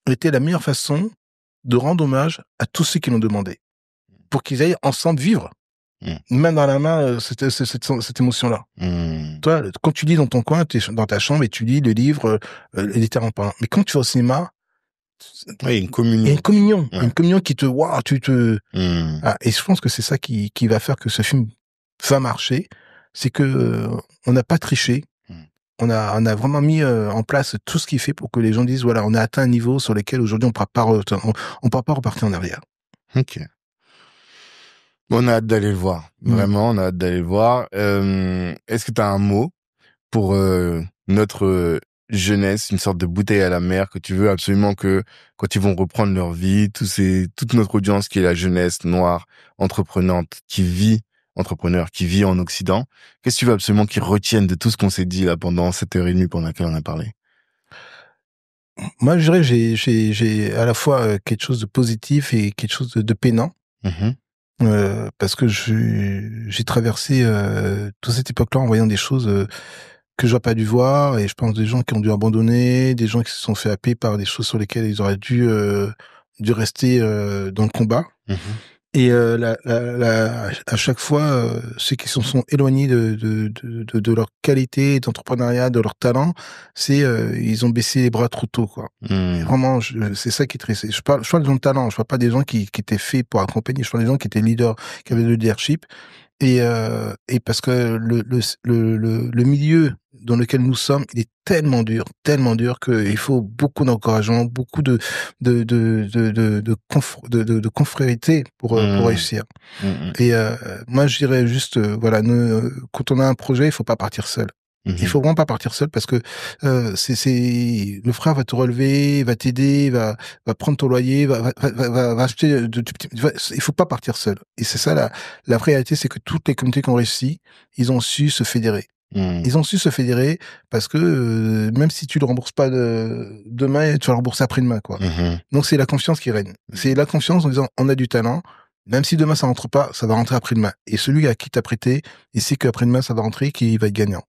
était la meilleure façon de rendre hommage à tous ceux qui l'ont demandé. Pour qu'ils aillent ensemble vivre. Main dans la main, cette émotion-là. Toi, quand tu lis dans ton coin, tu es dans ta chambre et tu lis le livre, littéralement parlant. Mais quand tu vas au cinéma, Oui, une communion. Il y a une communion. Ouais. Une communion qui te, waouh, et je pense que c'est ça qui va faire que ce film va marcher. C'est que, on n'a pas triché. On a vraiment mis en place tout ce qu'il fait pour que les gens disent, voilà, on a atteint un niveau sur lequel aujourd'hui on pourra pas repartir en arrière. Ok. On a hâte d'aller le voir. Vraiment, on a hâte d'aller le voir. Est-ce que tu as un mot pour notre jeunesse, une sorte de bouteille à la mer que tu veux absolument que quand ils vont reprendre leur vie, toute notre audience qui est la jeunesse noire, entreprenante, entrepreneur, qui vit en Occident, qu'est-ce que tu veux absolument qu'ils retiennent de tout ce qu'on s'est dit là pendant 7h30 pendant laquelle on a parlé? Moi, je dirais, j'ai à la fois quelque chose de positif et quelque chose de peinant. Parce que j'ai traversé toute cette époque-là en voyant des choses que j'aurais pas dû voir, et je pense des gens qui ont dû abandonner, des gens qui se sont fait happer par des choses sur lesquelles ils auraient dû rester dans le combat. Et à chaque fois, ceux qui se sont éloignés de leur qualité d'entrepreneuriat, de leur talent, ils ont baissé les bras trop tôt, quoi. Vraiment, c'est ça qui est triste. Je parle des gens de talent, je parle pas des gens qui étaient faits pour accompagner, je parle des gens qui étaient leaders, qui avaient le leadership. Et parce que le milieu dans lequel nous sommes, il est tellement dur qu'il faut beaucoup d'encouragement, beaucoup de confrérité pour réussir. Et moi, je dirais juste, voilà, quand on a un projet, il faut pas partir seul. Il faut vraiment pas partir seul, parce que le frère va te relever, va t'aider, va prendre ton loyer, va acheter il faut pas partir seul. Et c'est ça la réalité, c'est que toutes les communautés qui ont réussi, ils ont su se fédérer. Ils ont su se fédérer parce que même si tu le rembourses pas demain, tu vas le rembourser après-demain, quoi. Donc c'est la confiance qui règne. C'est la confiance en disant, on a du talent. Même si demain ça rentre pas, ça va rentrer après-demain. Et celui à qui t'as prêté, il sait qu'après-demain ça va rentrer, qu'il va être gagnant.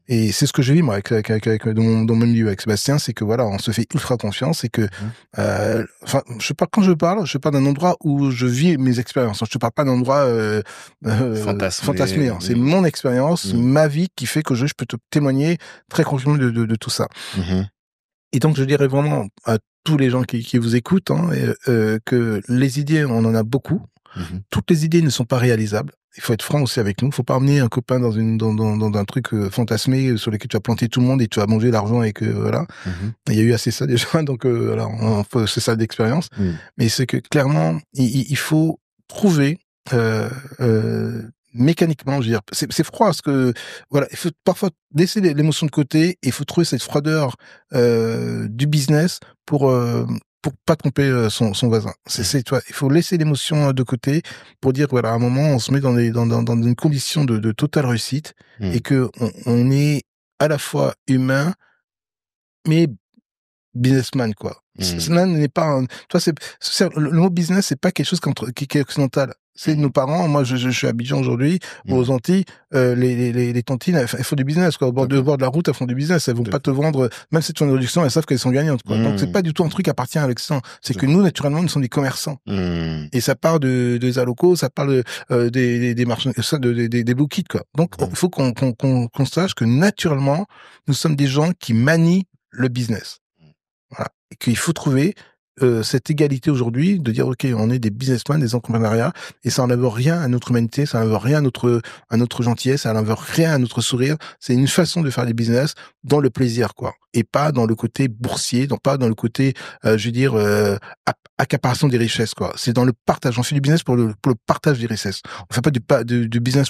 Et c'est ce que je vis, moi, dans mon milieu avec Sébastien, c'est que voilà, on se fait ultra confiance, et que, quand je parle d'un endroit où je vis mes expériences. Je te parle pas d'un endroit, fantasmé. C'est mon expérience, ma vie qui fait que je peux te témoigner très concrètement de tout ça. Et donc, je dirais vraiment à tous les gens qui vous écoutent, que les idées, on en a beaucoup. Toutes les idées ne sont pas réalisables. Il faut être franc aussi avec nous. Il faut pas emmener un copain dans un truc fantasmé sur lequel tu vas planter tout le monde et tu vas manger l'argent, et que voilà. Il y a eu assez ça déjà, donc voilà, c'est ça d'expérience. Mais c'est que clairement, il faut trouver mécaniquement, je veux dire, c'est froid, parce que voilà, il faut parfois laisser l'émotion de côté, et il faut trouver cette froideur du business pour pas tromper son voisin. Toi, il faut laisser l'émotion de côté pour dire, voilà, à un moment, on se met dans une condition de totale réussite, et que on est à la fois humain, mais businessman, quoi. Cela n'est pas le mot business, c'est pas quelque chose qui est occidental. C'est nos parents. Moi, je suis à Abidjan aujourd'hui, aux Antilles, les tontines, elles font du business, quoi. Au bord de la route, elles font du business. Elles vont pas te vendre, même si tu fais une réduction, elles savent qu'elles sont gagnantes, quoi. Donc, c'est pas du tout un truc qui appartient à l'Occident. C'est que nous, naturellement, nous sommes des commerçants. Et ça part des alocos, ça parle des marchands, des blue kits, quoi. Donc, il faut qu'on sache que naturellement, nous sommes des gens qui manient le business. Voilà. Et qu'il faut trouver cette égalité aujourd'hui, de dire, ok, on est des businessmen, des entrepreneuriats, et ça n'enlève rien à notre humanité, ça n'enlève rien à notre gentillesse, ça n'enlève rien à notre sourire. C'est une façon de faire des business dans le plaisir, quoi, et pas dans le côté boursier, pas dans le côté, je veux dire, accaparation des richesses, quoi. C'est dans le partage. On fait du business pour le partage des richesses. On fait pas du business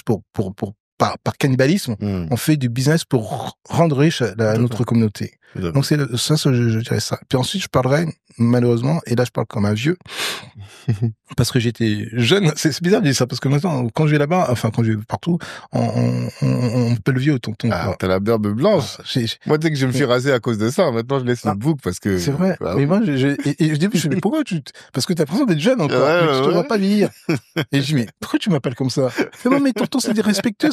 par cannibalisme. On fait du business pour rendre riche notre communauté. Donc je dirais ça. Puis ensuite, je parlerai, malheureusement, et là je parle comme un vieux, parce que j'étais jeune. C'est bizarre de dire ça, parce que maintenant, quand je vais là-bas, quand je vais partout, on m'appelle le vieux, tonton. T'as la barbe blanche. Moi, dès que je me suis rasé à cause de ça, maintenant je laisse le bouc, parce que... C'est vrai. Mais moi, je dis, mais pourquoi parce que t'as l'impression d'être jeune encore, mais tu te vois pas vieillir. Et je dis, mais pourquoi tu m'appelles comme ça? Non, mais tonton, c'est respectueux,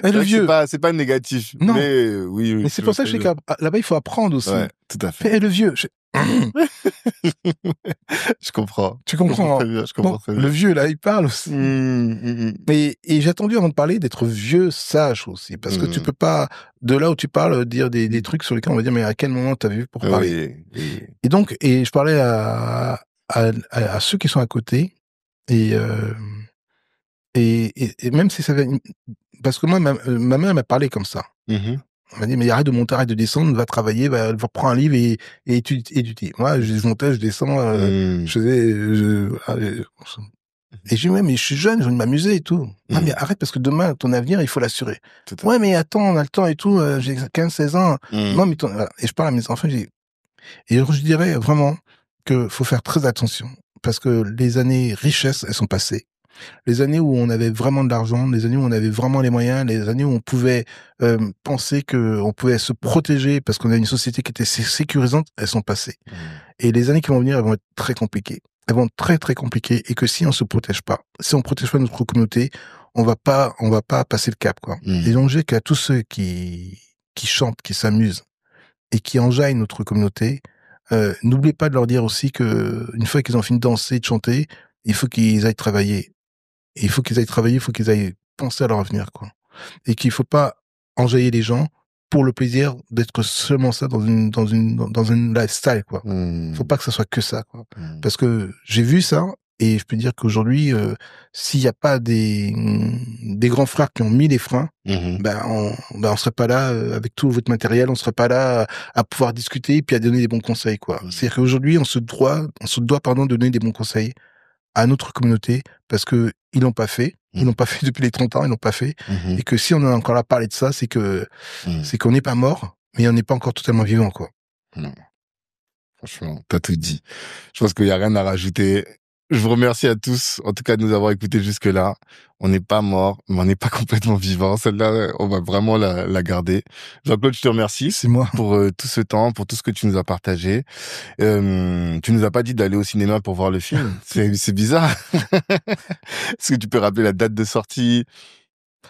le vieux. C'est pas négatif. Non. Mais oui. Mais c'est pour ça que je sais que là-bas, il faut apprendre aussi. Ouais, tout à fait. Le vieux. Je comprends. Tu comprends? Je comprends très bien. Le vieux, là, il parle aussi. Et j'ai attendu avant de parler d'être vieux sage aussi. Parce que tu peux pas, de là où tu parles, dire des trucs sur lesquels on va dire, mais à quel moment t'as vu pour parler? Oui. Et donc, je parlais à ceux qui sont à côté. Et même si ça avait, parce que moi, ma mère m'a parlé comme ça. Elle m'a dit, mais arrête de monter, arrête de descendre, va travailler, va prendre un livre et étudie. Moi, je montais, je descends, je faisais, et je dis, ouais, mais je suis jeune, je veux m'amuser et tout. Non, mais arrête, parce que demain, ton avenir, il faut l'assurer. Ouais, mais attends, on a le temps et tout, j'ai 15, 16 ans. Non, mais voilà. Et je parle à mes enfants, et je dirais vraiment que faut faire très attention. Parce que les années richesse, elles sont passées. Les années où on avait vraiment de l'argent, les années où on avait vraiment les moyens, les années où on pouvait penser que on pouvait se protéger parce qu'on a une société qui était sécurisante, elles sont passées. Et les années qui vont venir, elles vont être très compliquées. Elles vont être très très compliquées, et que si on se protège pas, si on protège pas notre communauté, on va pas passer le cap, quoi. Et donc j'ai qu'à tous ceux qui chantent, qui s'amusent et qui enjaillent notre communauté, n'oubliez pas de leur dire aussi que une fois qu'ils ont fini de danser, de chanter, il faut qu'ils aillent travailler. Et il faut qu'ils aillent travailler, il faut qu'ils aillent penser à leur avenir, quoi. Et qu'il faut pas enjailler les gens pour le plaisir d'être seulement ça dans une lifestyle, quoi. Faut pas que ça soit que ça, quoi. Parce que j'ai vu ça, et je peux dire qu'aujourd'hui, s'il y a pas des grands frères qui ont mis les freins, on serait pas là avec tout votre matériel, on serait pas là à pouvoir discuter et puis à donner des bons conseils, quoi. C'est-à-dire qu'aujourd'hui, on se doit, de donner des bons conseils à notre communauté, parce que ils l'ont pas fait. Ils l'ont pas fait depuis les 30 ans, ils l'ont pas fait. Et que si on est encore là à parler de ça, c'est qu'on n'est pas mort, mais on n'est pas encore totalement vivant, quoi. Non. Franchement, t'as tout dit. Je pense qu'il y a rien à rajouter. Je vous remercie à tous, en tout cas, de nous avoir écoutés jusque-là. On n'est pas mort, mais on n'est pas complètement vivant. Celle-là, on va vraiment la garder. Jean-Claude, je te remercie. C'est moi. Pour tout ce temps, pour tout ce que tu nous as partagé. Tu nous as pas dit d'aller au cinéma pour voir le film. C'est bizarre. Est-ce que tu peux rappeler la date de sortie?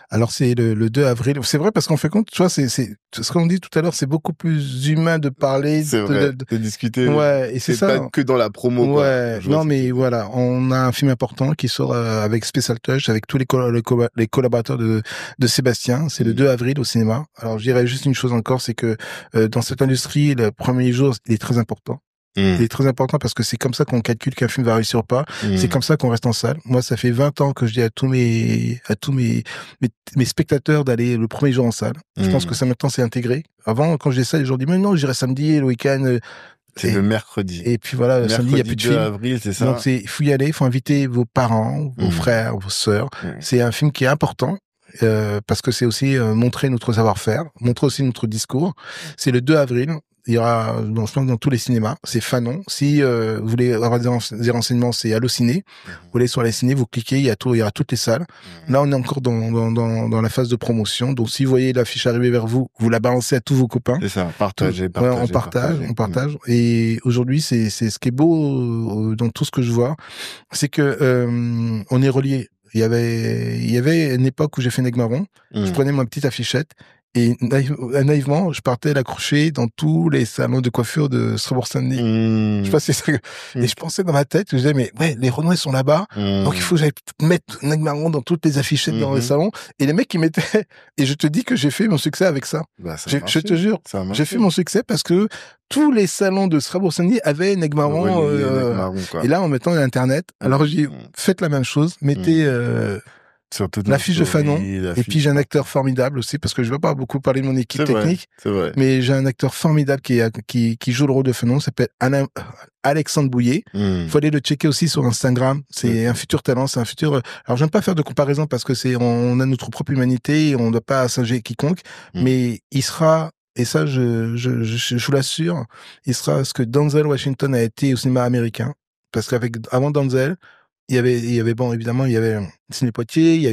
Alors c'est le 2 avril. C'est vrai, parce qu'on fait compte, tu vois, c'est ce qu'on dit tout à l'heure, c'est beaucoup plus humain de parler, de discuter. Ouais, et c'est ça. Pas que dans la promo, ouais. Quoi. Non, mais voilà, on a un film important qui sort avec Special Touch, avec tous les collaborateurs de Sébastien. C'est le 2 avril au cinéma. Alors je dirais juste une chose encore, c'est que dans cette industrie, le premier jour, il est très important. Il est très important, parce que c'est comme ça qu'on calcule qu'un film va réussir ou pas. C'est comme ça qu'on reste en salle. Moi, ça fait 20 ans que je dis à tous mes spectateurs d'aller le premier jour en salle. Je pense que ça, maintenant, c'est intégré. Avant, quand je disais ça, les gens disaient, mais non, j'irai samedi, le week-end. C'est le mercredi. Et puis voilà, le samedi, il n'y a plus de film. 2 avril, c'est ça. Donc il faut y aller, il faut inviter vos parents, vos frères, vos sœurs. C'est un film qui est important. Parce que c'est aussi montrer notre savoir-faire, montrer aussi notre discours. C'est le 2 avril. Il y aura, je pense, dans tous les cinémas. C'est Fanon. Si vous voulez avoir des renseignements, c'est Allociné. Vous allez sur Allociné, vous cliquez, il y aura toutes les salles. Là, on est encore dans la phase de promotion. Donc, si vous voyez l'affiche arriver vers vous, vous la balancez à tous vos copains. C'est ça, partagez. On partage. Et aujourd'hui, c'est ce qui est beau dans tout ce que je vois, c'est que on est reliés. Il y avait une époque où j'ai fait Negmaron. Je prenais ma petite affichette et naïvement, je partais l'accrocher dans tous les salons de coiffure de Strasbourg-Saint-Denis. Je passais ça. Et je pensais dans ma tête, je disais, mais ouais, les Renois, ils sont là-bas. Donc il faut que j'aille mettre Negmaron dans toutes les affichettes dans les salons. Et les mecs, ils mettaient, et je te dis que j'ai fait mon succès avec ça. Je te jure. J'ai fait mon succès parce que tous les salons de Strasbourg-Saint-Denis avaient Negmaron. Et là, en mettant Internet, alors j'ai faites la même chose, mettez l'affiche de Fanon, et puis j'ai un acteur formidable aussi, parce que je ne vais pas beaucoup parler de mon équipe technique, mais j'ai un acteur formidable qui joue le rôle de Fanon, s'appelle Alexandre Bouillet. Faut aller le checker aussi sur Instagram. C'est un futur talent, c'est un futur. Alors j'aime pas faire de comparaison, parce que on a notre propre humanité et on ne doit pas singer quiconque, mais il sera. Et ça, je vous l'assure, il sera ce que Denzel Washington a été au cinéma américain, parce qu'avant Denzel, il y avait bon, évidemment, il y avait Sidney Poitier, il y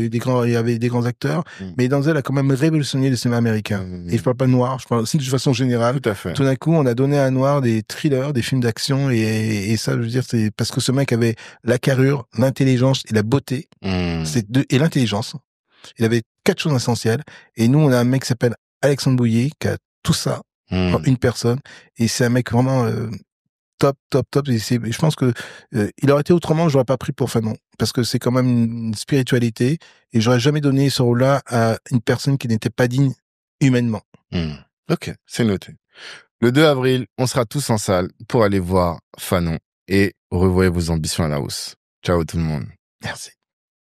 avait des grands acteurs, mais Denzel a quand même révolutionné le cinéma américain. Et je parle pas de noir, je parle aussi de façon générale. Tout à fait. Tout d'un coup, on a donné à un noir des thrillers, des films d'action, et ça, je veux dire, c'est parce que ce mec avait la carrure, l'intelligence et la beauté, et l'intelligence. Il avait 4 choses essentielles. Et nous, on a un mec qui s'appelle Alexandre Bouillet, qui a tout ça, en une personne. Et c'est un mec vraiment top. Et je pense que il aurait été autrement, j'aurais pas pris pour Fanon, parce que c'est quand même une spiritualité, et j'aurais jamais donné ce rôle-là à une personne qui n'était pas digne humainement. Ok, c'est noté. Le 2 avril, on sera tous en salle pour aller voir Fanon et revoyez vos ambitions à la hausse. Ciao tout le monde. Merci.